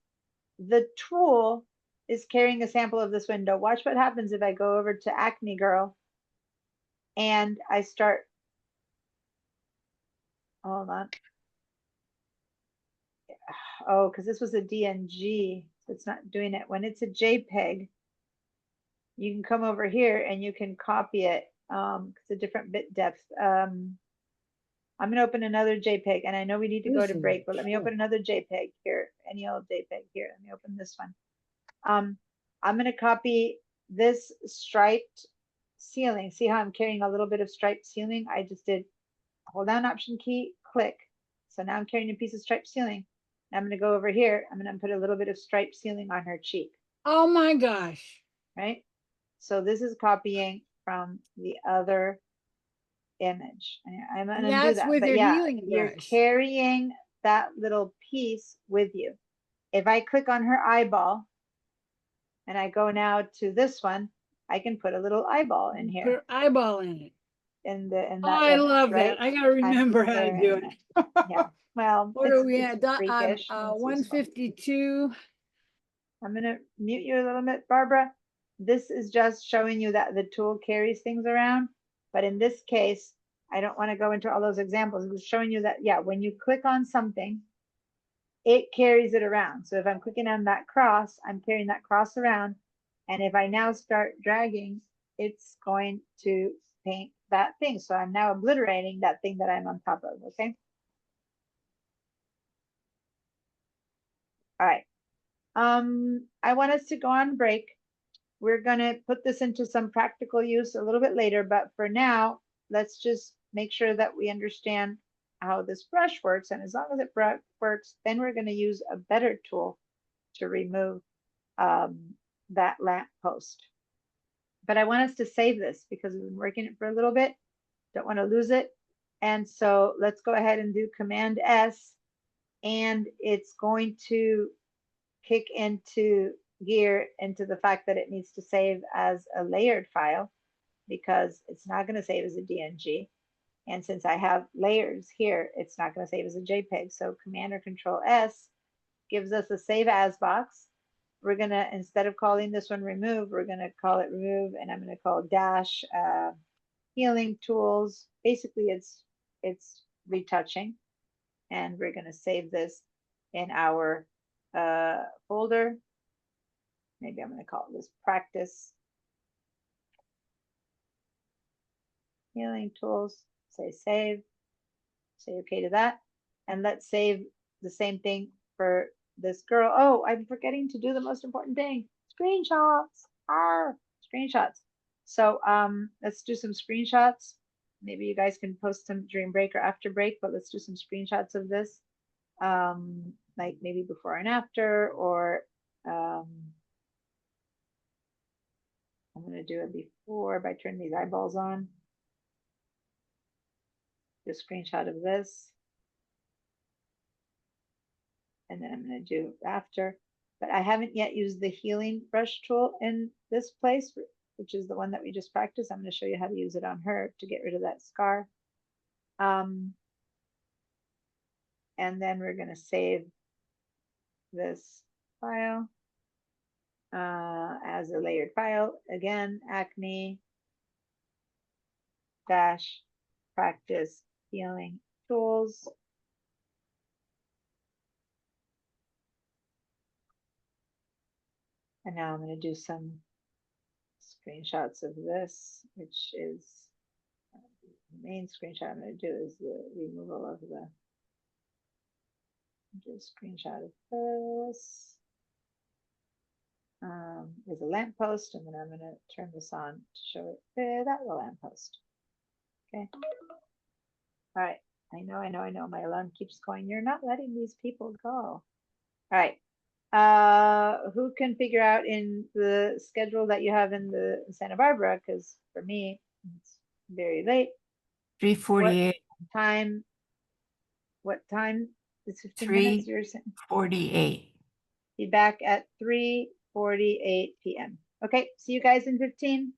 the tool is carrying a sample of this window. Watch what happens if I go over to Acne Girl and I start, hold on. Oh, because this was a DNG, so it's not doing it. When it's a JPEG, you can come over here and you can copy it. It's a different bit depth. I'm going to open another JPEG, and I know we need to go to break, but let me open another JPEG here, any old JPEG here. Let me open this one. I'm going to copy this striped ceiling. See how I'm carrying a little bit of striped ceiling? I just did hold down Option key, click. So now I'm carrying a piece of striped ceiling. And I'm going to go over here. I'm going to put a little bit of striped ceiling on her cheek. Oh my gosh. Right? So this is copying from the other image. I'm going to do that. But yeah, you're carrying that little piece with you. If I click on her eyeball, and I go now to this one, I can put a little eyeball in here. Put eyeball in it. in Oh, that I limit, love right? that. I gotta remember how to there do in it. Yeah, well, What are it's, we it's at? freakish. It's useful. 152. I'm gonna mute you a little bit, Barbara. This is just showing you that the tool carries things around. But in this case, I don't want to go into all those examples. It's showing you that, yeah, when you click on something, it carries it around. So if I'm clicking on that cross, I'm carrying that cross around. And if I now start dragging, it's going to paint that thing. So I'm now obliterating that thing that I'm on top of, okay? All right. I want us to go on break. We're gonna put this into some practical use a little bit later, but for now, let's just make sure that we understand how this brush works. And as long as it works, then we're gonna use a better tool to remove that lamp post. But I want us to save this because we've been working it for a little bit. Don't want to lose it. And so let's go ahead and do Command S, and it's going to kick into gear into the fact that it needs to save as a layered file because it's not going to save as a DNG. And since I have layers here, it's not going to save as a JPEG. So Command or Control S gives us a save as box. We're going to, instead of calling this one remove, we're going to call it remove, and I'm going to call dash healing tools. Basically, it's retouching, and we're going to save this in our folder. Maybe I'm going to call this practice healing tools. Say save. Say okay to that, and let's save the same thing for this girl. Oh, I'm forgetting to do the most important thing. Screenshots. Screenshots. So let's do some screenshots. Maybe you guys can post them during break or after break, but let's do some screenshots of this. Like maybe before and after, or I'm gonna do it before by turning these eyeballs on. Do a screenshot of this. And then I'm going to do after, but I haven't yet used the healing brush tool in this place, which is the one that we just practiced. I'm going to show you how to use it on her to get rid of that scar. And then we're going to save this file as a layered file. Again, Acme dash practice healing tools. And now I'm going to do some screenshots of this, which is the main screenshot I'm going to do is the removal of the, do a screenshot of this. There's a lamppost, and then I'm going to turn this on to show it without the lamppost. Okay. All right. I know. My alarm keeps going. You're not letting these people go. All right. Who can figure out in the schedule that you have in the Santa Barbara? Because for me, it's very late. 3:48. What time is 15 minutes? You're saying? 3:48. Be back at 3:48 p.m. Okay, see you guys in 15.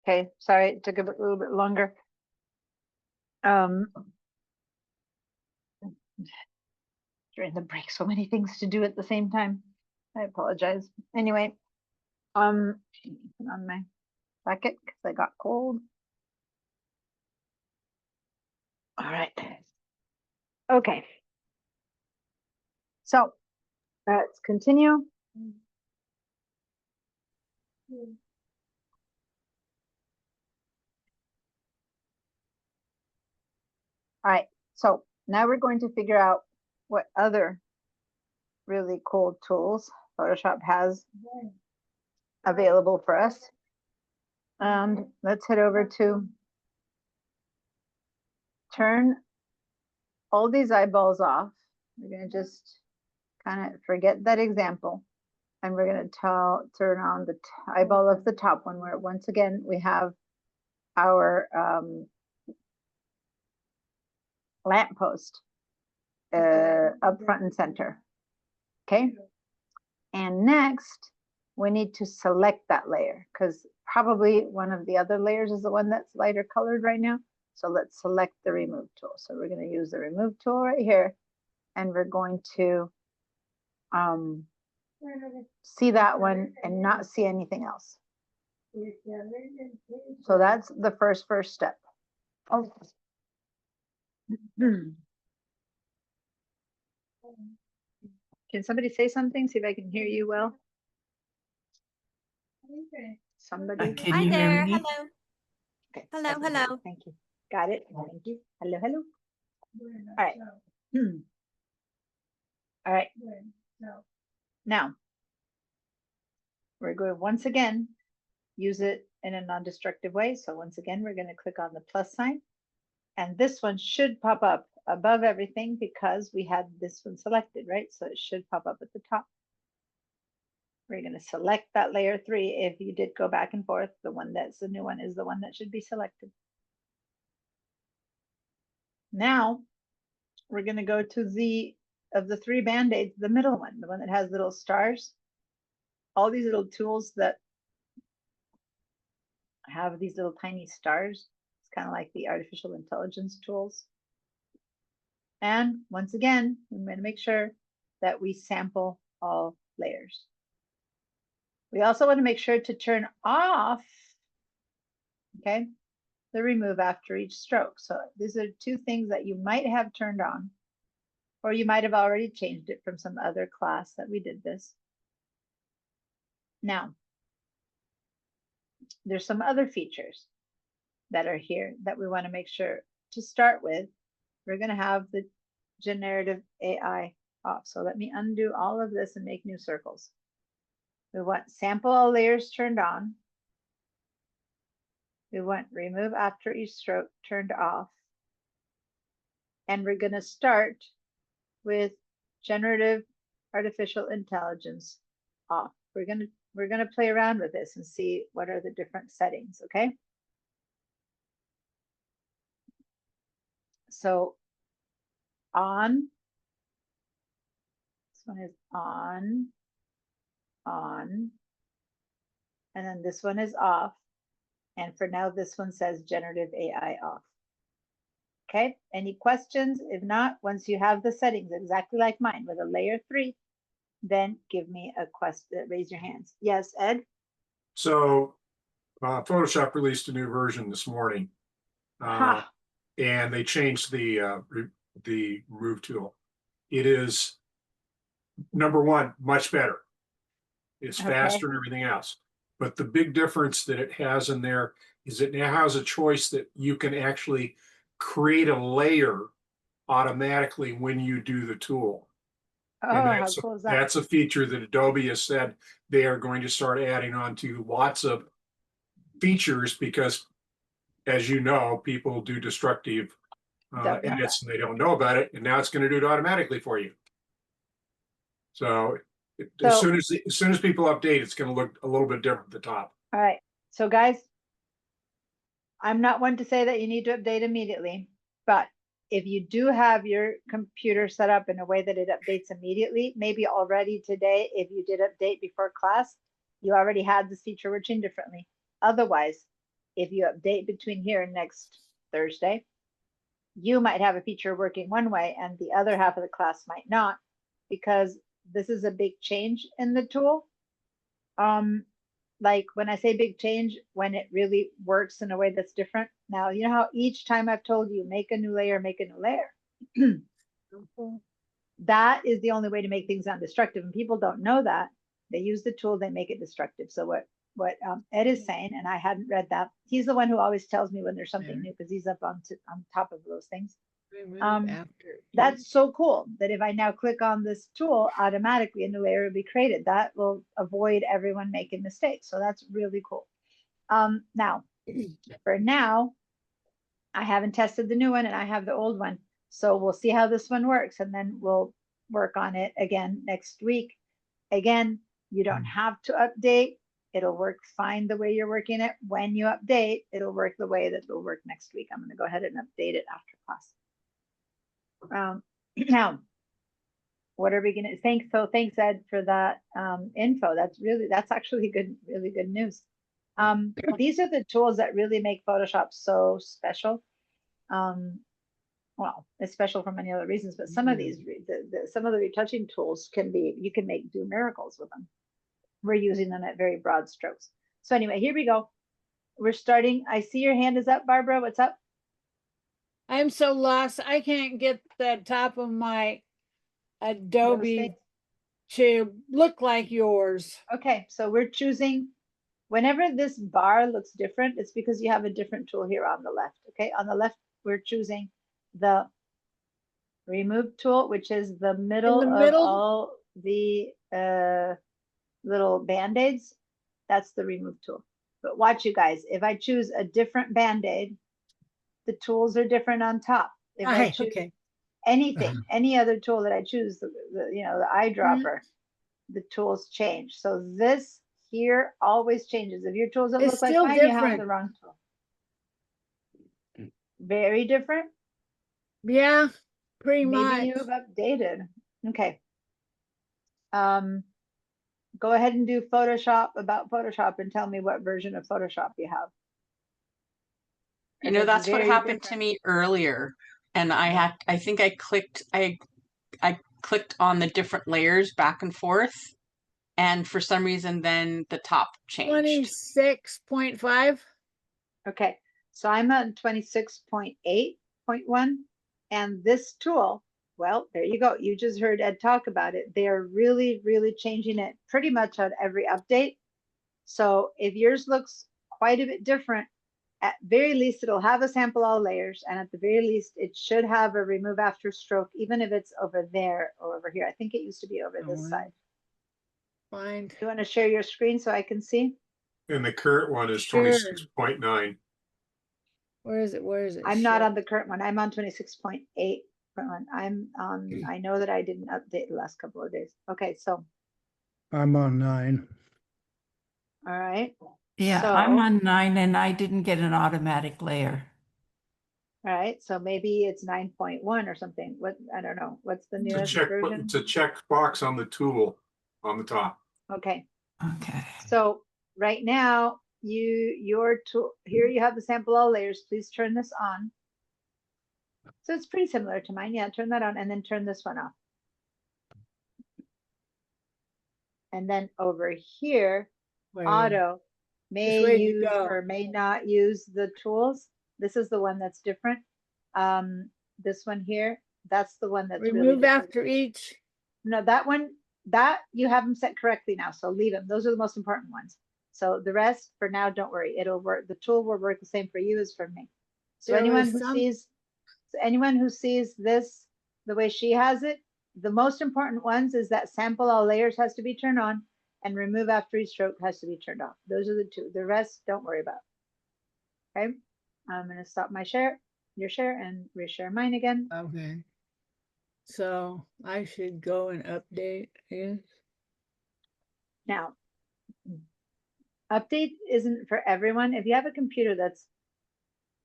Okay, sorry, it took a little bit longer. During the break, so many things to do at the same time. I apologize. Anyway, put on my bucket because I got cold. All right. Okay. So let's continue. All right, so now we're going to figure out what other really cool tools Photoshop has available for us. And let's head over to turn all these eyeballs off. We're going to just kind of forget that example. And we're going to turn on the eyeball of the top one, where once again we have our lamppost up front and center. Okay. And next, we need to select that layer because probably one of the other layers is the one that's lighter colored right now. So let's select the remove tool. So we're going to use the remove tool right here, and we're going to see that one and not see anything else. So that's the first step. Oh. Can somebody say something? See if I can hear you well. Somebody. Can Hi you hear there. me? Hello. Okay. Hello, hello. Thank you. Got it. Thank you. Hello, hello. All right. All right. Now, we're going to once again use it in a non-destructive way. So once again, we're going to click on the plus sign. And this one should pop up above everything because we had this one selected, right? So it should pop up at the top. We're going to select that layer 3. If you did go back and forth, the one that's the new one is the one that should be selected. Now we're going to go to the 3 band-aids, the middle one, the one that has little stars. All these little tools that have these little tiny stars. It's kind of like the artificial intelligence tools. And once again, I'm going to make sure that we sample all layers. We also want to make sure to turn off, okay, the remove after each stroke. So these are 2 things that you might have turned on, or you might have already changed it from some other class that we did this. Now, there's some other features that are here that we want to make sure. To start with, we're going to have the generative AI off. So let me undo all of this and make new circles. We want sample all layers turned on. We want remove after each stroke turned off. And we're going to start with generative artificial intelligence off. We're going to play around with this and see what are the different settings, okay? So on, this one is on, and then this one is off. And for now, this one says generative AI off. Okay, any questions? If not, once you have the settings exactly like mine with a layer 3, then give me a question, raise your hands. Yes, Ed? So Photoshop released a new version this morning. And they changed the remove tool. It is, number one, much better. It's faster and everything else. But the big difference that it has in there is it now has a choice that you can actually create a layer automatically when you do the tool. And How cool is that? that's a feature that Adobe has said they are going to start adding on to lots of features because, as you know, people do destructive edits and they don't know about it, and now it's going to do it automatically for you. So as soon as people update, it's going to look a little bit different at the top. All right. So guys, I'm not one to say that you need to update immediately, but if you do have your computer set up in a way that it updates immediately, maybe already today, if you did update before class, you already had this feature working differently. Otherwise, if you update between here and next Thursday, you might have a feature working one way and the other half of the class might not, because this is a big change in the tool. Like when I say big change, when it really works in a way that's different. Now, you know how each time I've told you, make a new layer, make a new layer. That is the only way to make things non-destructive, and people don't know that. They use the tool, they make it destructive. So what Ed is saying, and I hadn't read that. He's the one who always tells me when there's something new because he's up on top of those things. That's so cool that if I now click on this tool, automatically a new layer will be created. That will avoid everyone making mistakes. So that's really cool. Now, for now, I haven't tested the new one and I have the old one. So we'll see how this one works and then we'll work on it again next week. Again, you don't have to update. It'll work fine the way you're working it. When you update, it'll work the way that it'll work next week. I'm going to go ahead and update it after class. Now, what are we going to think? So thanks, Ed, for that info. That's actually good, really good news. These are the tools that really make Photoshop so special. Well, it's special for many other reasons, but some of these, some of the retouching tools you can do miracles with them. We're using them at very broad strokes. So anyway, here we go. We're starting. I see your hand is up, Barbara. What's up? I'm so lost. I can't get the top of my Adobe to look like yours. Okay, so we're choosing, whenever this bar looks different, it's because you have a different tool here on the left. Okay, on the left, we're choosing the remove tool, which is the middle of all the little band-aids. That's the remove tool. But watch, you guys, if I choose a different band-aid, the tools are different on top. If I choose anything, any other tool that I choose, the eyedropper, the tools change. So this here always changes. If your tools don't look like mine, you have the wrong tool. Very different. Yeah, pretty much. Maybe you've updated. Okay. Go ahead and do Photoshop, about Photoshop, and tell me what version of Photoshop you have. You know, that's what happened to me earlier. And I think I clicked on the different layers back and forth. And for some reason, then the top changed. 26.5. Okay. So I'm on 26.8.1. And this tool, well, there you go. You just heard Ed talk about it. They are really, really changing it pretty much on every update. So if yours looks quite a bit different, at very least, it'll have a sample all layers. And at the very least, it should have a remove after stroke, even if it's over there or over here. I think it used to be over this side. Fine. Do you want to share your screen so I can see? And the current one is 26.9. Where is it? Where is it? I'm not on the current one. I'm on 26.8. I'm on, I know that I didn't update the last couple of days. Okay, so. I'm on 9. All right. Yeah, so, I'm on 9 and I didn't get an automatic layer. All right, so maybe it's 9.1 or something. What, I don't know. What's the newest version? It's a check box on the tool on the top. Okay. Okay. So right now, your tool here, you have the sample all layers. Please turn this on. So it's pretty similar to mine. Yeah, turn that on and then turn this one off. And then over here, auto may use or may not use the tools. This is the one that's different. This one here, that's the one that's remove really different. after each. No, that one, that you have them set correctly now. So leave them. Those are the most important ones. So the rest for now, don't worry. It'll work. The tool will work the same for you as for me. So anyone who sees this the way she has it, the most important ones is that sample all layers has to be turned on and remove after each stroke has to be turned off. Those are the two. The rest, don't worry about. Okay. I'm going to stop my share, your share, and reshare mine again. Okay. So I should go and update it. Now, update isn't for everyone. If you have a computer that's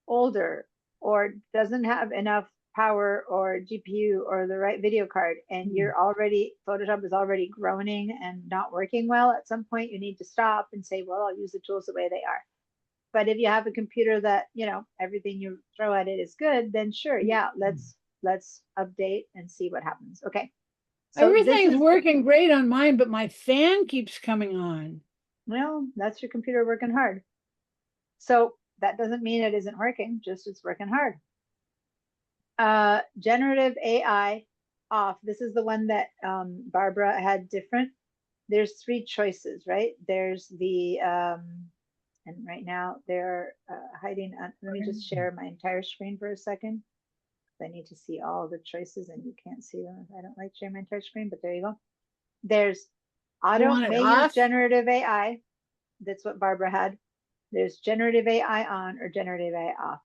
older or doesn't have enough power or GPU or the right video card, and Photoshop is already groaning and not working well, at some point you need to stop and say, well, I'll use the tools the way they are. But if you have a computer that, everything you throw at it is good, then sure, yeah, let's update and see what happens. Okay. So this Everything's is, working great on mine, but my fan keeps coming on. well, that's your computer working hard. So that doesn't mean it isn't working, just it's working hard. Generative AI off. This is the one that Barbara had different. There's 3 choices, right? There's the, and right now they're hiding. Let me just share my entire screen for a second. I need to see all the choices and you can't see them. I don't like sharing my entire screen, but there you go. There's auto want it may use off? generative AI. That's what Barbara had. There's generative AI on or generative AI off.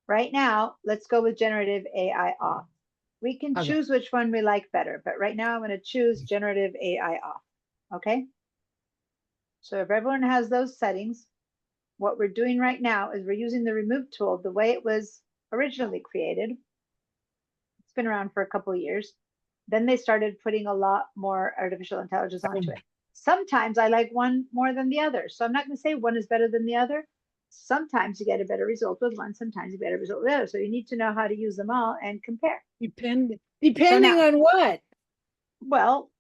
Right now, let's go with generative AI off. We can Okay. choose which one we like better, but right now I'm going to choose generative AI off. Okay. So if everyone has those settings, what we're doing right now is we're using the remove tool the way it was originally created. It's been around for a couple of years. Then they started putting a lot more artificial intelligence onto it. Sometimes I like one more than the other. So I'm not going to say one is better than the other. Sometimes you get a better result with one, sometimes you get a better result with the other. So you need to know how to use them all and compare. Depending now- on what? Well,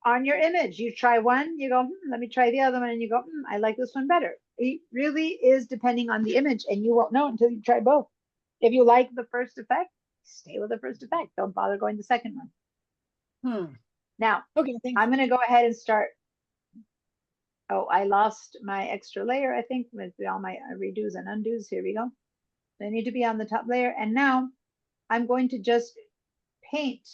on your image, you try one, you go, let me try the other one, and you go, I like this one better. It really is depending on the image, and you won't know until you try both. If you like the first effect, stay with the first effect. Don't bother going the second one. Now, Okay, thanks. I'm going to go ahead and start. Oh, I lost my extra layer, I think, with all my redos and undos. Here we go. They need to be on the top layer. And now I'm going to just paint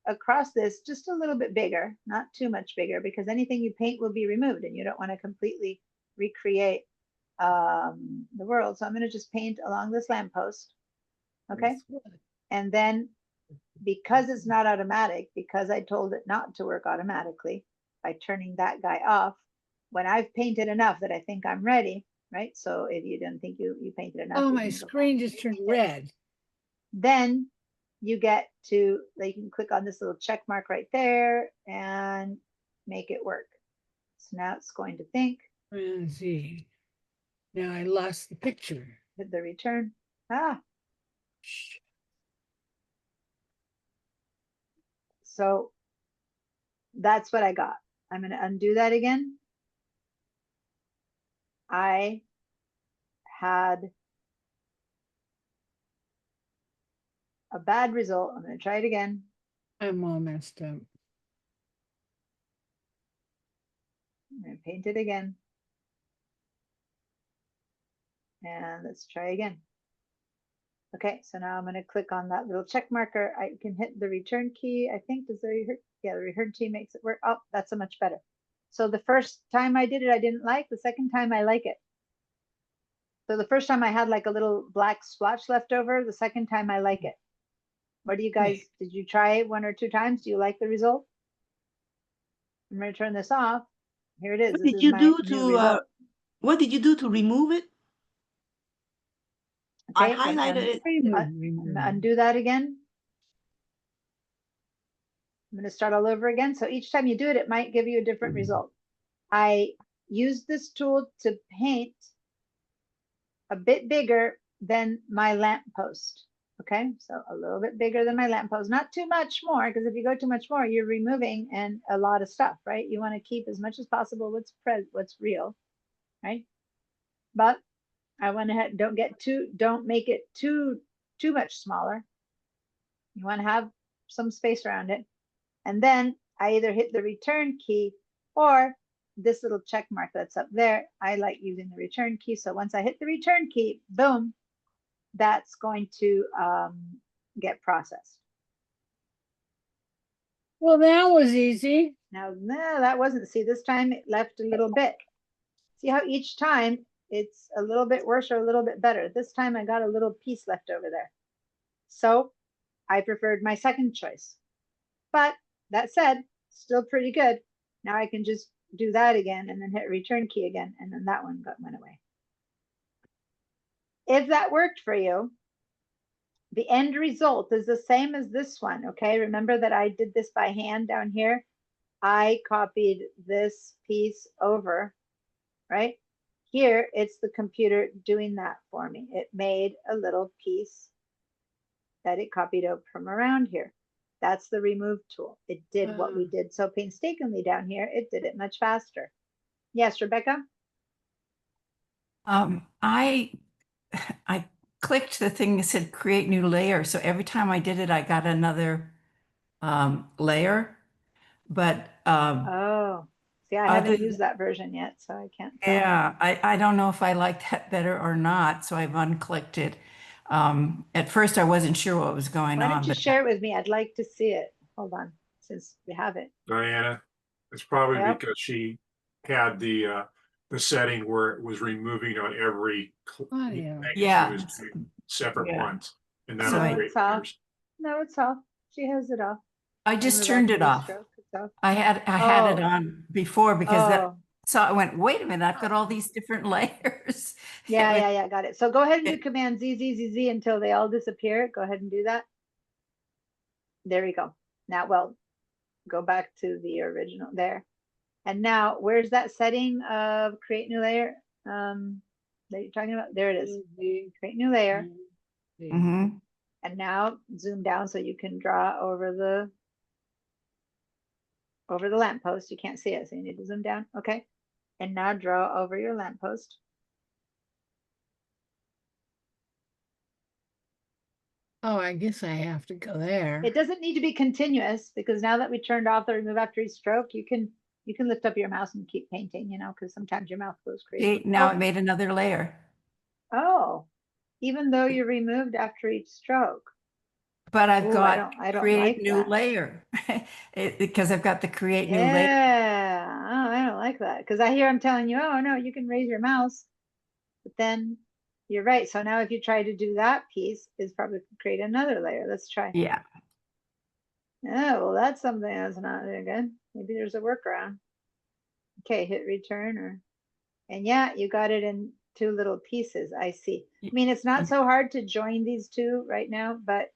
across this just a little bit bigger, not too much bigger, because anything you paint will be removed and you don't want to completely recreate the world. So I'm going to just paint along this lamppost. Okay. And then because it's not automatic, because I told it not to work automatically by turning that guy off, when I've painted enough that I think I'm ready, right? So if you didn't think you painted enough. Oh, you my can go screen back. just turned red. Then you get to, you can click on this little check mark right there and make it work. So now it's going to think. Let's see. Now I lost the picture. Hit the return. Ah. So that's what I got. I'm going to undo that again. I had a bad result. I'm going to try it again. I'm all messed up. I'm going to paint it again. And let's try again. Okay, so now I'm going to click on that little check marker. I can hit the return key. I think the return key makes it work. Oh, that's a much better. So the first time I did it, I didn't like. The second time I like it. So the first time I had like a little black splotch left over. The second time I like it. What do you guys, did you try it 1 or 2 times? Do you like the result? I'm going to turn this off. Here it is. What This did is you my do new to result. what did you do to remove it? I Okay, let me highlighted it. undo that again. I'm going to start all over again. So each time you do it, it might give you a different result. I used this tool to paint a bit bigger than my lamppost. Okay, so a little bit bigger than my lamppost, not too much more, because if you go too much more, you're removing and a lot of stuff, right? You want to keep as much as possible what's real, right? But I went ahead, don't make it too much smaller. You want to have some space around it. And then I either hit the return key or this little check mark that's up there. I like using the return key. So once I hit the return key, boom, that's going to get processed. Well, that was easy. Now, no, that wasn't. See, this time it left a little bit. See how each time it's a little bit worse or a little bit better. This time I got a little piece left over there. So I preferred my second choice. But that said, still pretty good. Now I can just do that again and then hit return key again. And then that one went away. If that worked for you, the end result is the same as this one. Okay, remember that I did this by hand down here. I copied this piece over, right? Here, it's the computer doing that for me. It made a little piece that it copied out from around here. That's the remove tool. It did what we did so painstakingly down here. It did it much faster. Yes, Rebecca? I clicked the thing that said create new layer. So every time I did it, I got another layer. But Oh, see, I haven't used that version yet, so I can't tell. yeah, I don't know if I like that better or not. So I've unclicked it. At first, I wasn't sure what was going Why on. don't you but share it with me? I'd like to see it. Hold on, since we have it. Diana, it's probably Yep. because she had the setting where it was removing on every Oh, thing yeah. that Yeah. she was doing separate Yeah. ones. And So that'll I- create It's off. layers. No, it's off. She has it off. I just Remove turned it activity off. stroke, it's off. I had it Oh. on before because that. Oh, So I went, wait a minute, I've got all these different layers. yeah, got it. So go ahead and do it- Command Z, Z, Z, Z until they all disappear. Go ahead and do that. There we go. Now, well, go back to the original there. And now, where's that setting of create new layer that you're talking about? There it is. Create new layer. Mhm. And now zoom down so you can draw over the lamppost. You can't see it, so you need to zoom down. Okay. And now draw over your lamppost. Oh, I guess I have to go there. It doesn't need to be continuous because now that we turned off the remove after each stroke, you can lift up your mouse and keep painting, you know, because sometimes your mouth goes crazy. See, now it made another layer. Oh, even though you removed after each stroke. But I've Ooh, got I don't create like new that. layer because I've got the create new layer. Yeah, oh, I don't like that because I'm telling you, oh no, you can raise your mouse, but then you're right. So now if you try to do that piece, it's probably create another layer. Let's try. Yeah. Oh, well, that's something that's not very good. Maybe there's a workaround. Okay, hit return and yeah, you got it in two little pieces. I see. I mean, it's not so hard to join these two right now, but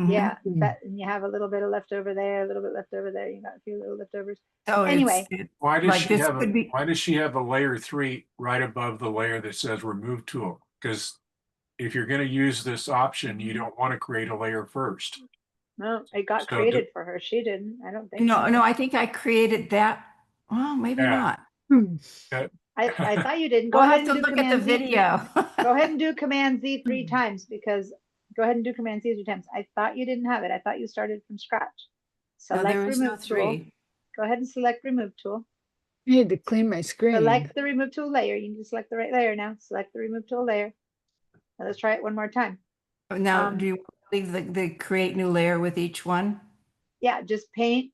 yeah, that and you have a little bit of leftover there, a little bit left over there. You got a few little leftovers. So Anyway. Why does like she this have could be- why does she have a layer 3 right above the layer that says remove tool? Because if you're going to use this option, you don't want to create a layer first. No, it got So created for her. She didn't. I don't think. No, so. no, I think I created that. Well, maybe Yeah. not. I thought you didn't. Go We'll ahead have and to do look at the Command Z. video. Go ahead and do Command Z 3 times because go ahead and do Command Z 3 times. I thought you didn't have it. I thought you started from scratch. No, Select there was remove no tool. 3. Go ahead and select remove tool. I need to clean my screen. Select the remove tool layer. You need to select the right layer now. Select the remove tool layer. Now let's try it one more time. Now, Um, do you leave the create new layer with each one? Yeah, just paint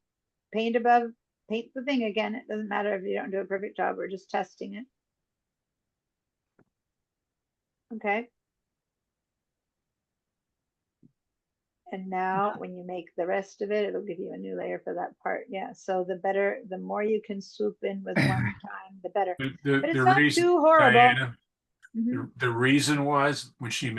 above, paint the thing again. It doesn't matter if you don't do a perfect job. We're just testing it. Okay. And now when you make the rest of it, it'll give you a new layer for that part. Yeah. So the more you can swoop in with one time, the better. But it's not too horrible. Diana, Mhm. the reason was when she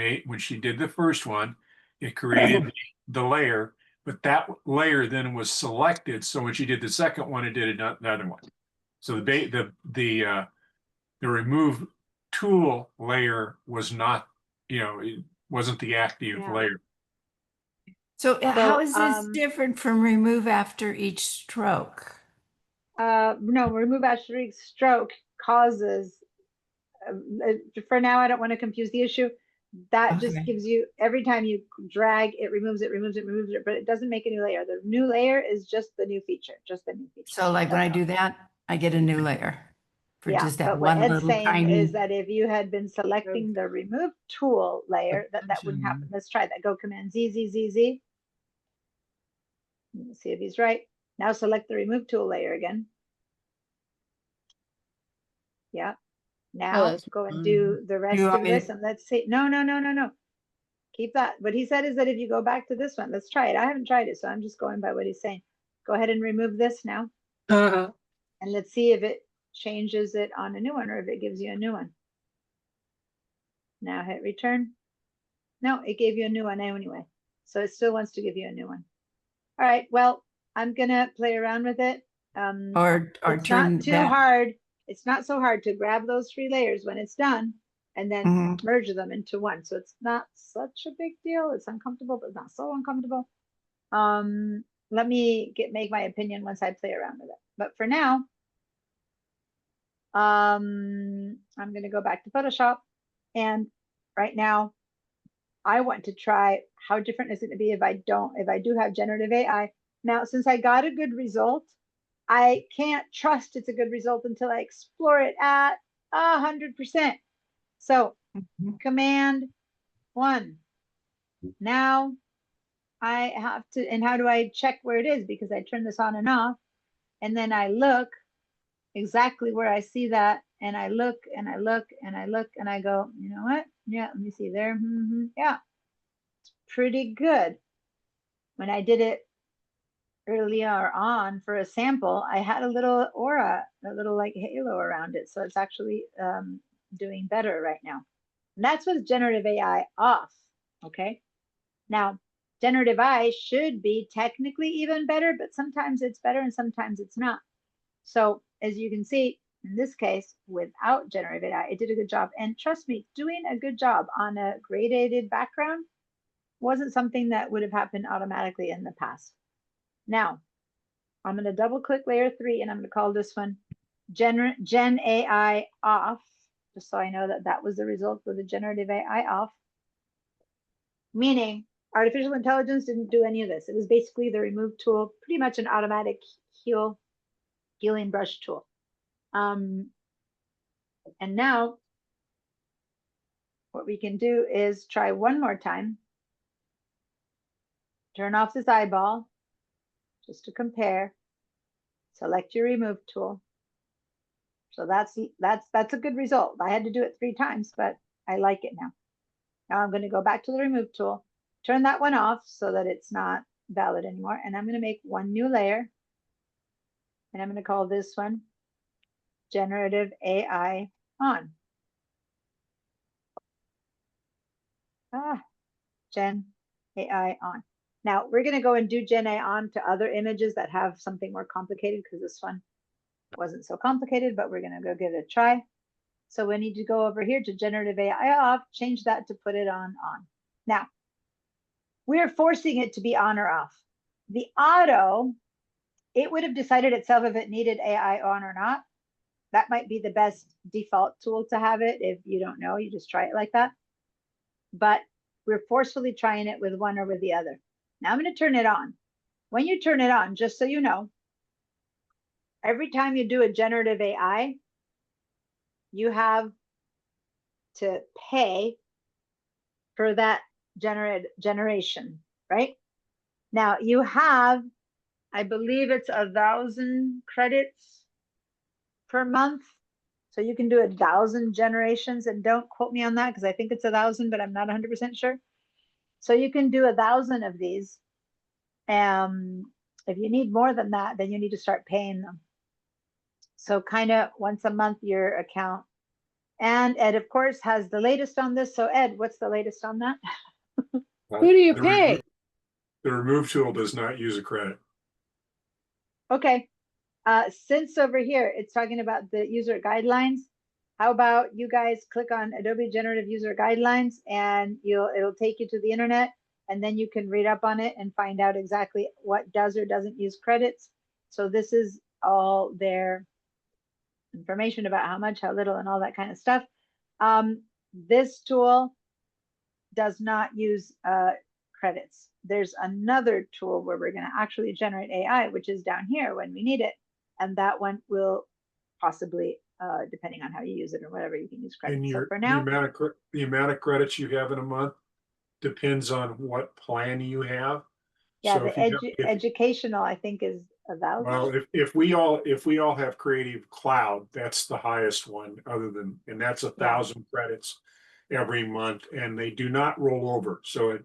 did the first one, it created the layer, but that layer then was selected. So when she did the second one, it did another one. So the remove tool layer was not, it wasn't the active Yeah. layer. So how is this um, different from remove after each stroke? No, remove after each stroke causes, for now, I don't want to confuse the issue. That just Okay. gives you, every time you drag, it removes it, but it doesn't make a new layer. The new layer is just the new feature, So like when I That's all. do that, I get a new layer for Yeah, just that but what one Ed's little saying tiny. is that if you had been selecting the remove tool layer, that wouldn't happen. Let's try that. Go Command Z, Z, Z, Z. Let's see if he's right. Now select the remove tool layer again. Yeah. Now that's go and do the rest want of me to- this and let's see. No. Keep that. What he said is that if you go back to this one, let's try it. I haven't tried it, so I'm just going by what he's saying. Go ahead and remove this now. Uh-huh. And let's see if it changes it on a new one or if it gives you a new one. Now hit return. No, it gave you a new one anyway. So it still wants to give you a new one. All right, well, I'm gonna play around with it. Or It's turn not too that. hard. it's not so hard to grab those 3 layers when it's done and then Mhm. merge them into one. So it's not such a big deal. It's uncomfortable, but not so uncomfortable. Let me make my opinion once I play around with it. But for now, I'm going to go back to Photoshop, and right now I want to try how different is it going to be if I do have generative AI. Now, since I got a good result, I can't trust it's a good result until I explore it at 100%. So Command 1. Now I have to, and how do I check where it is? Because I turn this on and off, and then I look exactly where I see that, and I look and I look and I look and I go, you know what? Yeah, let me see there. Yeah, it's pretty good. When I did it earlier on for a sample, I had a little aura, a little like halo around it. So it's actually doing better right now. And that's with generative AI off. Okay. Now, generative AI should be technically even better, but sometimes it's better and sometimes it's not. So as you can see, in this case, without generative AI, it did a good job. And trust me, doing a good job on a gradated background wasn't something that would have happened automatically in the past. Now, I'm going to double click layer 3, and I'm going to call this one Gen AI off, just so I know that that was the result with the generative AI off. Meaning artificial intelligence didn't do any of this. It was basically the remove tool, pretty much an automatic healing brush tool. And now what we can do is try one more time. Turn off this eyeball just to compare. Select your remove tool. So that's a good result. I had to do it 3 times, but I like it now. Now I'm going to go back to the remove tool, turn that one off so that it's not valid anymore. And I'm going to make one new layer. And I'm going to call this one Generative AI on. Gen AI on. Now we're going to go and do Gen AI on to other images that have something more complicated, because this one wasn't so complicated, but we're going to go give it a try. So we need to go over here to generative AI off, change that to put it on. Now, we're forcing it to be on or off. The auto, it would have decided itself if it needed AI on or not. That might be the best default tool to have it. If you don't know, you just try it like that. But we're forcefully trying it with one or with the other. Now I'm going to turn it on. When you turn it on, just so you know, every time you do a generative AI, you have to pay for that generation, right? Now you have, I believe it's 1,000 credits per month. So you can do 1,000 generations, and don't quote me on that because I think it's 1,000, but I'm not 100% sure. So you can do 1,000 of these. If you need more than that, then you need to start paying them. So kind of once a month, your account. And Ed, of course, has the latest on this. So Ed, what's the latest on that? Who do you pay? The remove tool does not use a credit. Okay. Since over here, it's talking about the user guidelines. How about you guys click on Adobe Generative User Guidelines, and it'll take you to the internet, and then you can read up on it and find out exactly what does or doesn't use credits. So this is all their information about how much, how little, and all that kind of stuff. This tool does not use credits. There's another tool where we're going to actually generate AI, which is down here when we need it. And that one will possibly, depending on how you use it or whatever, you can use credits. And so for now, the amount of credits you have in a month depends on what plan you have. yeah, So the educational, I think, is 1,000. well, if we all have Creative Cloud, that's the highest one, and that's 1,000 credits every month, and they do not roll over. So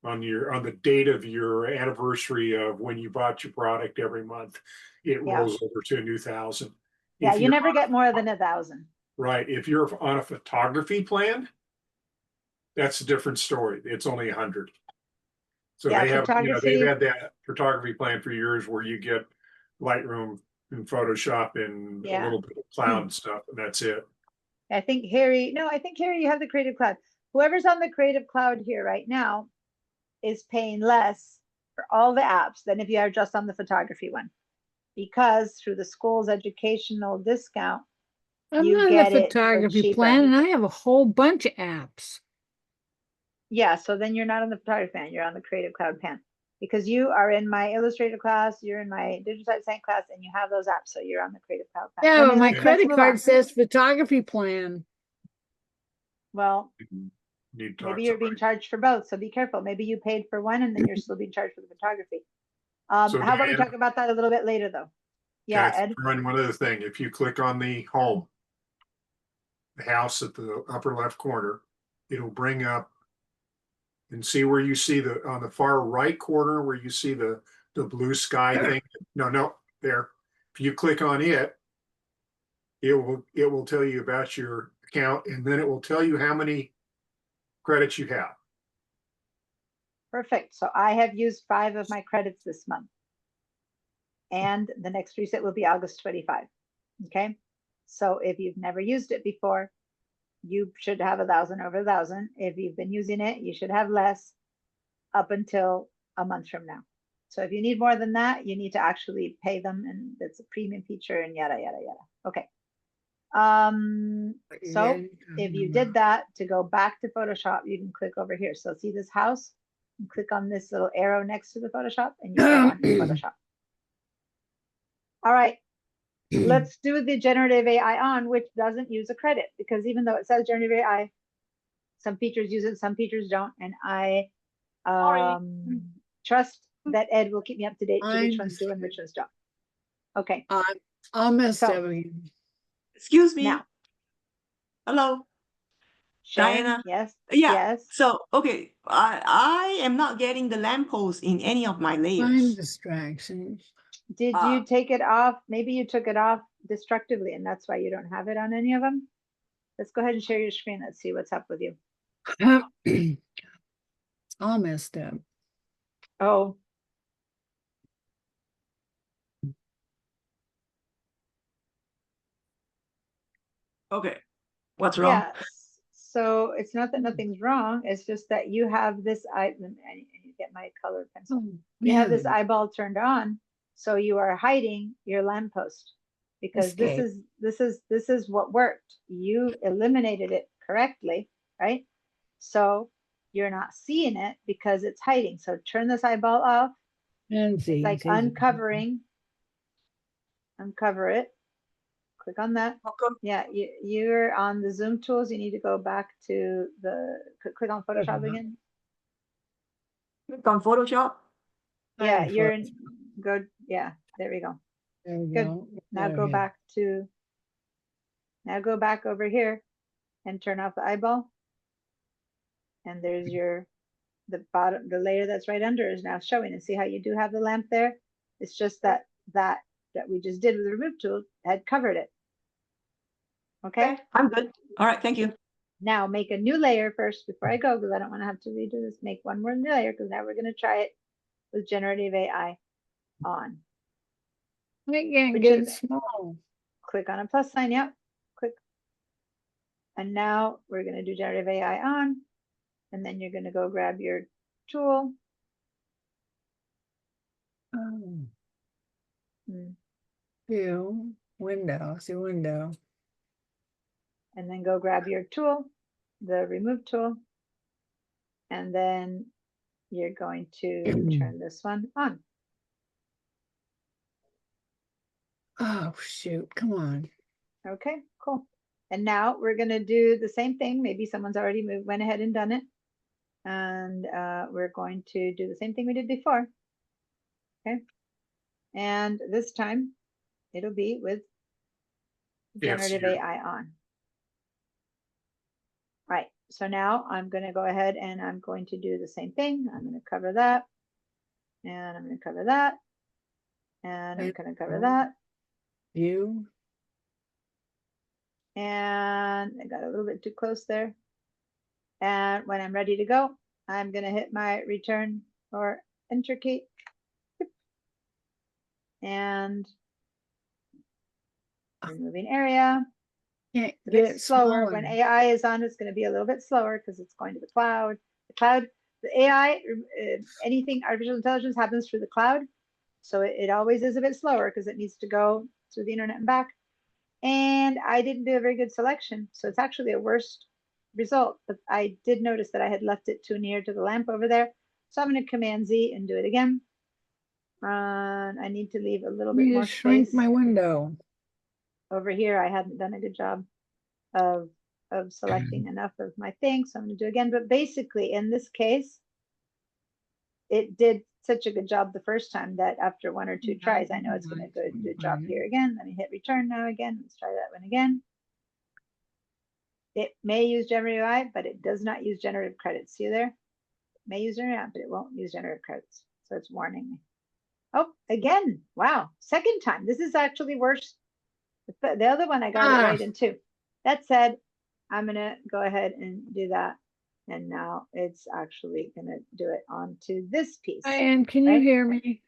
on the date of your anniversary of when you bought your product every month, it rolls over to a new 1,000. Yeah, you never get more than 1,000. Right. If you're on a photography plan, that's a different story. It's only 100. So Yeah, they have, photography. they've had that photography plan for years where you get Lightroom in Photoshop and a Yeah. little bit of cloud stuff, and that's it. I think Harry, no, I think Harry, you have the Creative Cloud. Whoever's on the Creative Cloud here right now is paying less for all the apps than if you are just on the photography one. Because through the school's educational discount, I'm you on get the it for photography cheaper. plan and I have a whole bunch of apps. Yeah, so then you're not on the photography plan, you're on the Creative Cloud plan. Because you are in my Illustrator class, you're in my digital design class, and you have those apps, so you're on the Creative Cloud plan. Yeah, but Anyway, my let's credit move card on. says photography plan. Well, Need to talk maybe to you're being somebody. charged for both, so be careful. Maybe you paid for one and then you're still being charged for the photography. So How about we Diana- talk about that a little bit later, though? Yeah, Can I Ed? throw in one other thing? If you click on the home, the house at the upper left corner, it'll bring up and see where you see on the far right corner where you see the blue sky thing. No, there. If you click on it, it will tell you about your account, and then it will tell you how many credits you have. Perfect. So I have used 5 of my credits this month. And the next reset will be August 25. Okay. So if you've never used it before, you should have 1,000 over 1,000. If you've been using it, you should have less up until a month from now. So if you need more than that, you need to actually pay them, and it's a premium feature and yada, yada, yada. Okay. So if you did that, to go back to Photoshop, you can click over here. So see this house? And click on this little arrow next to the Photoshop and you go on to Photoshop. All right. Let's do the generative AI on, which doesn't use a credit, because even though it says generative AI, some features use it, some features don't. And I trust that Ed will keep me up to date to which ones do and which ones don't. Okay. I'll mess So- up again. Excuse me. Now, Hello. Sharon, Diana? yes, Yeah. yes. So, okay, I am not getting the lamppost in any of my Find layers. distraction. Did you take it off? Maybe you took it off destructively and that's why you don't have it on any of them. Let's go ahead and share your screen. Let's see what's up with you. It's all messed up. Oh, Okay. What's wrong? yeah. So it's not that nothing's wrong. It's just that you have this and you get my colored pencil. You have this eyeball turned on, so you are hiding your lamppost because Escape. this is what worked. You eliminated it correctly, right? So you're not seeing it because it's hiding. So turn this eyeball off. And see, Like uncovering. Uncover it. Click on that. Yeah, you're on the Zoom tools. You need to go back to the click on Photoshop again. Click on Photoshop. Yeah, I'm you're frozen. in go. Yeah, there we go. There we Good. go. Now Go go ahead. back to. Now go back over here, and turn off the eyeball. And there's the bottom, the layer that's right under is now showing. And see how you do have the lamp there? It's just that we just did with the remove tool had covered it. Okay. I'm good. All right, thank you. Now make a new layer first before I go, because I don't want to have to redo this. Make one more new layer, because now we're going to try it with generative AI on. It can't Which get is- small. Click on a plus sign. Yep. Click. And now we're going to do generative AI on. And then you're going to go grab your tool. Oh, mm, view, window, see window. And then go grab your tool, the remove tool. And then you're going to turn this one on. Oh, shoot. Come on. Okay, cool. And now we're going to do the same thing. Maybe someone's already went ahead and done it. And we're going to do the same thing we did before. Okay. And this time it'll be with generative you. AI on. Right. So now I'm going to go ahead and I'm going to do the same thing. I'm going to cover that. And I'm going to cover that. And I'm going to cover that. View. And I got a little bit too close there. And when I'm ready to go, I'm going to hit my return or enter key. And Removing area. Can't It's a get bit it slower. When smaller. AI is on, it's going to be a little bit slower because it's going to the cloud. The cloud, the AI, anything artificial intelligence happens through the cloud. So it always is a bit slower because it needs to go through the internet and back. And I didn't do a very good selection. So it's actually a worse result. But I did notice that I had left it too near to the lamp over there. So I'm going to Command Z and do it again. I need to leave a little bit Need more to shrink space. my window. Over here, I hadn't done a good job of selecting enough of my thing, so I'm going to do again. But basically, in this case, it did such a good job the first time that after 1 or 2 tries, I know it's going to do a good job here again. Let me hit return now again. Let's try that one again. It may use generative AI, but it does not use generative credits. See there? It may use generative AI, but it won't use generative credits. So it's warning me. Oh, again. Wow. Second time. This is actually worse. The other one I got it right in 2. That said, I'm going to go ahead and do that. And now it's actually going to do it onto this piece. And can you hear me?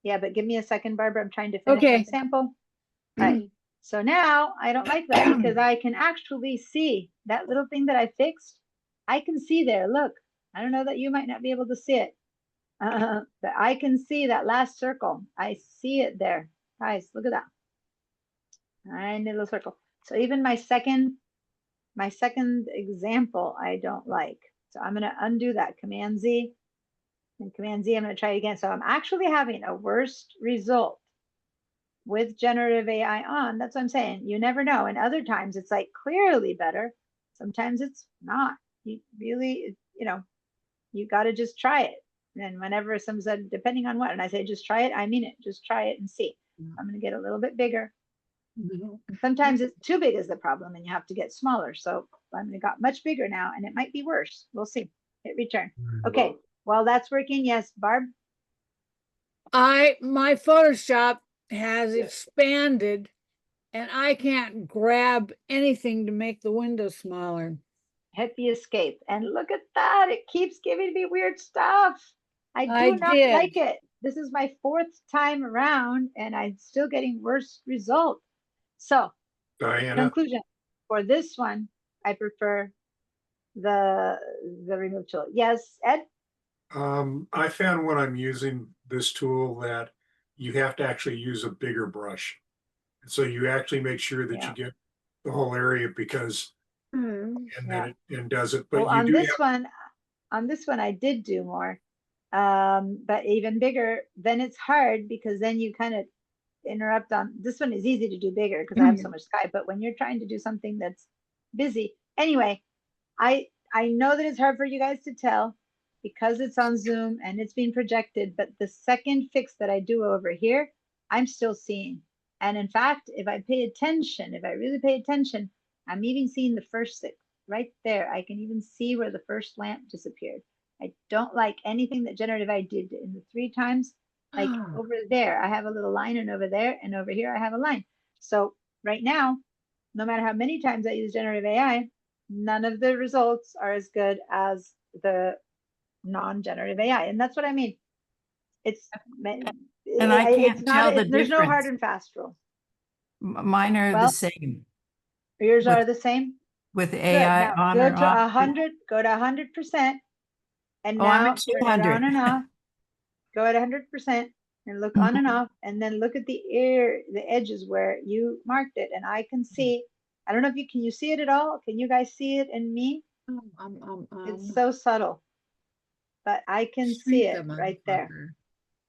Yeah, but give me a second, Barbara. I'm trying to finish Okay. my sample. All right. So now I don't like that because I can actually see that little thing that I fixed. I can see there. Look, I don't know that you might not be able to see it. But I can see that last circle. I see it there. Guys, look at that. Tiny little circle. So even my second example, I don't like. So I'm going to undo that, Command Z. And Command Z, I'm going to try it again. So I'm actually having a worse result with generative AI on. That's what I'm saying. You never know. And other times it's like clearly better. Sometimes it's not. You really, you got to just try it. And whenever someone said, depending on what, and I say, just try it, I mean it. Just try it and see. I'm going to get a little bit bigger. Sometimes it's too big is the problem and you have to get smaller. So I'm got much bigger now and it might be worse. We'll see. Hit return. Okay. Well, that's working. Yes, Barb. My Photoshop has expanded and I can't grab anything to make the window smaller. Hit the escape and look at that. It keeps giving me weird stuff. I do not like it. This is my 4th time around and I'm still getting worse results. So, Diana, conclusion for this one, I prefer the remove tool. Yes, Ed? I found when I'm using this tool that you have to actually use a bigger brush. So you actually make sure that you get the whole area because and then it does it. But well, you on do this one, I did do more. But even bigger, then it's hard because then you kind of interrupt on this one is easy to do bigger because I have so much sky, but when you're trying to do something that's busy anyway, I know that it's hard for you guys to tell because it's on Zoom and it's being projected, but the second fix that I do over here, I'm still seeing. And in fact, if I pay attention, if I really pay attention, I'm even seeing the first 6 right there. I can even see where the first lamp disappeared. I don't like anything that generative AI did in the 3 times. Like over there, I have a little line, and over there, and over here, I have a line. So right now, no matter how many times I use generative AI, none of the results are as good as the non-generative AI. And that's what I mean. It's And I can't tell the there's no hard difference. and fast rule. Mine are the same. Yours are the same? With Good. AI Now on go or to off. 100, go to 100%. And Oh, I'm now at turn it 200. on and off. Go at 100% and look on and off, and then look at the edges where you marked it, and I can see. I don't know if can you see it at all? Can you guys see it in me? It's so subtle, but I can see it right there.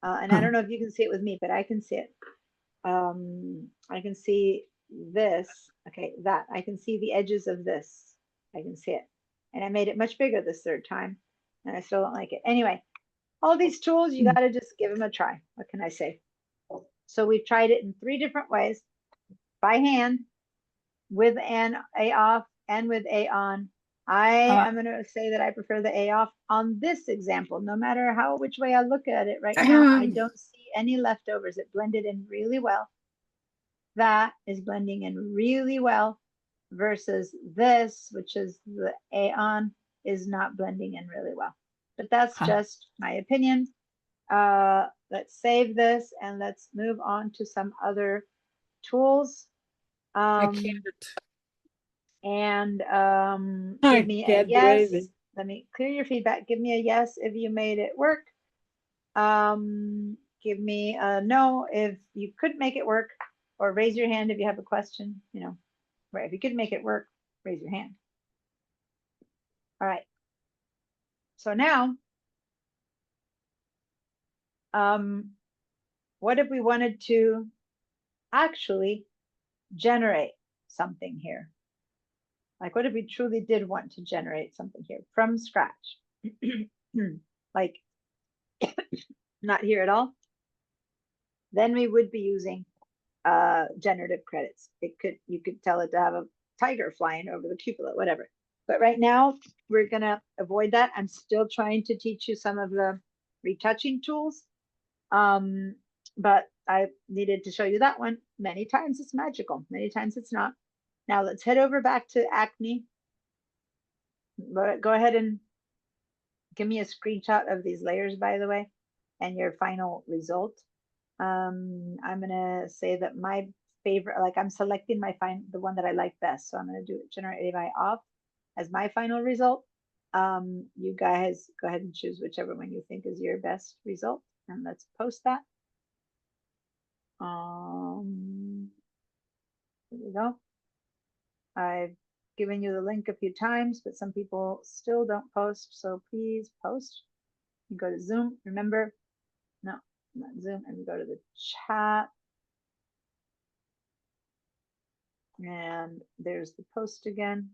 And I don't know if you can see it with me, but I can see it. I can see this. Okay, that I can see the edges of this. I can see it, and I made it much bigger this 3rd time, and I still don't like it. Anyway. All these tools, you got to just give them a try. What can I say? So we've tried it in 3 different ways, by hand, with an A off and with A on. I'm going to say that I prefer the A off on this example. No matter which way I look at it right now, I don't see any leftovers. It blended in really well. That is blending in really well versus this, which is the A on, is not blending in really well. But that's just my opinion. Let's save this and let's move on to some other tools. I Um, can't. and I give me a can't do yes. anything. Let me clear your feedback. Give me a yes if you made it work. Give me a no if you could make it work, or raise your hand if you have a question. You know, right? If you could make it work, raise your hand. All right. So now, what if we wanted to actually generate something here? Like, what if we truly did want to generate something here from scratch? Like, not here at all. Then we would be using generative credits. You could tell it to have a tiger flying over the cupola, whatever. But right now, we're gonna avoid that. I'm still trying to teach you some of the retouching tools. But I needed to show you that one. Many times it's magical, many times it's not. Now let's head over back to Acme. But go ahead and give me a screenshot of these layers, by the way, and your final result. I'm gonna say that my favorite, like I'm selecting the one that I like best. So I'm gonna do generate AI off as my final result. You guys go ahead and choose whichever one you think is your best result, and let's post that. There we go. I've given you the link a few times, but some people still don't post, so please post. You go to Zoom, remember, no, not Zoom, and we go to the chat. And there's the post again.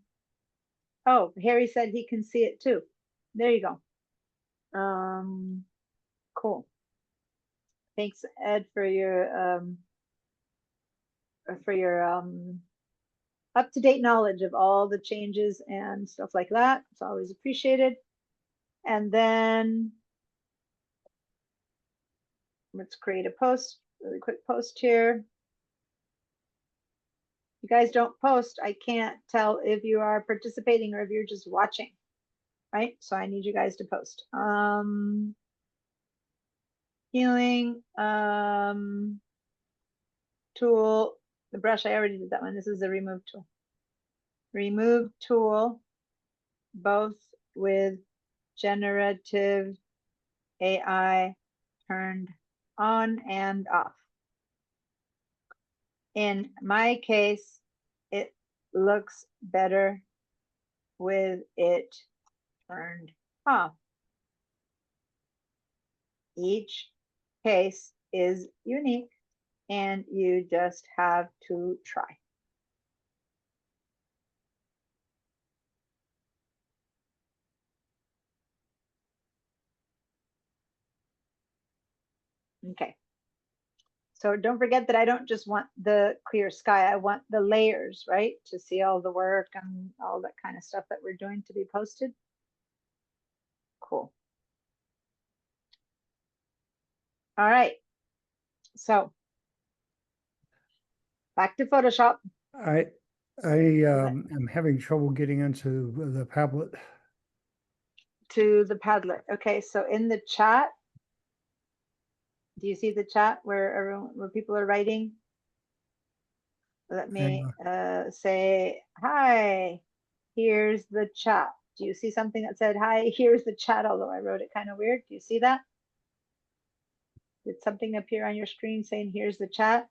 Oh, Harry said he can see it too. There you go. Cool. Thanks, Ed, for your up-to-date knowledge of all the changes and stuff like that. It's always appreciated. And then let's create a post, really quick post here. You guys don't post, I can't tell if you are participating or if you're just watching, right? So I need you guys to post. Healing, tool, the brush, I already did that one. This is the remove tool. Remove tool, both with generative AI turned on and off. In my case, it looks better with it turned off. Each case is unique and you just have to try. Okay. So don't forget that I don't just want the clear sky, I want the layers, right? To see all the work and all that kind of stuff that we're doing to be posted. Cool. All right. So back to Photoshop. I am having trouble getting into the Padlet. To the Padlet. Okay, so in the chat, do you see the chat where people are writing? Let me say, hi, here's the chat. Do you see something that said, hi, here's the chat, although I wrote it kind of weird. Do you see that? Did something appear on your screen saying, here's the chat?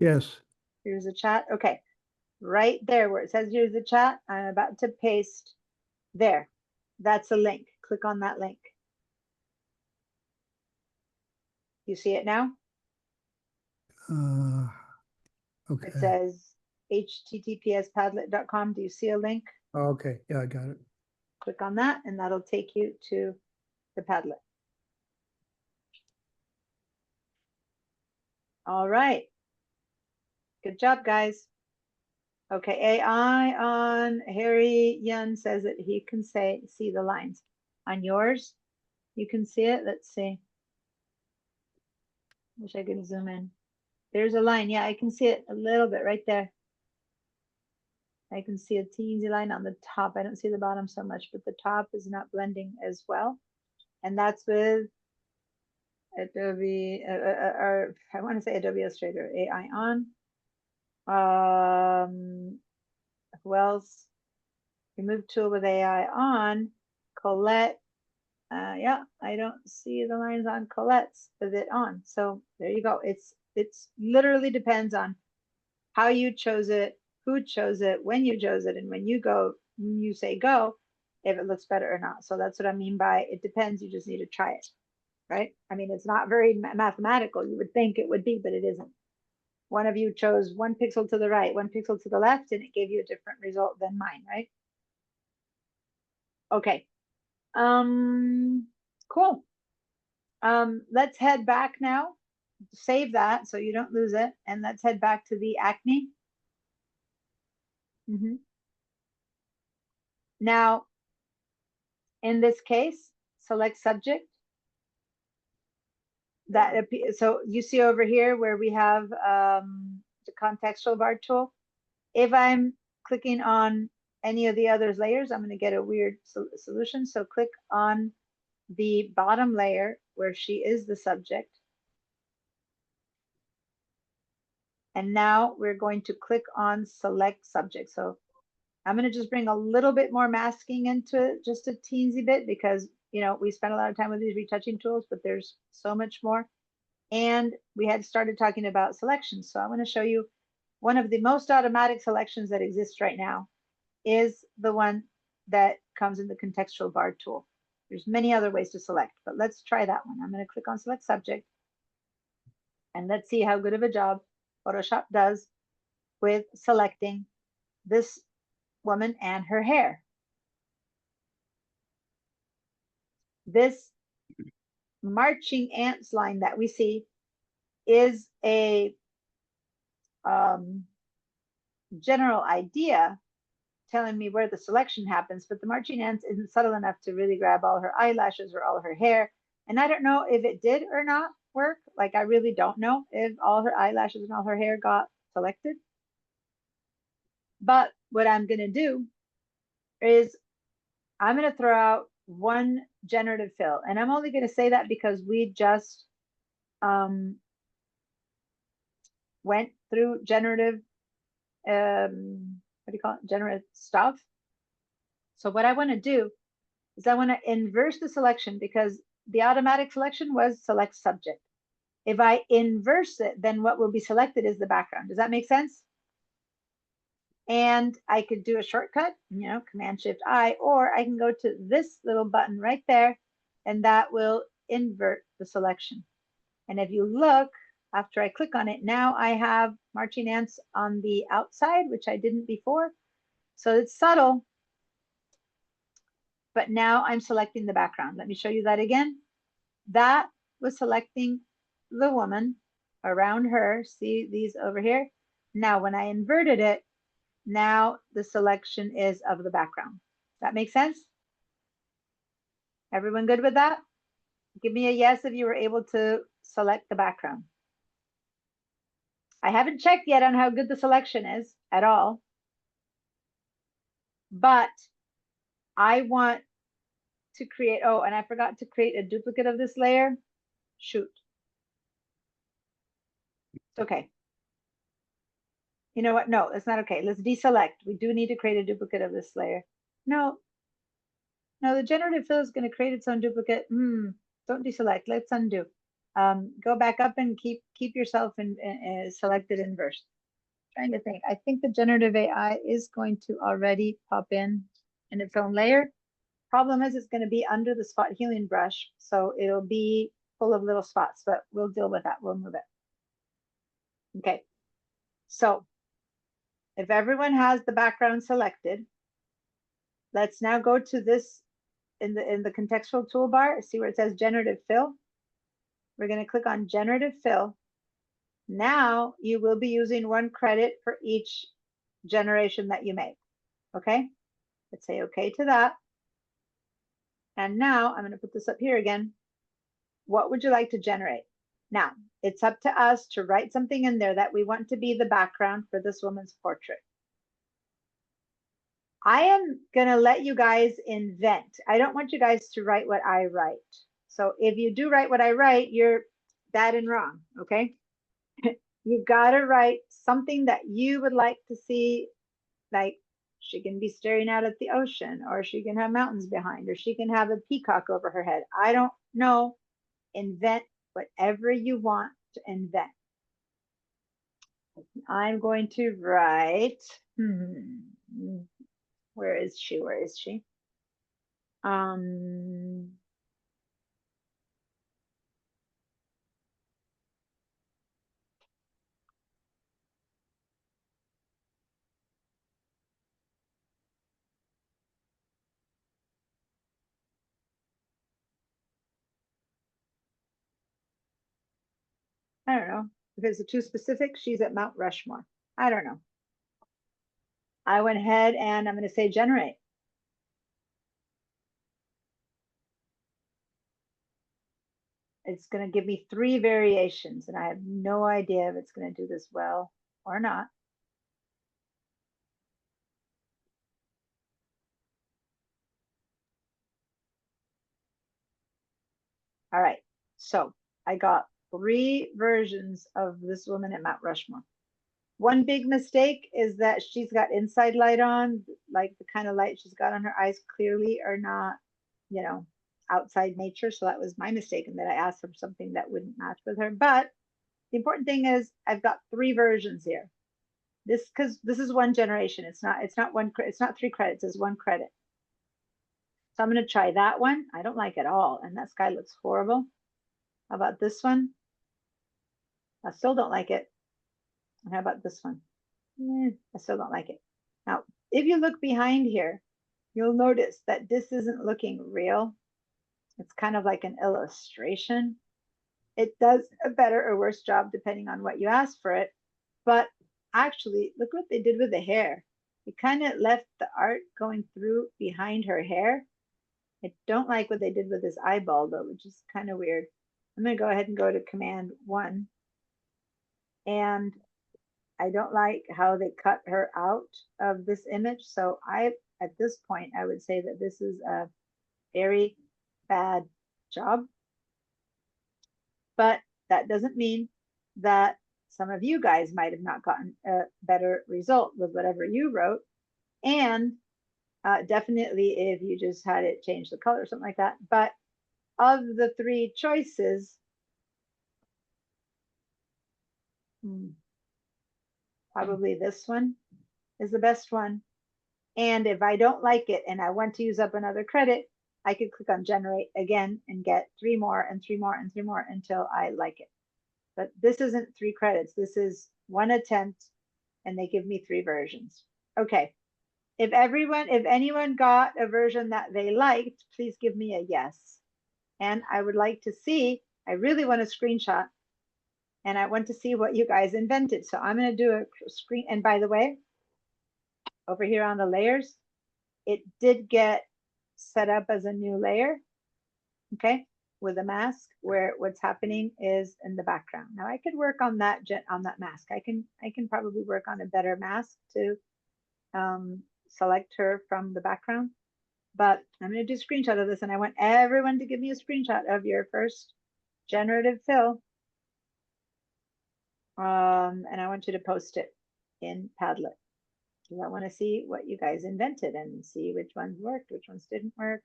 Yes. Here's the chat. Okay, right there where it says, here's the chat, I'm about to paste there. That's a link. Click on that link. You see it now? Okay. It says https://padlet.com. Do you see a link? Oh, okay. Yeah, I got it. Click on that and that'll take you to the Padlet. All right. Good job, guys. Okay, AI on Harry Yun says that he can see the lines. On yours, you can see it. Let's see. Wish I could zoom in. There's a line. Yeah, I can see it a little bit right there. I can see a teensy line on the top. I don't see the bottom so much, but the top is not blending as well. And that's with Adobe, or I want to say Adobe Illustrator, AI on. Who else? Remove tool with AI on. Colette. Yeah, I don't see the lines on Colette's with it on. So there you go. It's literally depends on how you chose it, who chose it, when you chose it, and when you say go, if it looks better or not. So that's what I mean by it depends. You just need to try it, right? I mean, it's not very mathematical. You would think it would be, but it isn't. One of you chose 1 pixel to the right, 1 pixel to the left, and it gave you a different result than mine, right? Okay. Cool. Let's head back now. Save that so you don't lose it. And let's head back to the acne. Now, in this case, select subject. So you see over here where we have the contextual bar tool. If I'm clicking on any of the other layers, I'm going to get a weird solution. So click on the bottom layer where she is the subject. And now we're going to click on select subject. So I'm going to just bring a little bit more masking into it, just a teensy bit, because, you know, we spent a lot of time with these retouching tools, but there's so much more. And we had started talking about selections. So I want to show you one of the most automatic selections that exists right now is the one that comes in the contextual bar tool. There's many other ways to select, but let's try that one. I'm going to click on select subject and let's see how good of a job Photoshop does with selecting this woman and her hair. This marching ants line that we see is a general idea telling me where the selection happens, but the marching ants isn't subtle enough to really grab all her eyelashes or all her hair. And I don't know if it did or not work. Like, I really don't know if all her eyelashes and all her hair got selected. But what I'm going to do is I'm going to throw out one generative fill. And I'm only going to say that because we just went through generative, what do you call it? Generative stuff. So what I want to do is I want to inverse the selection, because the automatic selection was select subject. If I inverse it, then what will be selected is the background. Does that make sense? And I could do a shortcut, you know, Command-Shift-I, or I can go to this little button right there, and that will invert the selection. And if you look, after I click on it, now I have marching ants on the outside, which I didn't before. So it's subtle, but now I'm selecting the background. Let me show you that again. That was selecting the woman around her. See these over here? Now, when I inverted it, now the selection is of the background. Does that make sense? Everyone good with that? Give me a yes if you were able to select the background. I haven't checked yet on how good the selection is at all, but I want to create, oh, and I forgot to create a duplicate of this layer. Shoot. It's okay. You know what? No, it's not okay. Let's deselect. We do need to create a duplicate of this layer. No, the generative fill is going to create its own duplicate. Don't deselect. Let's undo. Go back up and keep yourself in selected inverse. Trying to think. I think the generative AI is going to already pop in its own layer. Problem is, it's going to be under the spot healing brush, so it'll be full of little spots, but we'll deal with that. We'll move it. Okay. So if everyone has the background selected, let's now go to this in the contextual toolbar. See where it says generative fill? We're going to click on generative fill. Now you will be using 1 credit for each generation that you make. Okay, let's say okay to that. And now I'm going to put this up here again. What would you like to generate? Now, it's up to us to write something in there that we want to be the background for this woman's portrait. I am going to let you guys invent. I don't want you guys to write what I write. So if you do write what I write, you're bad and wrong, okay? You gotta write something that you would like to see, like she can be staring out at the ocean, or she can have mountains behind, or she can have a peacock over her head. I don't know. Invent whatever you want to invent. I'm going to write, where is she? Where is she? I don't know. If it's too specific, she's at Mount Rushmore. I don't know. I went ahead and I'm going to say generate. It's going to give me 3 variations, and I have no idea if it's going to do this well or not. All right, so I got 3 versions of this woman at Mount Rushmore. One big mistake is that she's got inside light on, like the kind of light she's got on her eyes clearly are not, you know, outside nature. So that was my mistake, and that I asked for something that wouldn't match with her. But the important thing is I've got 3 versions here. Because this is one generation. It's not 3 credits, it's 1 credit. So I'm going to try that one. I don't like it at all, and that sky looks horrible. How about this one? I still don't like it. How about this one? I still don't like it. Now, if you look behind here, you'll notice that this isn't looking real. It's kind of like an illustration. It does a better or worse job depending on what you ask for it. But actually, look what they did with the hair. They kind of left the art going through behind her hair. I don't like what they did with this eyeball though, which is kind of weird. I'm going to go ahead and go to Command 1. And I don't like how they cut her out of this image. So at this point, I would say that this is a very bad job. But that doesn't mean that some of you guys might have not gotten a better result with whatever you wrote. And definitely if you just had it change the color or something like that. But of the 3 choices, probably this one is the best one. And if I don't like it and I want to use up another credit, I could click on generate again and get 3 more and 3 more and 3 more until I like it. But this isn't 3 credits. This is 1 attempt, and they give me 3 versions. Okay. If anyone got a version that they liked, please give me a yes. And I would like to see, I really want a screenshot, and I want to see what you guys invented. So I'm going to do a screen. And by the way, over here on the layers, it did get set up as a new layer, okay, with a mask where what's happening is in the background. Now I could work on that mask. I can probably work on a better mask to select her from the background. But I'm going to do a screenshot of this, and I want everyone to give me a screenshot of your first generative fill. And I want you to post it in Padlet. I want to see what you guys invented and see which ones worked, which ones didn't work.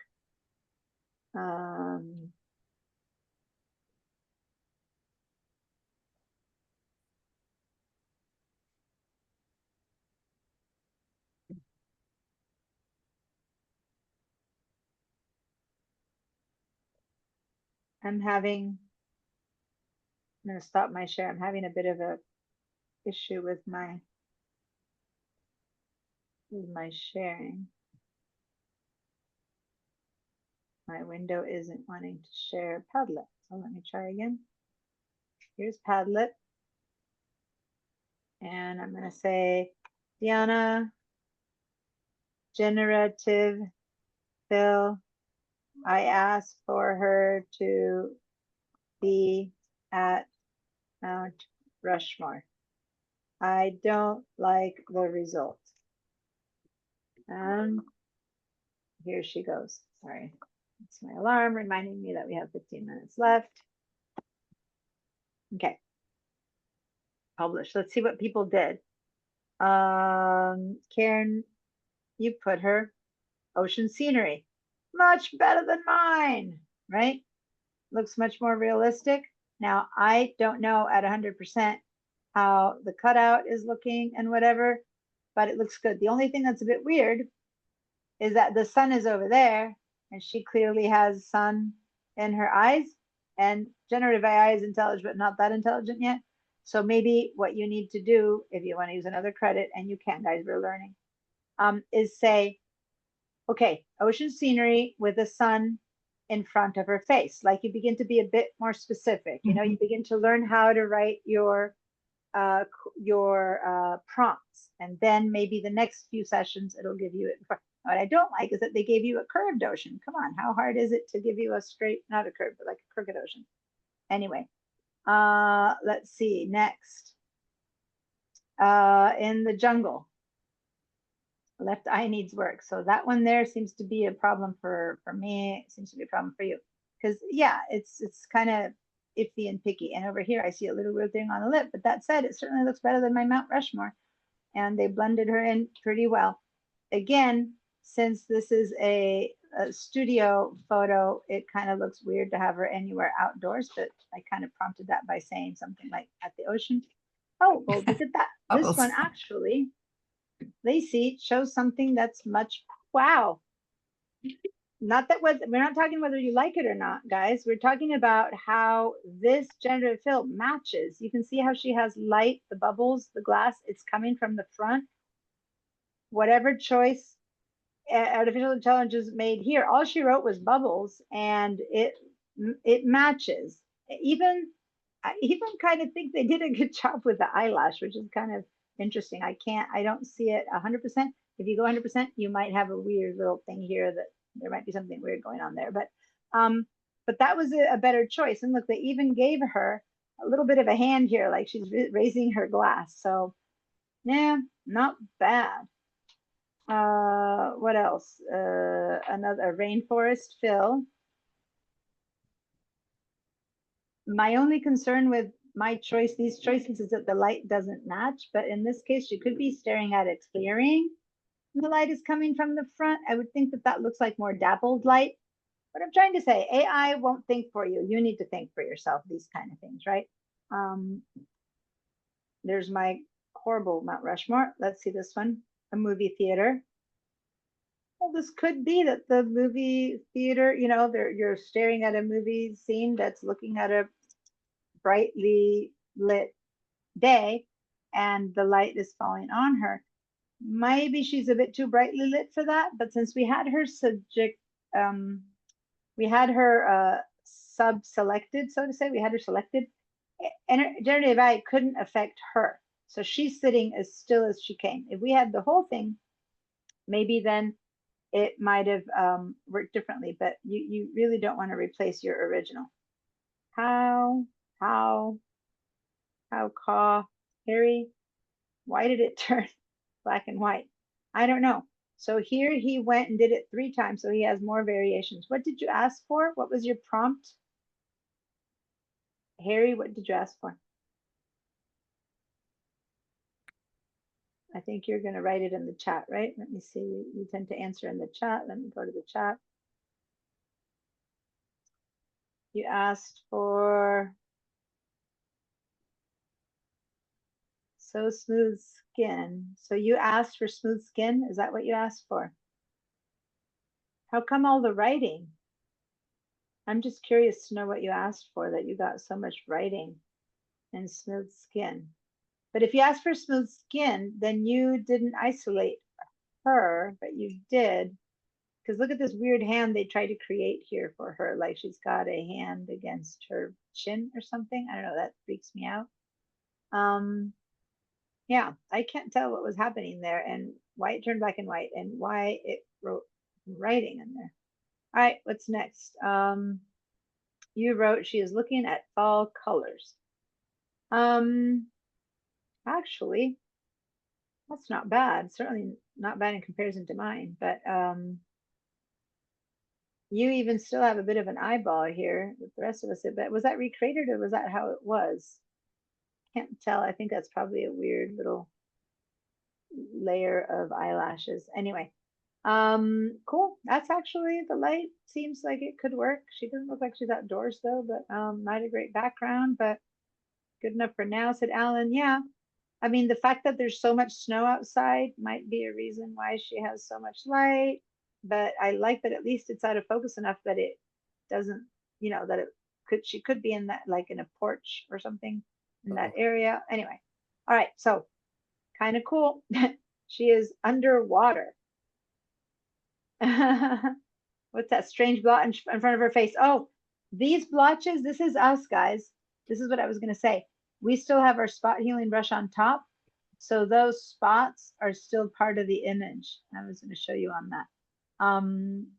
I'm going to stop my share. I'm having a bit of a issue with my sharing. My window isn't wanting to share Padlet. So let me try again. Here's Padlet. And I'm going to say, Diana, generative fill. I asked for her to be at Mount Rushmore. I don't like the result. Here she goes. Sorry. It's my alarm reminding me that we have 15 minutes left. Okay. publish. Let's see what people did. Karen, you put her ocean scenery. Much better than mine, right? Looks much more realistic. Now, I don't know at 100% how the cutout is looking and whatever, but it looks good. The only thing that's a bit weird is that the sun is over there and she clearly has sun in her eyes, and generative AI is intelligent, but not that intelligent yet. So maybe what you need to do if you want to use another credit, and you can, guys, we're learning, is say, okay, ocean scenery with the sun in front of her face. Like you begin to be a bit more specific. You know, you begin to learn how to write your prompts, and then maybe the next few sessions it'll give you it. What I don't like is that they gave you a curved ocean. Come on, how hard is it to give you a straight, not a curve, but like a crooked ocean? Anyway, let's see next. In the jungle, left eye needs work. So that one there seems to be a problem for me. It seems to be a problem for you, because yeah, it's kind of iffy and picky. And over here I see a little weird thing on the lip, but that said, it certainly looks better than my Mount Rushmore, and they blended her in pretty well. Again, since this is a studio photo, it kind of looks weird to have her anywhere outdoors, but I kind of prompted that by saying something like at the ocean. Oh, well, look at that. This one actually, Lacey, shows something that's much, wow. Not that we're not talking whether you like it or not, guys. We're talking about how this generative fill matches. You can see how she has light, the bubbles, the glass, it's coming from the front. Whatever choice artificial intelligence made here, all she wrote was bubbles, and it matches. I even kind of think they did a good job with the eyelash, which is kind of interesting. I don't see it 100%. If you go 100%, you might have a weird little thing here that there might be something weird going on there. But that was a better choice. And look, they even gave her a little bit of a hand here, like she's raising her glass. So yeah, not bad. What else? Another rainforest fill. My only concern with these choices, is that the light doesn't match. But in this case, you could be staring at it clearing. The light is coming from the front. I would think that that looks like more dappled light. What I'm trying to say, AI won't think for you. You need to think for yourself, these kind of things, right? There's my horrible Mount Rushmore. Let's see this one, a movie theater. Well, this could be that the movie theater, you know, you're staring at a movie scene that's looking at a brightly lit day, and the light is falling on her. Maybe she's a bit too brightly lit for that, but since we had her sub-selected, so to say, we had her selected, and generative AI couldn't affect her. So she's sitting as still as she came. If we had the whole thing, maybe then it might have worked differently, but you really don't want to replace your original. How, Harry, why did it turn black and white? I don't know. So here he went and did it 3 times, so he has more variations. What did you ask for? What was your prompt? Harry, what did you ask for? I think you're going to write it in the chat, right? Let me see. You tend to answer in the chat. Let me go to the chat. You asked for so smooth skin. So you asked for smooth skin? Is that what you asked for? How come all the writing? I'm just curious to know what you asked for, that you got so much writing and smooth skin. But if you asked for smooth skin, then you didn't isolate her, but you did. Because look at this weird hand they tried to create here for her, like she's got a hand against her chin or something. I don't know, that freaks me out. Yeah, I can't tell what was happening there and why it turned black and white and why it wrote writing in there. All right, what's next? You wrote she is looking at fall colors. Actually, that's not bad. Certainly not bad in comparison to mine, but you even still have a bit of an eyeball here with the rest of us. But was that recreated or was that how it was? can't tell. I think that's probably a weird little layer of eyelashes. Anyway, cool. That's actually, the light seems like it could work. She doesn't look like she's outdoors though, but not a great background, but good enough for now, said Alan. Yeah. I mean, the fact that there's so much snow outside might be a reason why she has so much light, but I like that at least it's out of focus enough that it doesn't, you know, that it could, she could be in that, like in a porch or something in that area. Anyway, all right, so kind of cool. She is underwater. What's that strange blotch in front of her face? Oh, these blotches, this is us, guys. This is what I was going to say. We still have our spot healing brush on top. So those spots are still part of the image. I was going to show you on that.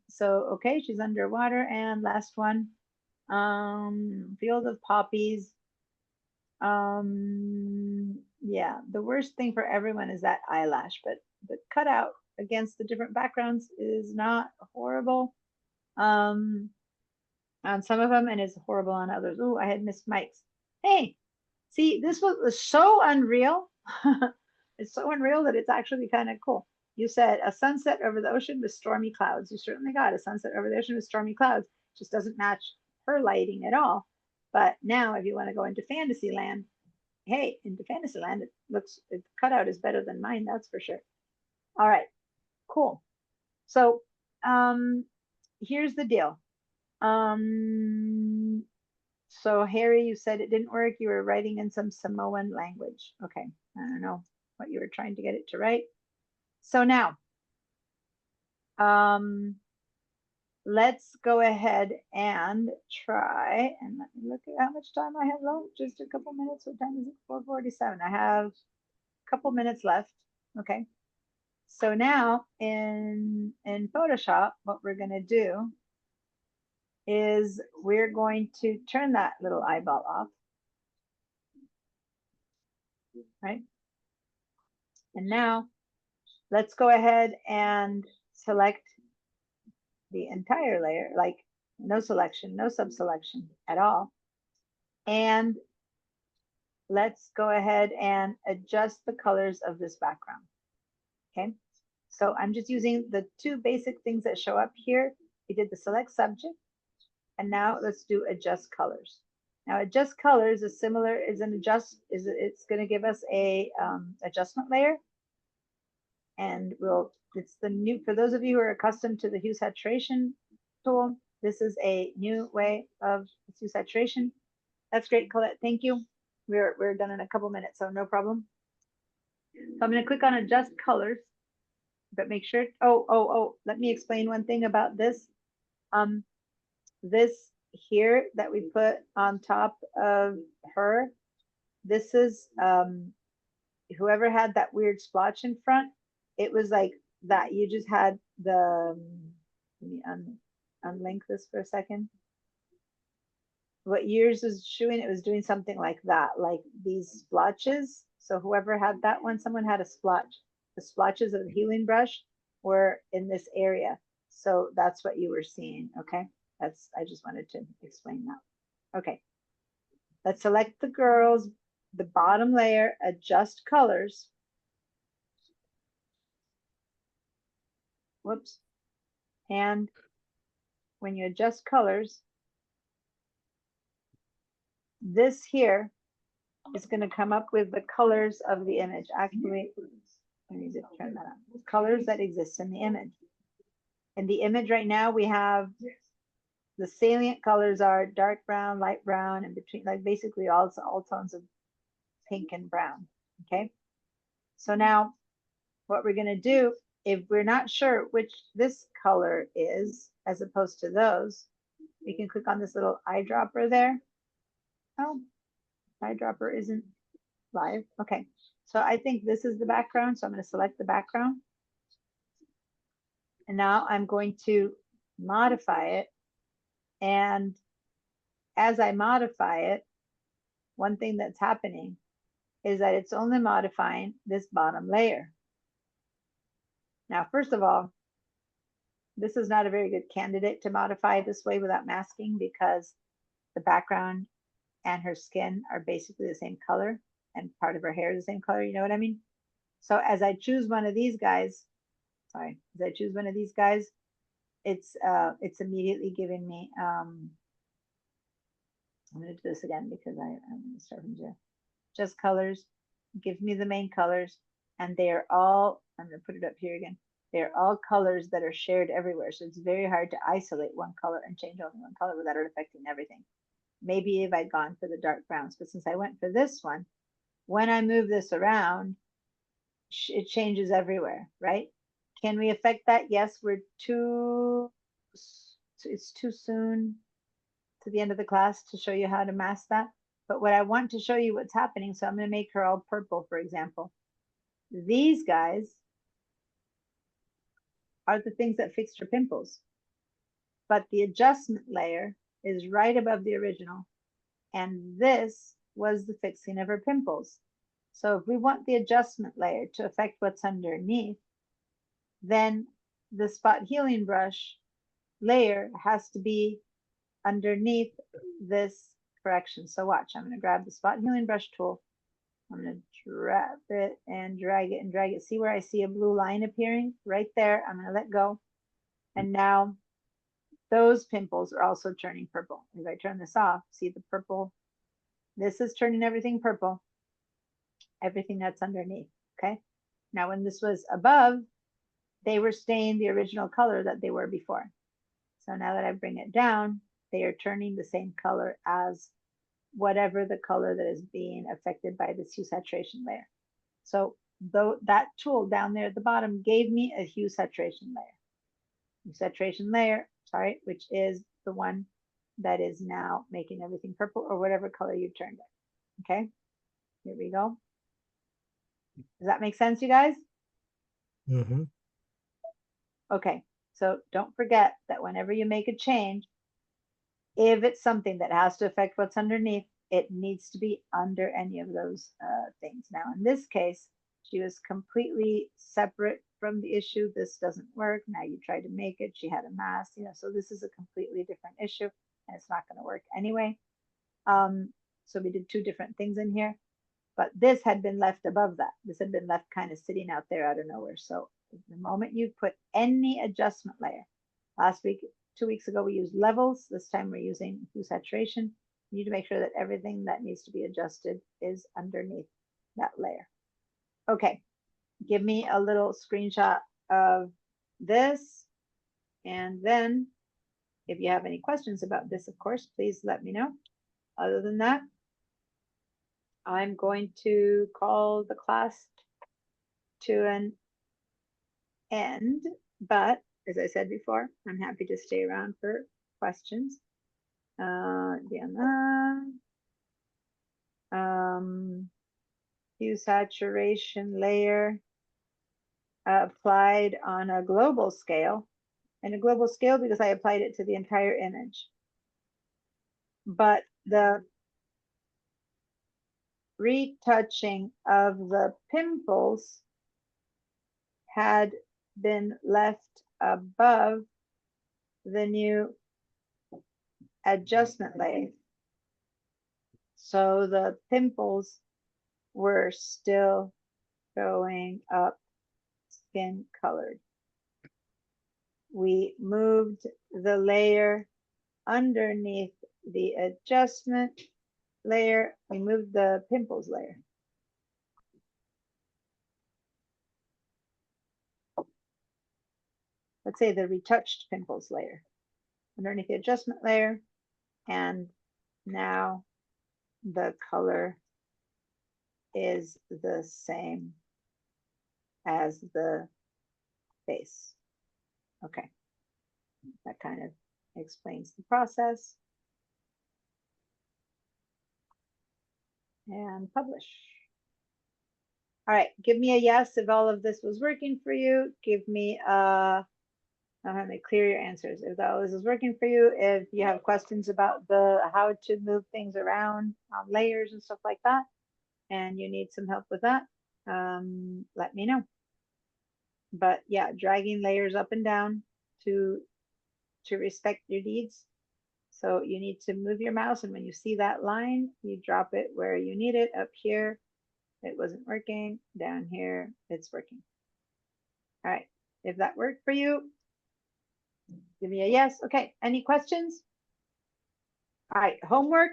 So, okay, she's underwater. And last one, field of poppies. Yeah, the worst thing for everyone is that eyelash, but the cutout against the different backgrounds is not horrible on some of them, and is horrible on others. Oh, I had missed Mike's. Hey, see, this was so unreal. It's so unreal that it's actually kind of cool. You said a sunset over the ocean with stormy clouds. You certainly got a sunset over the ocean with stormy clouds. Just doesn't match her lighting at all. But now if you want to go into Fantasyland, hey, into Fantasyland, it looks, the cutout is better than mine, that's for sure. All right, cool. So here's the deal. So Harry, you said it didn't work. You were writing in some Samoan language. Okay, I don't know what you were trying to get it to write. So now, let's go ahead and try, and let me look at how much time I have left. Just a couple minutes. What time is it? 4:47. I have a couple minutes left. Okay. So now in Photoshop, what we're going to do is we're going to turn that little eyeball off. Right? And now let's go ahead and select the entire layer, like no selection, no sub-selection at all. And let's go ahead and adjust the colors of this background. Okay, so I'm just using the two basic things that show up here. We did the select subject, and now let's do adjust colors. Now adjust colors is similar, is an adjust, is it's going to give us a adjustment layer. And we'll, it's the new, for those of you who are accustomed to the hue saturation tool, this is a new way of hue saturation. That's great, Colette, thank you. We're done in a couple minutes, so no problem. So I'm going to click on adjust colors, but make sure, let me explain one thing about this. This here that we put on top of her, this is whoever had that weird splotch in front, it was like that. You just had the, let me unlink this for a second. What yours is showing, it was doing something like that, like these splotches. So whoever had that one, someone had a splotch. The splotches of the healing brush were in this area. So that's what you were seeing, okay? That's, I just wanted to explain that. Okay, let's select the girls, the bottom layer, adjust colors. Whoops. And when you adjust colors, this here is going to come up with the colors of the image. Actually, I need to turn that on. Colors that exist in the image. In the image right now, we have the salient colors are dark brown, light brown, and between, like basically all tones of pink and brown. Okay. So now what we're going to do, if we're not sure which this color is, as opposed to those, we can click on this little eyedropper there. Oh, eyedropper isn't live. Okay. So I think this is the background. So I'm going to select the background. And now I'm going to modify it. And as I modify it, one thing that's happening is that it's only modifying this bottom layer. Now, first of all, this is not a very good candidate to modify this way without masking, because the background and her skin are basically the same color, and part of her hair is the same color, you know what I mean? So as I choose one of these guys, it's immediately giving me, I'm gonna do this again because I'm gonna start from zero. Just colors, give me the main colors, and they are all, I'm gonna put it up here again. They're all colors that are shared everywhere. So it's very hard to isolate one color and change only one color without it affecting everything. Maybe if I'd gone for the dark browns, but since I went for this one, when I move this around, it changes everywhere, right? Can we affect that? Yes, it's too soon to the end of the class to show you how to mask that. But what I want to show you what's happening, so I'm going to make her all purple, for example. These guys are the things that fixed her pimples. But the adjustment layer is right above the original. And this was the fixing of her pimples. So if we want the adjustment layer to affect what's underneath, then the spot healing brush layer has to be underneath this correction. So watch, I'm going to grab the spot healing brush tool. I'm going to grab it and drag it and drag it. See where I see a blue line appearing? Right there. I'm going to let go. And now those pimples are also turning purple. As I turn this off, see the purple? This is turning everything purple. Everything that's underneath. Okay. Now, when this was above, they were staying the original color that they were before. So now that I bring it down, they are turning the same color as whatever the color that is being affected by this hue saturation layer. So though that tool down there at the bottom gave me a hue saturation layer. Hue saturation layer, sorry, which is the one that is now making everything purple or whatever color you turned it. Okay, here we go. Does that make sense, you guys? Mm-hmm. Okay, so don't forget that whenever you make a change, if it's something that has to affect what's underneath, it needs to be under any of those things. Now, in this case, she was completely separate from the issue. This doesn't work. Now you try to make it. She had a mask, you know, so this is a completely different issue and it's not going to work anyway. So we did two different things in here, but this had been left above that. This had been left kind of sitting out there out of nowhere. So the moment you put any adjustment layer, last week, 2 weeks ago, we used levels. This time we're using hue saturation. You need to make sure that everything that needs to be adjusted is underneath that layer. Okay, give me a little screenshot of this. And then if you have any questions about this, of course, please let me know. Other than that, I'm going to call the class to an end, but as I said before, I'm happy to stay around for questions. Hue saturation layer applied on a global scale, and a global scale because I applied it to the entire image. But the retouching of the pimples had been left above the new adjustment layer. So the pimples were still showing up skin colored. We moved the layer underneath the adjustment layer. We moved the pimples layer. Let's say the retouched pimples layer underneath the adjustment layer, and now the color is the same as the base. Okay, that kind of explains the process. And publish. All right, give me a yes if all of this was working for you. Give me a, I'm going to clear your answers if all this is working for you. If you have questions about the how to move things around on layers and stuff like that, and you need some help with that, let me know. But yeah, dragging layers up and down to respect your needs. So you need to move your mouse, and when you see that line, you drop it where you need it, up here, it wasn't working. Down here, it's working. All right, if that worked for you, give me a yes. Okay, any questions? All right, homework.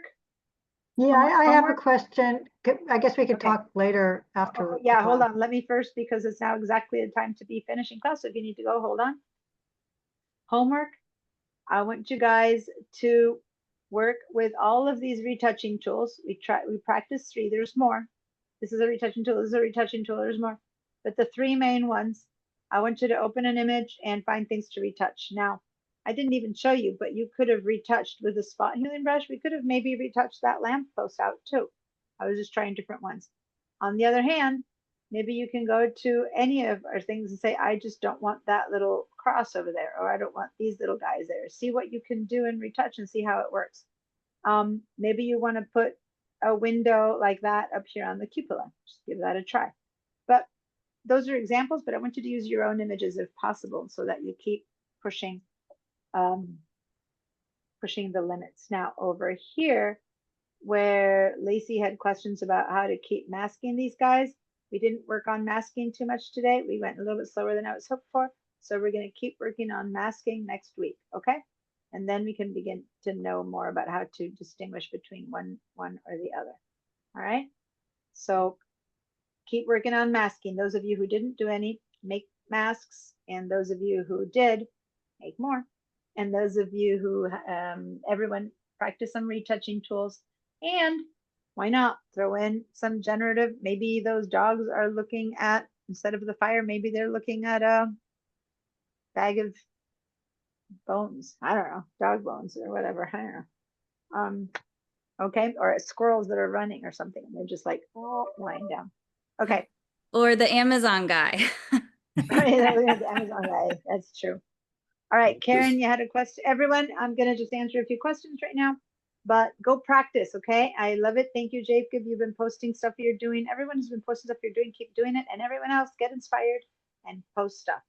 Yeah, I have a Homework? question. I guess we could Okay. talk later after. Oh, yeah, hold on. Let me first, because it's now exactly the time to be finishing class. So if you need to go, hold on. Homework. I want you guys to work with all of these retouching tools. We practice 3. There's more. This is a retouching tool. This is a retouching tool. There's more. But the 3 main ones, I want you to open an image and find things to retouch. Now, I didn't even show you, but you could have retouched with a spot healing brush. We could have maybe retouched that lamppost out too. I was just trying different ones. On the other hand, maybe you can go to any of our things and say, I just don't want that little cross over there, or I don't want these little guys there. See what you can do and retouch and see how it works. Maybe you want to put a window like that up here on the cupola. Just give that a try. But those are examples, but I want you to use your own images if possible so that you keep pushing pushing the limits. Now over here, where Lacey had questions about how to keep masking these guys, we didn't work on masking too much today. We went a little bit slower than I was hoped for. So we're going to keep working on masking next week, okay? And then we can begin to know more about how to distinguish between one or the other. All right? So keep working on masking. Those of you who didn't do any, make masks. And those of you who did, make more. And those of you who, everyone practice some retouching tools. And why not throw in some generative? Maybe those dogs are looking at, instead of the fire, maybe they're looking at a bag of bones. I don't know, dog bones or whatever. I don't know. Okay, or squirrels that are running or something. And they're just like, oh, lying down. Okay. Or the Amazon guy. The Amazon guy. That's true. All right, Karen, you had a question. Everyone, I'm going to just answer a few questions right now, but go practice, okay? I love it. Thank you, Jacob. You've been posting stuff you're doing. Everyone who's been posting stuff you're doing, keep doing it. And everyone else, get inspired and post stuff.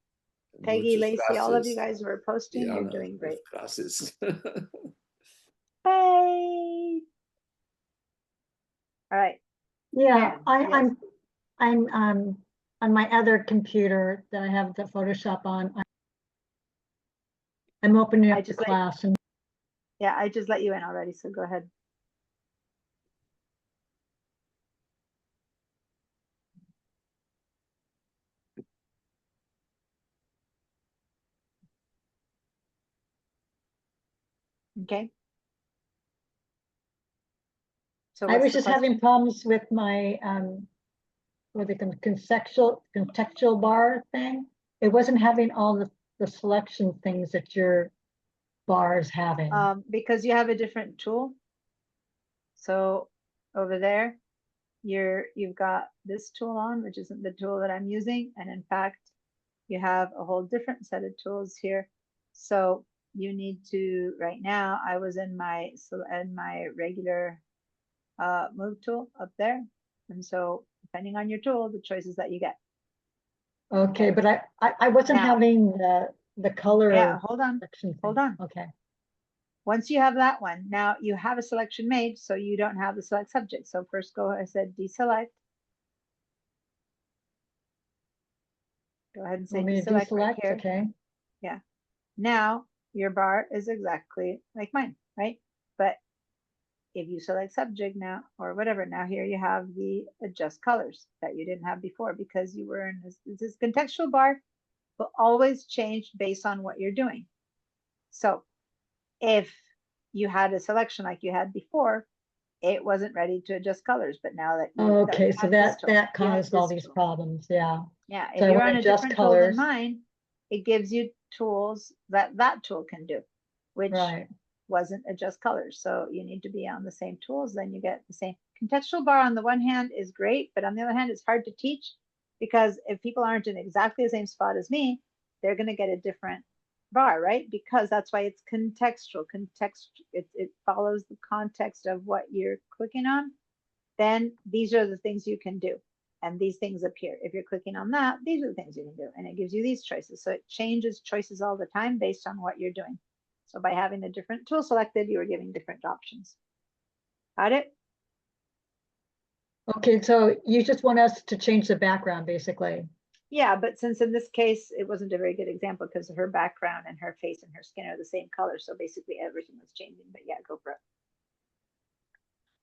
Peggy, Lacey, all of you guys who are posting, you're doing great. Gracias. Bye. All right. Yeah, Karen, I'm on my other computer that I have the Photoshop on. I'm opening up the class and yeah, I just let you in already, so go ahead. Okay. So I was just having problems with my with the contextual bar thing. It wasn't having all the selection things that your bar is having. Because you have a different tool. So over there, you've got this tool on, which isn't the tool that I'm using. And in fact, you have a whole different set of tools here. So you need to, right now, I was in my regular move tool up there. And so depending on your tool, the choices that you get. Okay, but I wasn't having the color. Yeah, hold on. Hold on. Okay. Once you have that one, now you have a selection made, so you don't have the select subject. So first go, I said deselect. Go ahead and say deselect right here. Okay. Yeah. Now your bar is exactly like mine, right? But if you select subject now or whatever, now here you have the adjust colors that you didn't have before because you were in this contextual bar will always change based on what you're doing. So if you had a selection like you had before, it wasn't ready to adjust colors, but now that okay, so that caused all these problems. Yeah. Yeah, if so you're on a different tool than mine, it gives you tools that tool can do, which wasn't adjust colors. So you need to be on the same tools, then you get the same. Contextual bar on the one hand is great, but on the other hand, it's hard to teach because if people aren't in exactly the same spot as me, they're going to get a different bar, right? Because that's why it's contextual. It follows the context of what you're clicking on. Then these are the things you can do. And these things appear. If you're clicking on that, these are the things you can do. And it gives you these choices. So it changes choices all the time based on what you're doing. So by having a different tool selected, you are giving different options. Got it? Okay, so you just want us to change the background, basically. Yeah, but since in this case, it wasn't a very good example because her background and her face and her skin are the same color. So basically everything was changing, but yeah, go for it.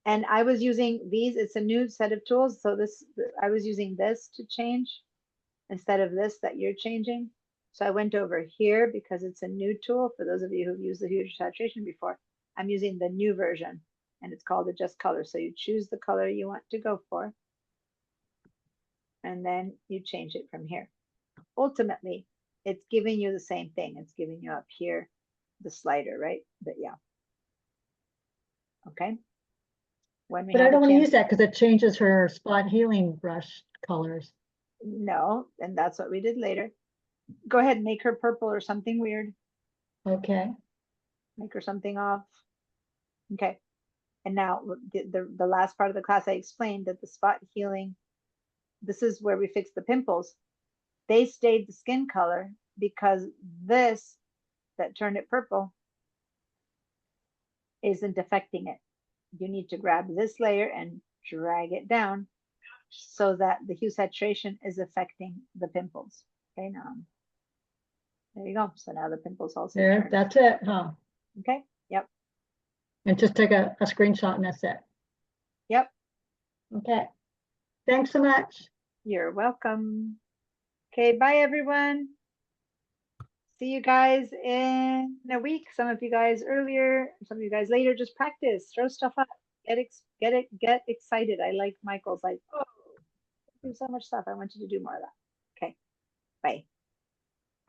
And I was using these, it's a new set of tools. So I was using this to change instead of this that you're changing. So I went over here because it's a new tool. For those of you who've used the hue saturation before, I'm using the new version and it's called Adjust Color. So you choose the color you want to go for. And then you change it from here. Ultimately, it's giving you the same thing. It's giving you up here, the slider, right? But yeah. Okay. When we But I have a don't want to chance- use that because it changes her spot healing brush colors. No, and that's what we did later. Go ahead and make her purple or something weird. Okay. Make her something off. Okay. And now the last part of the class, I explained that the spot healing, this is where we fix the pimples. They stayed the skin color because this that turned it purple isn't affecting it. You need to grab this layer and drag it down so that the hue saturation is affecting the pimples. Okay, now there you go. So now the pimples also There, turn. that's it, huh? Okay. Yep. And just take a screenshot and that's it. Yep. Okay. Thanks so much. You're welcome. Okay, bye everyone. See you guys in a week. Some of you guys earlier, some of you guys later. Just practice, throw stuff up, get excited. I like Michael's like, oh, do so much stuff. I want you to do more of that.